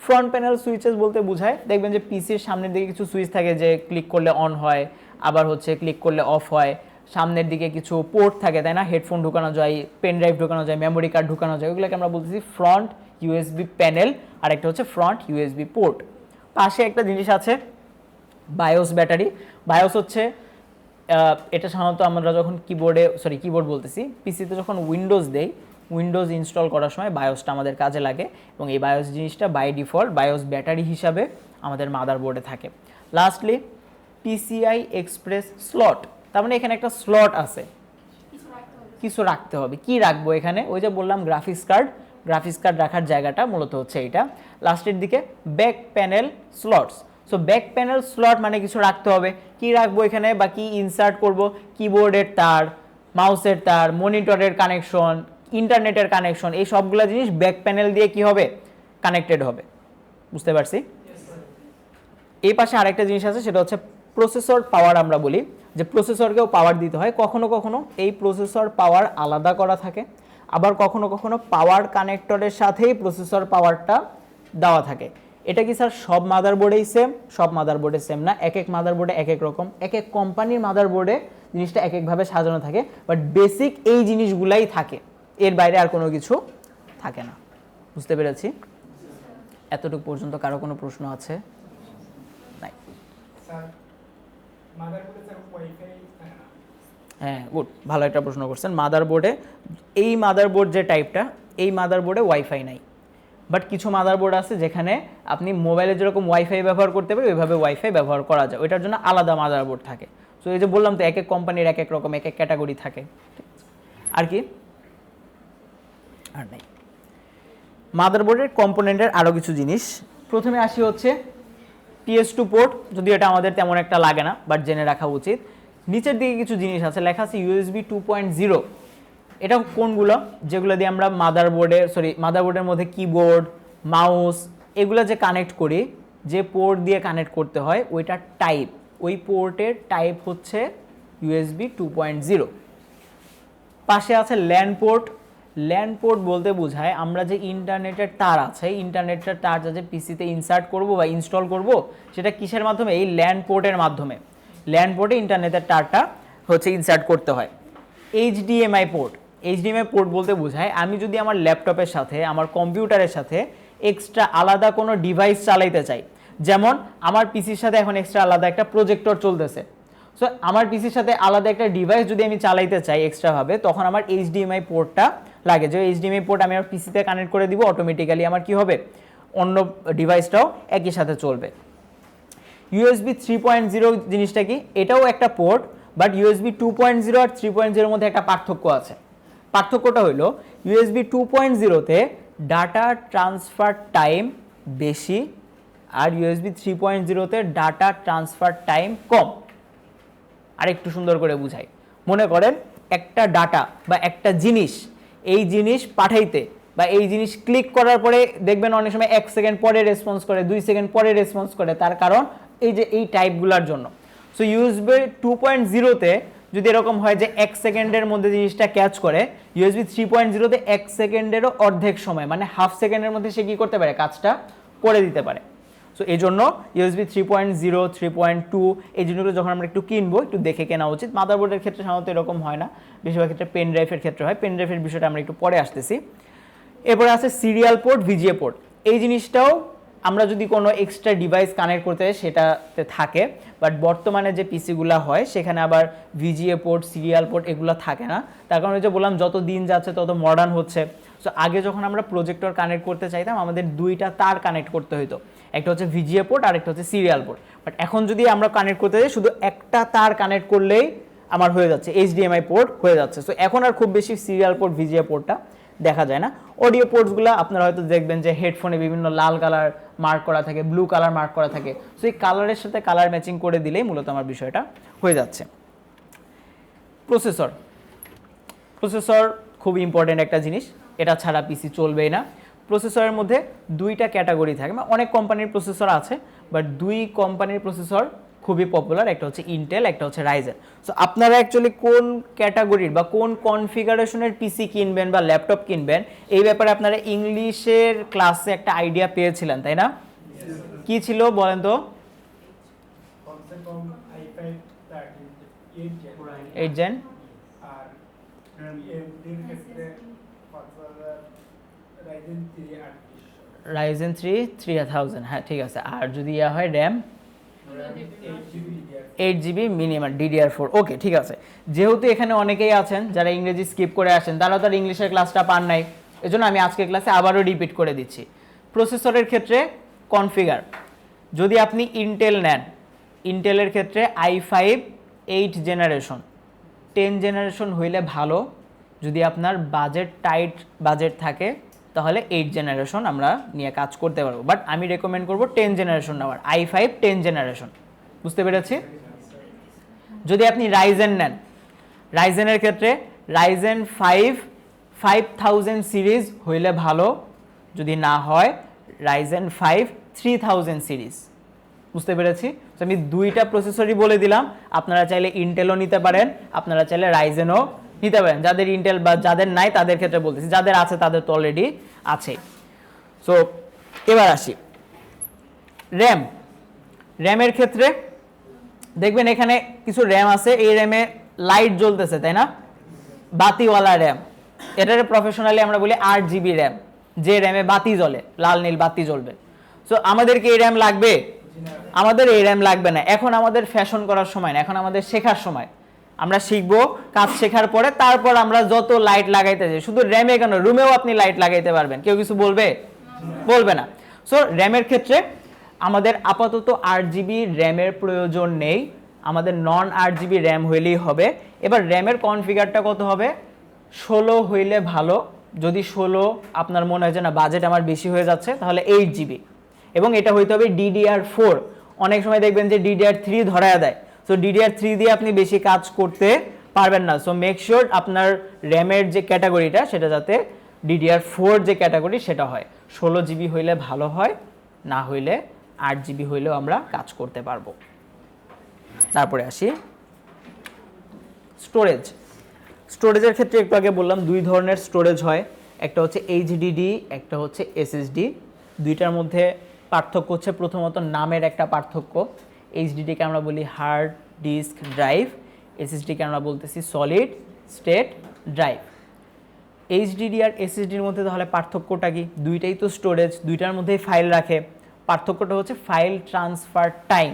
ফ্রন্ট প্যানেল সুইচেস বলতে বোঝায়, দেখবেন যে পিসির সামনের দিকে কিছু সুইচ থাকে যে ক্লিক করলে অন হয়, আবার হচ্ছে ক্লিক করলে অফ হয়। সামনের দিকে কিছু পোর্ট থাকে, তাই না? হেডফোন ঢুকানো যায়, পেন ড্রাইভ ঢুকানো যায়, মেমোরি কার্ড ঢুকানো যায়, ওগুলোকে আমরা বলতেছি ফ্রন্ট ইউএসবি প্যানেল, আর একটা হচ্ছে ফ্রন্ট ইউএসবি পোর্ট। পাশে একটা জিনিস আছে বায়োস ব্যাটারি। বায়োস হচ্ছে এটা সাধারণত আমরা যখন কিবোর্ড বলতেছি, পিসিতে যখন উইন্ডোজ দেই, উইন্ডোজ ইনস্টল করার সময় বায়োসটা আমাদের কাজে লাগে এবং এই বায়োস জিনিসটা বাই ডিফল্ট বায়োস ব্যাটারি হিসাবে আমাদের মাদারবোর্ডে থাকে। লাস্টলি পিসিআই এক্সপ্রেস স্লট, তার মানে এখানে একটা স্লট আছে, কিছু রাখতে হবে। কি রাখবো এখানে? ওই যে বললাম গ্রাফিক্স কার্ড রাখার জায়গাটা মূলত হচ্ছে এইটা। লাস্টের দিকে back panel slots. So back panel slot মানে কিছু রাখতে হবে। কি রাখবো এখানে বা কি ইনসার্ট করব? কিবোর্ডের তার, মাউসের তার, মনিটরের কানেকশন, ইন্টারনেটের কানেকশন, এই সবগুলো জিনিস ব্যাক প্যানেল দিয়ে কি হবে? কানেক্টেড হবে। বুঝতে পারছি? এই পাশে আরেকটা জিনিস আছে, সেটা হচ্ছে প্রসেসর পাওয়ার। আমরা বলি যে প্রসেসরকেও পাওয়ার দিতে হয়, কখনো কখনো এই প্রসেসর পাওয়ার আলাদা করা থাকে, আবার কখনো কখনো পাওয়ার কানেক্টরের সাথেই প্রসেসর পাওয়ারটা দেওয়া থাকে। এটা কি স্যার সব মাদারবোর্ডেই সেম? সব মাদারবোর্ডে সেম না, এক এক মাদারবোর্ডে এক এক রকম, এক এক কোম্পানির মাদারবোর্ডে জিনিসটা এক একভাবে সাজানো থাকে, বাট বেসিক এই জিনিসগুলাই থাকে, এর বাইরে আর কোনো কিছু থাকে না। বুঝতে পেরেছি? এতটুকু পর্যন্ত কারো কোনো প্রশ্ন আছে? নাই? হ্যাঁ, গুড, ভালো একটা প্রশ্ন করছেন। মাদারবোর্ডে, এই মাদারবোর্ড যে টাইপটা, এই মাদারবোর্ডে ওয়াইফাই নাই, বাট কিছু মাদারবোর্ড আছে যেখানে আপনি মোবাইলে যেরকম ওয়াইফাই ব্যবহার করতে পারেন ওইভাবে ওয়াইফাই ব্যবহার করা যায়, ওইটার জন্য আলাদা মাদারবোর্ড থাকে। সো এই যে বললাম তো, এক এক কোম্পানির এক এক রকম, এক এক ক্যাটাগরি থাকে। আর কি? আর নাই। মাদারবোর্ডের কম্পোনেন্টের আরও কিছু জিনিস। প্রথমে আসি হচ্ছে PS2 পোর্ট, যদিও এটা আমাদের তেমন একটা লাগে না, বাট জেনে রাখা উচিত। নিচের দিকে কিছু জিনিস আছে, লেখা আছে USB 2.0। এটা কোনগুলো? যেগুলো দিয়ে আমরা মাদারবোর্ডের মধ্যে কিবোর্ড, মাউস এগুলো যে কানেক্ট করি, যে পোর্ট দিয়ে কানেক্ট করতে হয় ওইটার টাইপ, ওই পোর্টের টাইপ হচ্ছে USB 2.0। পাশে আছে ল্যান পোর্ট। ল্যান পোর্ট বলতে বোঝায় আমরা যে ইন্টারনেটের তার আছে, ইন্টারনেটের তার যে পিসিতে ইনসার্ট করব বা ইনস্টল করব, সেটা কিসের মাধ্যমে? এই ল্যান পোর্টের মাধ্যমে। ল্যান পোর্টে ইন্টারনেটের তারটা হচ্ছে ইনসার্ট করতে হয়। HDMI পোর্ট বলতে বোঝায় আমি যদি আমার ল্যাপটপের সাথে, আমার কম্পিউটারের সাথে এক্সট্রা আলাদা কোনো ডিভাইস চালাইতে চাই, যেমন আমার পিসির সাথে এখন এক্সট্রা আলাদা একটা প্রজেক্টর চলতেছে, সো আমার পিসির সাথে আলাদা একটা ডিভাইস যদি আমি চালাইতে চাই এক্সট্রাভাবে, তখন আমার এইচডিএমআই পোর্টটা লাগে, যে এইচডিএমআই পোর্ট আমি আমার পিসিতে কানেক্ট করে দিব, অটোমেটিক্যালি আমার কি হবে, অন্য ডিভাইসটাও একই সাথে চলবে। ইউএসবি 3.0 জিনিসটা কি, এটাও একটা পোর্ট, বাট ইউএসবি 2.0 আর 3.0 মধ্যে একটা পার্থক্য আছে। পার্থক্যটা হলো ইউএসবি 2.0-তে ডাটা ট্রান্সফার টাইম বেশি, আর ইউএসবি 3.0-তে ডাটা ট্রান্সফার টাইম কম। আর একটু সুন্দর করে বুঝাই, মনে করেন একটা ডাটা বা একটা জিনিস, এই জিনিস পাঠাইতে বা এই জিনিস ক্লিক করার পরে দেখবেন অনেক সময় 1 সেকেন্ড পরে রেসপন্স করে, 2 সেকেন্ড পরে রেসপন্স করে, তার কারণ এই যে এই টাইপগুলোর জন্য। সো ইউএসবি 2.0-তে যদি এরকম হয় যে 1 সেকেন্ডের মধ্যে জিনিসটা ক্যাচ করে, ইউএসবি 3.0-তে 1 সেকেন্ডেরও অর্ধেক সময়, মানে হাফ সেকেন্ডের মধ্যে সে কী করতে পারে, কাজটা করে দিতে পারে। সো এই জন্য ইউএসবি 3.0, 3.2 এই জিনিসগুলো যখন আমরা একটু কিনবো একটু দেখে কেনা উচিত। মাদারবোর্ডের ক্ষেত্রে সাধারণত এরকম হয় না, বেশিরভাগ ক্ষেত্রে পেন ড্রাইভের ক্ষেত্রে হয়। পেন ড্রাইভের বিষয়টা আমরা একটু পরে আসতেছি। এরপরে আছে সিরিয়াল পোর্ট, ভিজিএ পোর্ট। এই জিনিসটাও আমরা যদি কোনো এক্সট্রা ডিভাইস কানেক্ট করতে চাই সেটাতে থাকে, বাট বর্তমানে যে পিসিগুলো হয় সেখানে আবার ভিজিএ পোর্ট, সিরিয়াল পোর্ট এগুলো থাকে না। তার কারণে যে বললাম যত দিন যাচ্ছে তত মডার্ন হচ্ছে। সো আগে যখন আমরা প্রজেক্টর কানেক্ট করতে চাইতাম আমাদের দুইটা তার কানেক্ট করতে হতো, একটা হচ্ছে ভিজিএ পোর্ট আর একটা হচ্ছে সিরিয়াল পোর্ট। বাট এখন যদি আমরা কানেক্ট করতে চাই শুধু একটা তার কানেক্ট করলেই আমার হয়ে যাচ্ছে, এইচডিএমআই পোর্ট হয়ে যাচ্ছে। সো এখন আর খুব বেশি সিরিয়াল পোর্ট, ভিজিএ পোর্টটা দেখা যায় না। অডিও পোর্টসগুলো আপনারা হয়তো দেখবেন যে হেডফোনে বিভিন্ন লাল কালার মার্ক করা থাকে, ব্লু কালার মার্ক করা থাকে। সো এই কালারের সাথে কালার ম্যাচিং করে দিলেই মূলত আমার বিষয়টা হয়ে যাচ্ছে। প্রসেসর, প্রসেসর খুব ইম্পর্টেন্ট একটা জিনিস, এটা ছাড়া পিসি চলবেই না। প্রসেসরের মধ্যে দুইটা ক্যাটাগরি থাকে, মানে অনেক কোম্পানির প্রসেসর আছে, বাট দুই কোম্পানির প্রসেসর খুবই পপুলার, একটা হচ্ছে ইন্টেল, একটা হচ্ছে রাইজেন। সো আপনারা অ্যাকচুয়ালি কোন ক্যাটাগরির বা কোন কনফিগারেশনের পিসি কিনবেন বা ল্যাপটপ কিনবেন এই ব্যাপারে আপনারা ইংলিশের ক্লাসে একটা আইডিয়া পেয়েছিলেন, তাই না? কি ছিল বলেন তো? 8 জেন রাইজেন 3 3000, হ্যাঁ ঠিক আছে। আর যদি ইয়া হয় র্যাম 8GB মিনিমাম DDR4, ওকে ঠিক আছে। যেহেতু এখানে অনেকেই আছেন যারা ইংরেজি স্কিপ করে আসেন, তারা তো ইংলিশের ক্লাসটা পান নাই, এজন্য আমি আজকের ক্লাসে আবারও রিপিট করে দিচ্ছি। প্রসেসরের ক্ষেত্রে কনফিগার, যদি আপনি ইন্টেল নেন, ইন্টেলের ক্ষেত্রে i5 8 জেনারেশন, 10 জেনারেশন হইলে ভালো। যদি আপনার বাজেট টাইট বাজেট থাকে তাহলে 8 জেনারেশন আমরা নিয়ে কাজ করতে পারবো, বাট আমি রেকমেন্ড করব 10 জেনারেশন নেওয়ার, i5 10 জেনারেশন। বুঝতে পেরেছি? যদি আপনি রাইজেন নেন, রাইজেনের ক্ষেত্রে রাইজেন 5 5000 সিরিজ হইলে ভালো, যদি না হয় রাইজেন 5 3000 সিরিজ। বুঝতে পেরেছি? তো আমি দুইটা প্রসেসরই বলে দিলাম, আপনারা চাইলে ইন্টেলও নিতে পারেন, আপনারা চাইলে রাইজেনও নিতে পারেন। যাদের ইন্টেল বা যাদের নাই তাদের ক্ষেত্রে বলতেছি, যাদের আছে তাদের তো অলরেডি আছে। সো এবার আসি র্যাম। র্যামের ক্ষেত্রে দেখবেন এখানে কিছু র্যাম আছে, এই র্যামে লাইট জ্বলতেছে, তাই না? বাতিওয়ালা র্যাম, এটার প্রফেশনালি আমরা বলি 8GB র্যাম, যে র্যামে বাতি জ্বলে, লাল নীল বাতি জ্বলবে। সো আমাদেরকে এই র্যাম লাগবে? আমাদের এই র্যাম লাগবে না। এখন আমাদের ফ্যাশন করার সময় না, এখন আমাদের শেখার সময়। আমরা শিখবো, কাজ শেখার পরে তারপর আমরা যত লাইট লাগাইতে চাই, শুধু র্যামে কেন, রুমেও আপনি লাইট লাগাইতে পারবেন, কেউ কিছু বলবে? বলবে না। সো র্যামের ক্ষেত্রে আমাদের আপাতত 8GB র্যামের প্রয়োজন নেই, আমাদের নন 8GB র্যাম হইলেই হবে। এবার র্যামের কনফিগারটা কত হবে? 16 হইলে ভালো। যদি 16 আপনার মনে হয় যে না বাজেট আমার বেশি হয়ে যাচ্ছে, তাহলে 8GB, এবং এটা হইতে হবে DDR4। অনেক সময় দেখবেন যে DDR3 ধরায়া দেয়, সো DDR3 দিয়ে আপনি বেশি কাজ করতে পারবেন না। সো মেক শিওর আপনার র্যামের যে ক্যাটাগরিটা সেটা যাতে DDR4 যে ক্যাটাগরি সেটা হয়। 16GB হইলে ভালো হয়, না হইলে 8GB হইলেও আমরা কাজ করতে পারবো। তারপরে আসি স্টোরেজ। স্টোরেজের ক্ষেত্রে একটু আগে বললাম দুই ধরনের স্টোরেজ হয়, একটা হচ্ছে HDD, একটা হচ্ছে SSD। দুইটার মধ্যে পার্থক্য হচ্ছে প্রথমত নামের একটা পার্থক্য। HDDকে আমরা বলি হার্ড ডিস্ক ড্রাইভ, SSDকে আমরা বলতেছি সলিড স্টেট ড্রাইভ। এইচডিডি আর এসএসডির মধ্যে তাহলে পার্থক্যটা কি? দুইটাই তো স্টোরেজ, দুইটার মধ্যেই ফাইল রাখে। পার্থক্যটা হচ্ছে ফাইল ট্রান্সফার টাইম।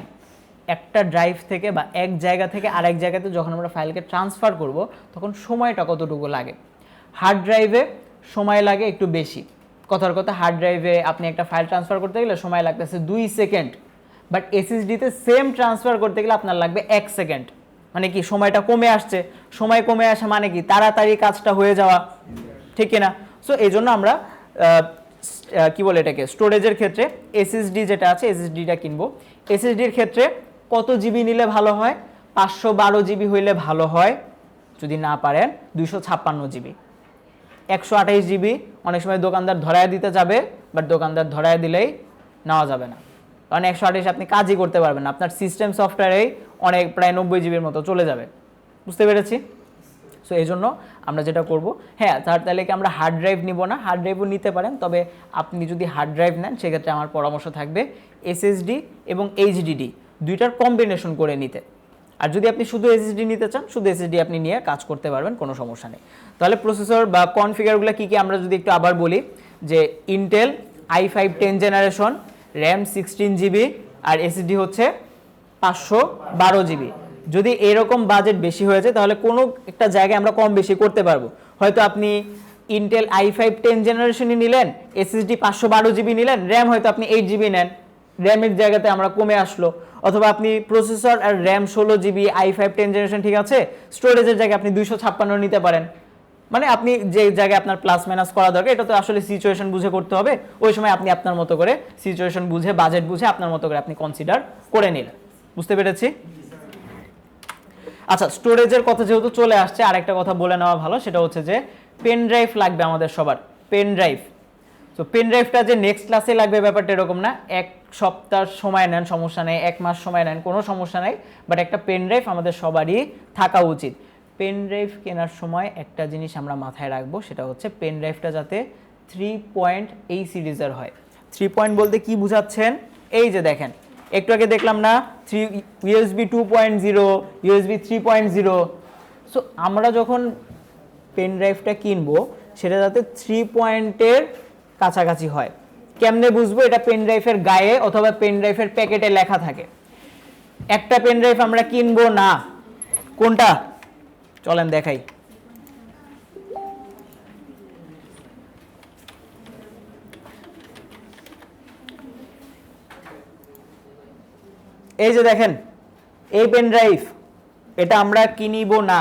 একটা ড্রাইভ থেকে বা এক জায়গা থেকে আরেক জায়গাতে যখন আমরা ফাইলকে ট্রান্সফার করব তখন সময়টা কতটুকু লাগে? হার্ড ড্রাইভে সময় লাগে একটু বেশি। কথার কথা, হার্ড ড্রাইভে আপনি একটা ফাইল ট্রান্সফার করতে গেলে সময় লাগতেছে 2 সেকেন্ড, বাট এসএসডিতে সেম ট্রান্সফার করতে গেলে আপনার লাগবে 1 সেকেন্ড। মানে কি, সময়টা কমে আসছে। সময় কমে আসা মানে কি? তাড়াতাড়ি কাজটা হয়ে যাওয়া, ঠিক কিনা? সো এই জন্য আমরা কি বলে এটাকে, স্টোরেজের ক্ষেত্রে এসএসডি যেটা আছে এসএসডিটা কিনবো। এসএসডির ক্ষেত্রে কত জিবি নিলে ভালো হয়? 512 জিবি হইলে ভালো হয়, যদি না পারেন 256 জিবি। 128 জিবি অনেক সময় দোকানদার ধরায় দিতে যাবে, বাট দোকানদার ধরায় দিলেই নেওয়া যাবে না, কারণ 128 আপনি কাজই করতে পারবেন না, আপনার সিস্টেম সফটওয়্যারেই অনেক প্রায় 90 জিবির মতো চলে যাবে। বুঝতে পেরেছি? সো এই জন্য আমরা যেটা করব, হ্যাঁ তাহলে কি আমরা হার্ড ড্রাইভ নিব না? হার্ড ড্রাইভও নিতে পারেন, তবে আপনি যদি হার্ড ড্রাইভ নেন সেক্ষেত্রে আমার পরামর্শ থাকবে এসএসডি এবং এইচডিডি দুইটার কম্বিনেশন করে নিতে। আর যদি আপনি শুধু এসএসডি নিতে চান, শুধু এসএসডি আপনি নিয়ে কাজ করতে পারবেন, কোনো সমস্যা নেই। তাহলে প্রসেসর বা কনফিগারগুলো কী কী আমরা যদি একটু আবার বলি, যে Intel i5 10 generation, RAM 16 GB, আর এসএসডি হচ্ছে 512 জিবি। যদি এরকম বাজেট বেশি হয়ে যায় তাহলে কোনো একটা জায়গায় আমরা কম বেশি করতে পারবো। হয়তো আপনি ইন্টেল i5 10 জেনারেশনই নিলেন, এসএসডি 512 জিবি নিলেন, র্যাম হয়তো আপনি 8 জিবি নেন, র্যামের জায়গাতে আমরা কমে আসলো। অথবা আপনি প্রসেসর আর র্যাম 16 জিবি, i5 10 জেনারেশন ঠিক আছে, স্টোরেজের জায়গায় আপনি 256 নিতে পারেন। মানে আপনি যে জায়গায় আপনার প্লাস মাইনাস করা দরকার, এটা তো আসলে সিচুয়েশন বুঝে করতে হবে। ওই সময় আপনি আপনার মতো করে সিচুয়েশন বুঝে, বাজেট বুঝে আপনার মতো করে আপনি কনসিডার করে নিলেন। বুঝতে পেরেছি? আচ্ছা, স্টোরেজের কথা যেহেতু চলে আসছে, আরেকটা কথা বলে নেওয়া ভালো, সেটা হচ্ছে যে পেন ড্রাইভ লাগবে আমাদের সবার। পেন ড্রাইভ, তো পেন ড্রাইভটা যে নেক্সট ক্লাসে লাগবে ব্যাপারটা এরকম না। 1 সপ্তাহ সময় নেন, সমস্যা নেই, 1 মাস সময় নেন, কোনো সমস্যা নেই, বাট একটা পেন ড্রাইভ আমাদের সবারই থাকা উচিত। পেন ড্রাইভ কেনার সময় একটা জিনিস আমরা মাথায় রাখবো, সেটা হচ্ছে পেন ড্রাইভটা যাতে 3 পয়েন্ট এই সিরিজের হয়। 3 পয়েন্ট বলতে কি বুঝাচ্ছেন? এই যে দেখেন, একটু আগে দেখলাম না, ইউএসবি 2.0, ইউএসবি 3.0। সো আমরা যখন পেন ড্রাইভটা কিনবো সেটা যাতে 3 পয়েন্টের কাছাকাছি হয়। কেমনে বুঝবো? এটা পেন ড্রাইভের গায়ে অথবা পেন ড্রাইভের প্যাকেটে লেখা থাকে। একটা পেন ড্রাইভ আমরা কিনবো না, কোনটা? চলেন দেখাই। এই যে দেখেন, এই পেন ড্রাইভ, এটা আমরা কিনিব না,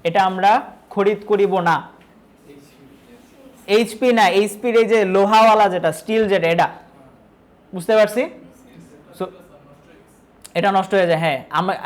এটা আমরা খরিদ করিব না। এইচপি না, এইচপির এই যে লোহাওয়ালা যেটা, স্টিল যেটা, এটা বুঝতে পারছি। সো এটা নষ্ট হয়ে যায়, হ্যাঁ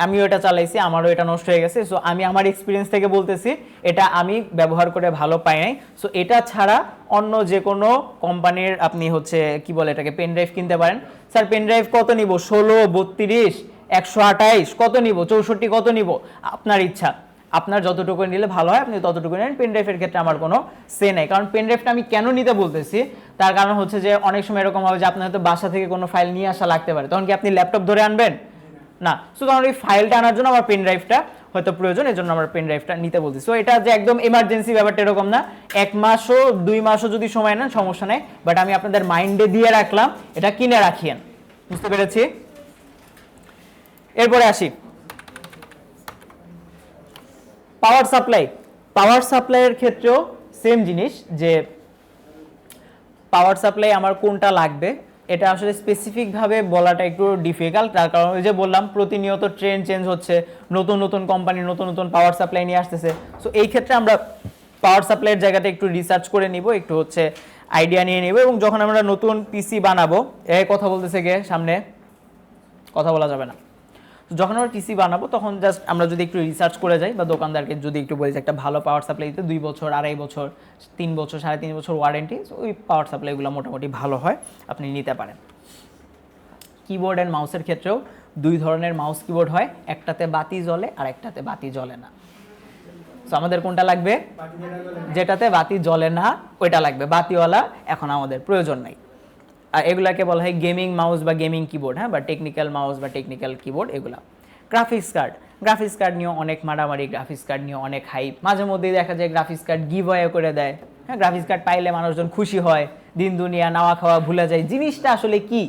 আমিও এটা চালাইছি, আমারও এটা নষ্ট হয়ে গেছে। সো আমি আমার এক্সপিরিয়েন্স থেকে বলতেছি, এটা আমি ব্যবহার করে ভালো পাই নাই। সো এটা ছাড়া অন্য যে কোনো কোম্পানির আপনি হচ্ছে কি বলে এটাকে পেন ড্রাইভ কিনতে পারেন। স্যার পেন ড্রাইভ কত নিব? 16, 32, 128 কত নিব? 64 কত নিব? আপনার ইচ্ছা, আপনার যতটুকু নিলে ভালো হয় আপনি ততটুকু নেন। পেন ড্রাইভের ক্ষেত্রে আমার কোনো সে নেই, কারণ পেন ড্রাইভটা আমি কেন নিতে বলতেছি, তার কারণ হচ্ছে যে অনেক সময় এরকম হবে যে আপনার হয়তো বাসা থেকে কোনো ফাইল নিয়ে আসা লাগতে পারে, তখন কি আপনি ল্যাপটপ ধরে আনবেন না? সো তখন ওই ফাইলটা আনার জন্য আমার পেন ড্রাইভটা হয়তো প্রয়োজন, এই জন্য আমরা পেন ড্রাইভটা নিতে বলছি। সো এটা যে একদম এমার্জেন্সি ব্যাপারটা এরকম না, 1 মাসও 2 মাসও যদি সময় নেন সমস্যা নেই, বাট আমি আপনাদের মাইন্ডে দিয়ে রাখলাম এটা কিনে রাখিয়েন। বুঝতে পেরেছি? এরপরে আসি পাওয়ার সাপ্লাই। পাওয়ার সাপ্লাইয়ের ক্ষেত্রেও সেম জিনিস, যে পাওয়ার সাপ্লাই আমার কোনটা লাগবে এটা আসলে স্পেসিফিকভাবে বলাটা একটু ডিফিকাল্ট। তার কারণ ওই যে বললাম প্রতিনিয়ত ট্রেন্ড চেঞ্জ হচ্ছে, নতুন নতুন কোম্পানি নতুন নতুন পাওয়ার সাপ্লাই নিয়ে আসতেছে। সো এই ক্ষেত্রে আমরা পাওয়ার সাপ্লাইয়ের জায়গাটা একটু রিসার্চ করে নিব, একটু হচ্ছে আইডিয়া নিয়ে নিব, এবং যখন আমরা নতুন পিসি বানাবো, কথা বলতেছে গিয়ে সামনে কথা বলা যাবে না, যখন আমরা পিসি বানাবো তখন জাস্ট আমরা যদি একটু রিসার্চ করে যাই বা দোকানদারকে যদি একটু বলি যে একটা ভালো পাওয়ার সাপ্লাই দিতে 2 বছর, 2.5 বছর, 3 বছর, 3.5 বছর ওয়ারেন্টি, ওই পাওয়ার সাপ্লাইগুলো মোটামুটি ভালো হয়, আপনি নিতে পারেন। কিবোর্ড অ্যান্ড মাউসের ক্ষেত্রেও 2 ধরনের মাউস কিবোর্ড হয়, একটাতে বাতি জ্বলে আর একটাতে বাতি জ্বলে না। সো আমাদের কোনটা লাগবে? যেটাতে বাতি জ্বলে না ওইটা লাগবে, বাতিওয়ালা এখন আমাদের প্রয়োজন নাই। আর এগুলাকে বলা হয় গেমিং মাউস বা গেমিং কিবোর্ড, হ্যাঁ, বা টেকনিক্যাল মাউস বা টেকনিক্যাল কিবোর্ড এগুলা। গ্রাফিক্স কার্ড নিয়েও অনেক মারামারি, গ্রাফিক্স কার্ড নিয়ে অনেক হাইপ, মাঝে মধ্যেই দেখা যায় গ্রাফিক্স কার্ড গিভ অ্যাওয়ে করে দেয়, হ্যাঁ, গ্রাফিক্স কার্ড পাইলে মানুষজন খুশি হয়, দিন দুনিয়া নাওয়া খাওয়া ভুলে যায়। জিনিসটা আসলে কি?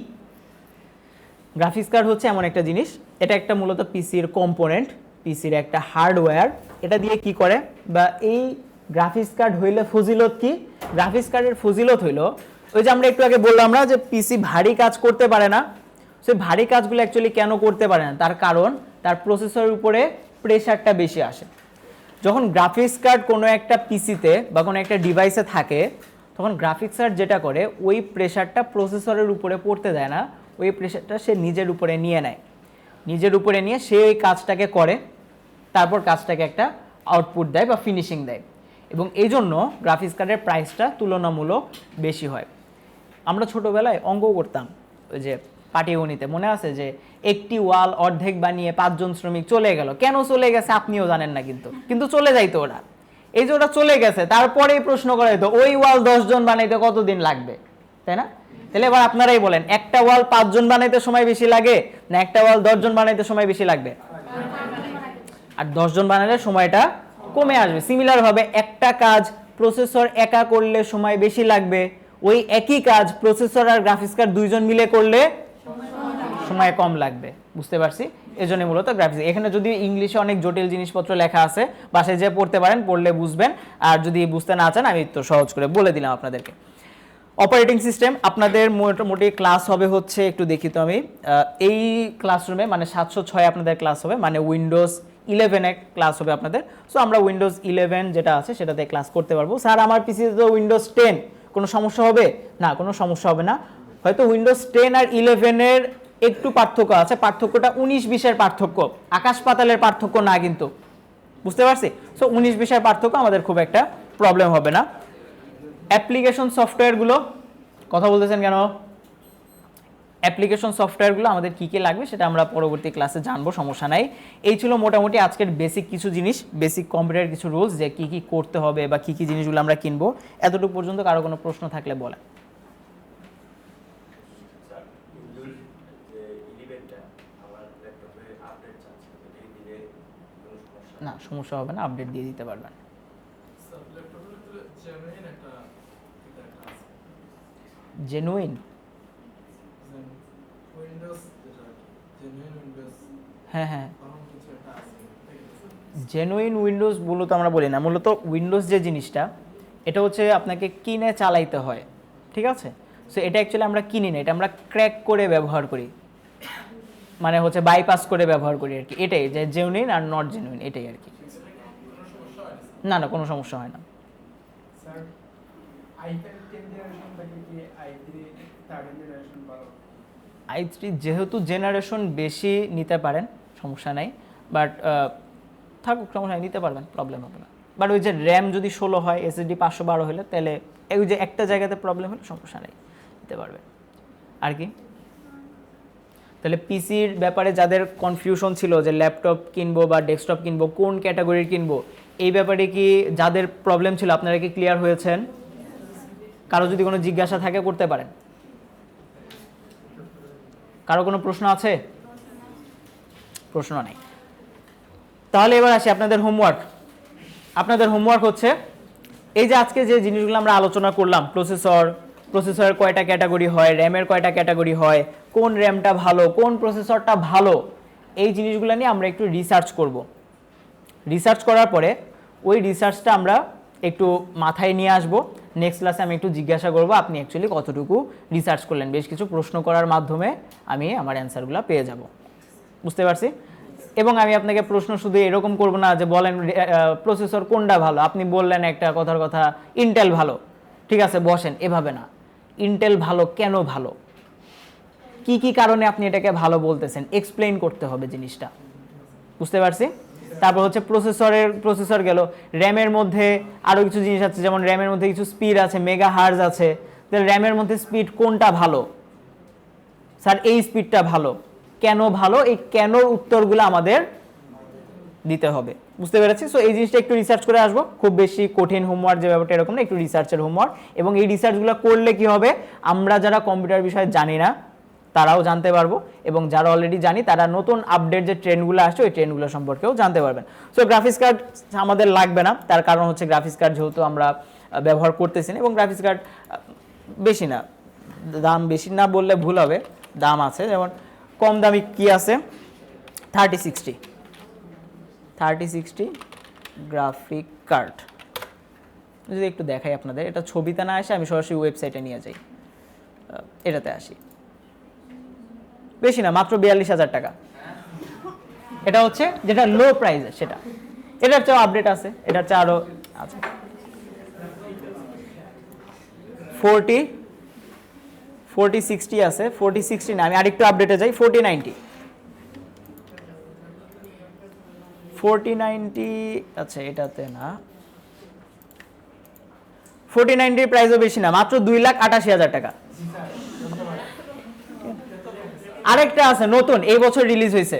গ্রাফিক্স কার্ড হচ্ছে এমন একটা জিনিস, এটা একটা মূলত পিসির কম্পোনেন্ট, পিসির একটা হার্ডওয়্যার। এটা দিয়ে কি করে, বা এই গ্রাফিক্স কার্ড হইলে ফজিলত কি? গ্রাফিক্স কার্ডের ফজিলত হইল ওই যে আমরা একটু আগে বললাম না যে পিসি ভারী কাজ করতে পারে না। সে ভারী কাজগুলো অ্যাকচুয়ালি কেন করতে পারে না? তার কারণ তার প্রসেসরের উপরে প্রেশারটা বেশি আসে। যখন গ্রাফিক্স কার্ড কোনো একটা পিসিতে বা কোনো একটা ডিভাইসে থাকে, তখন গ্রাফিক্স কার্ড যেটা করে ওই প্রেশারটা প্রসেসরের উপরে পড়তে দেয় না, ওই প্রেশারটা সে নিজের উপরে নিয়ে নেয়। নিজের উপরে নিয়ে সে ওই কাজটাকে করে, তারপর কাজটাকে একটা আউটপুট দেয় বা ফিনিশিং দেয়। এবং এই জন্য গ্রাফিক্স কার্ডের প্রাইসটা তুলনামূলক বেশি হয়। আমরা ছোটোবেলায় অঙ্ক করতাম, ওই যে পাটিগণিতে মনে আছে যে একটি ওয়াল অর্ধেক বানিয়ে 5 জন শ্রমিক চলে গেল। কেন চলে গেছে আপনিও জানেন না, কিন্তু চলে যাইতো ওরা। এই যে ওরা চলে গেছে, তারপরেই প্রশ্ন করা হতো ওই ওয়াল 10 জন বানাইতে কতদিন লাগবে, তাই না? তাহলে এবার আপনারাই বলেন, একটা ওয়াল 5 জন বানাইতে সময় বেশি লাগে না একটা ওয়াল 10 জন বানাইতে সময় বেশি লাগবে? আর 10 জন বানালে সময়টা কমে আসবে। সিমিলার ভাবে একটা কাজ প্রসেসর একা করলে সময় বেশি লাগবে, ওই একই কাজ প্রসেসর আর গ্রাফিক্স কার্ড দুইজন মিলে করলে সময় কম লাগবে। বুঝতে পারছি? এজন্য মূলত গ্রাফিক্স। এখানে যদি ইংলিশে অনেক জটিল জিনিসপত্র লেখা আছে, বাসায় যে পড়তে পারেন, পড়লে বুঝবেন। আর যদি বুঝতে না চান আমি তো সহজ করে বলে দিলাম আপনাদেরকে। অপারেটিং সিস্টেম আপনাদের মোটামুটি ক্লাস হবে হচ্ছে, একটু দেখি তো আমি, এই ক্লাসরুমে মানে 706 আপনাদের ক্লাস হবে, মানে উইন্ডোজ 11 ক্লাস হবে আপনাদের। সো আমরা উইন্ডোজ 11 যেটা আছে সেটাতে ক্লাস করতে পারবো। স্যার আমার পিসিতে তো উইন্ডোজ 10, কোনো সমস্যা হবে না? কোনো সমস্যা হবে না। হয়তো উইন্ডোজ 10 আর 11 একটু পার্থক্য আছে, পার্থক্যটা 19-20 পার্থক্য, আকাশ পাতালের পার্থক্য না কিন্তু। বুঝতে পারছি? সো 19-20 পার্থক্য, আমাদের খুব একটা প্রবলেম হবে না। অ্যাপ্লিকেশন সফটওয়্যারগুলো, কথা বলতেছেন কেন? অ্যাপ্লিকেশন সফটওয়্যারগুলো আমাদের কী কী লাগবে সেটা আমরা পরবর্তী ক্লাসে জানবো, সমস্যা নাই। এই ছিল মোটামুটি আজকের বেসিক কিছু জিনিস, বেসিক কম্পিউটার কিছু রুলস, যে কী কী করতে হবে বা কী কী জিনিসগুলো আমরা কিনবো। এতটুকু পর্যন্ত কারো কোনো প্রশ্ন থাকলে বলেন। না, সমস্যা হবে না, আপডেট দিয়ে দিতে পারবেন। জেনুইন, হ্যাঁ হ্যাঁ, জেনুইন উইন্ডোজ মূলত আমরা বলি না। মূলত উইন্ডোজ যে জিনিসটা, এটা হচ্ছে আপনাকে কিনে চালাইতে হয়, ঠিক আছে? সো এটা অ্যাকচুয়ালি আমরা কিনি না, এটা আমরা ক্র্যাক করে ব্যবহার করি, মানে হচ্ছে বাইপাস করে ব্যবহার করি আর কি। এটাই যে জেনুইন আর নট জেনুইন, এটাই আর কি। না না, কোনো সমস্যা হয় না। i3 যেহেতু জেনারেশন বেশি নিতে পারেন, সমস্যা নাই, বাট থাকুক, সমস্যা নাই, নিতে পারবেন, প্রবলেম হবে না। বাট ওই যে র্যাম যদি 16 হয়, SSD 512 হলে, তাহলে ওই যে একটা জায়গাতে প্রবলেম হলে সমস্যা নেই, নিতে পারবেন আর কি। তাহলে পিসির ব্যাপারে যাদের কনফিউশন ছিল যে ল্যাপটপ কিনবো বা ডেস্কটপ কিনবো, কোন ক্যাটাগরির কিনবো, এই ব্যাপারে কি যাদের প্রবলেম ছিল আপনারা কি ক্লিয়ার হয়েছেন? কারো যদি কোনো জিজ্ঞাসা থাকে করতে পারেন। কারো কোনো প্রশ্ন আছে? প্রশ্ন নাই। তাহলে এবার আসি আপনাদের হোমওয়ার্ক। আপনাদের হোমওয়ার্ক হচ্ছে এই যে আজকে যে জিনিসগুলো আমরা আলোচনা করলাম, প্রসেসরের কয়টা ক্যাটাগরি হয়, র্যামের কয়টা ক্যাটাগরি হয়, কোন র্যামটা ভালো, কোন প্রসেসরটা ভালো, এই জিনিসগুলো নিয়ে আমরা একটু রিসার্চ করব। রিসার্চ করার পরে ওই রিসার্চটা আমরা একটু মাথায় নিয়ে আসব। নেক্সট ক্লাসে আমি একটু জিজ্ঞাসা করব আপনি অ্যাকচুয়ালি কতটুকু রিসার্চ করলেন। বেশ কিছু প্রশ্ন করার মাধ্যমে আমি আমার অ্যান্সারগুলো পেয়ে যাব। বুঝতে পারছি? এবং আমি আপনাকে প্রশ্ন শুধু এরকম করব না যে বলেন প্রসেসর কোনটা ভালো, আপনি বললেন একটা কথার কথা ইন্টেল ভালো, ঠিক আছে বসেন, এভাবে না। ইন্টেল ভালো কেন ভালো, কি কি কারণে আপনি এটাকে ভালো বলতেছেন, এক্সপ্লেইন করতে হবে জিনিসটা। বুঝতে পারছি? তারপর হচ্ছে প্রসেসর গেল, র্যামের মধ্যে আরও কিছু জিনিস আছে, যেমন র্যামের মধ্যে কিছু স্পিড আছে, মেগা হার্জ আছে। তাহলে র্যামের মধ্যে স্পিড কোনটা ভালো, স্যার এই স্পিডটা ভালো, কেন ভালো, এই কেনর উত্তরগুলো আমাদের দিতে হবে। বুঝতে পেরেছি? সো এই জিনিসটা একটু রিসার্চ করে আসবো। খুব বেশি কঠিন হোমওয়ার্ক যে ব্যাপারটা এরকম না, একটু রিসার্চের হোমওয়ার্ক। এবং এই রিসার্চগুলো করলে কি হবে, আমরা যারা কম্পিউটার বিষয়ে জানি না তারাও জানতে পারবো, এবং যারা অলরেডি জানি তারা নতুন আপডেট যে ট্রেন্ডগুলো আসছে ওই ট্রেন্ডগুলো সম্পর্কেও জানতে পারবেন। সো গ্রাফিক্স কার্ড আমাদের লাগবে না, তার কারণ হচ্ছে গ্রাফিক্স কার্ড যেহেতু আমরা ব্যবহার করতেছি না, এবং গ্রাফিক্স কার্ড বেশি না, দাম বেশি না বললে ভুল হবে, দাম আছে। যেমন কম দামি কি আছে, 3060 গ্রাফিক কার্ড, যদি একটু দেখাই আপনাদের, এটা ছবিতে না আসে, আমি সরাসরি ওয়েবসাইটে নিয়ে যাই, এটাতে আসি, বেশি না, মাত্র 42,000 টাকা। এটা হচ্ছে যেটা লো প্রাইসে সেটা, এটার চেয়ে আপডেট আছে, এটার চেয়ে আরো আছে। 4060 আছে, 4060 না, আমি আরেকটু আপডেটে যাই, 4090 আচ্ছা এটাতে না, 4090 প্রাইসও বেশি না, মাত্র 2,88,000 টাকা। আরেকটা আছে নতুন, এই বছর রিলিজ হয়েছে,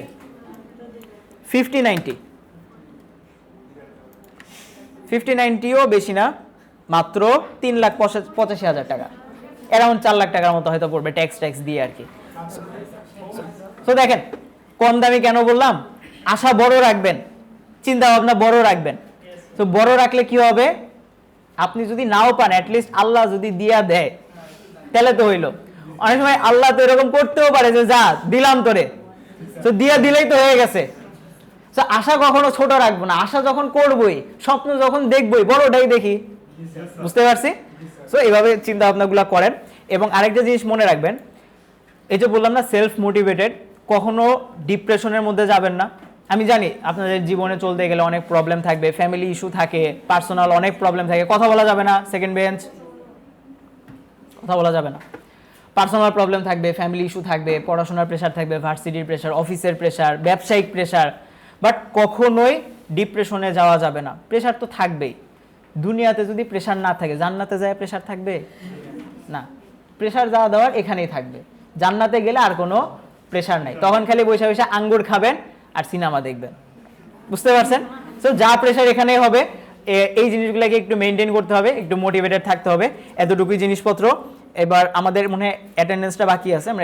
5090ও বেশি না, মাত্র 3,85,000 টাকা, অ্যারাউন্ড 4 লাখ টাকার মতো হয়তো পড়বে ট্যাক্স দিয়ে আর কি। তো দেখেন কম দামি কেন বললাম, আশা বড় রাখবেন, চিন্তা ভাবনা বড় রাখবেন। তো বড় রাখলে কি হবে, আপনি যদি নাও পান, অ্যাটলিস্ট আল্লাহ যদি দিয়া দেয় তাহলে তো হইলো। অনেক সময় আল্লাহ তো এরকম করতেও পারে যে যা দিলাম তোরে, তো দিয়া দিলেই তো হয়ে গেছে। তো আশা কখনো ছোট রাখবো না, আশা যখন করবই, স্বপ্ন যখন দেখবই, বড়টাই দেখি, বুঝতে পারছি? তো এইভাবে চিন্তা ভাবনাগুলো করেন। এবং আরেকটা জিনিস মনে রাখবেন, এই যে বললাম না সেলফ মোটিভেটেড, কখনো ডিপ্রেশনের মধ্যে যাবেন না। আমি জানি আপনাদের জীবনে চলতে গেলে অনেক প্রবলেম থাকবে, ফ্যামিলি ইস্যু থাকে, পার্সোনাল অনেক প্রবলেম থাকে, কথা বলা যাবে না, সেকেন্ড বেঞ্চ কথা বলা যাবে না, পার্সোনাল প্রবলেম থাকবে, ফ্যামিলি ইস্যু থাকবে, পড়াশোনার প্রেশার থাকবে, ভার্সিটির প্রেশার, অফিসের প্রেশার, ব্যবসায়িক প্রেশার, বাট কখনোই ডিপ্রেশনে যাওয়া যাবে না। প্রেশার তো থাকবেই, দুনিয়াতে যদি প্রেশার না থাকে জান্নাতে যায় প্রেশার থাকবে না, প্রেশার যাওয়া দেওয়ার এখানেই থাকবে। জান্নাতে গেলে আর কোনো প্রেশার নাই, তখন খালি বসে বসে আঙ্গুর খাবেন আর সিনেমা দেখবেন, বুঝতে পারছেন? সো যা প্রেশার এখানেই হবে, এই জিনিসগুলোকে একটু মেনটেন করতে হবে, একটু মোটিভেটেড থাকতে হবে, এতটুকুই জিনিসপত্র। এবার আমাদের মনে হয় অ্যাটেন্ডেন্সটা বাকি আছে, আমরা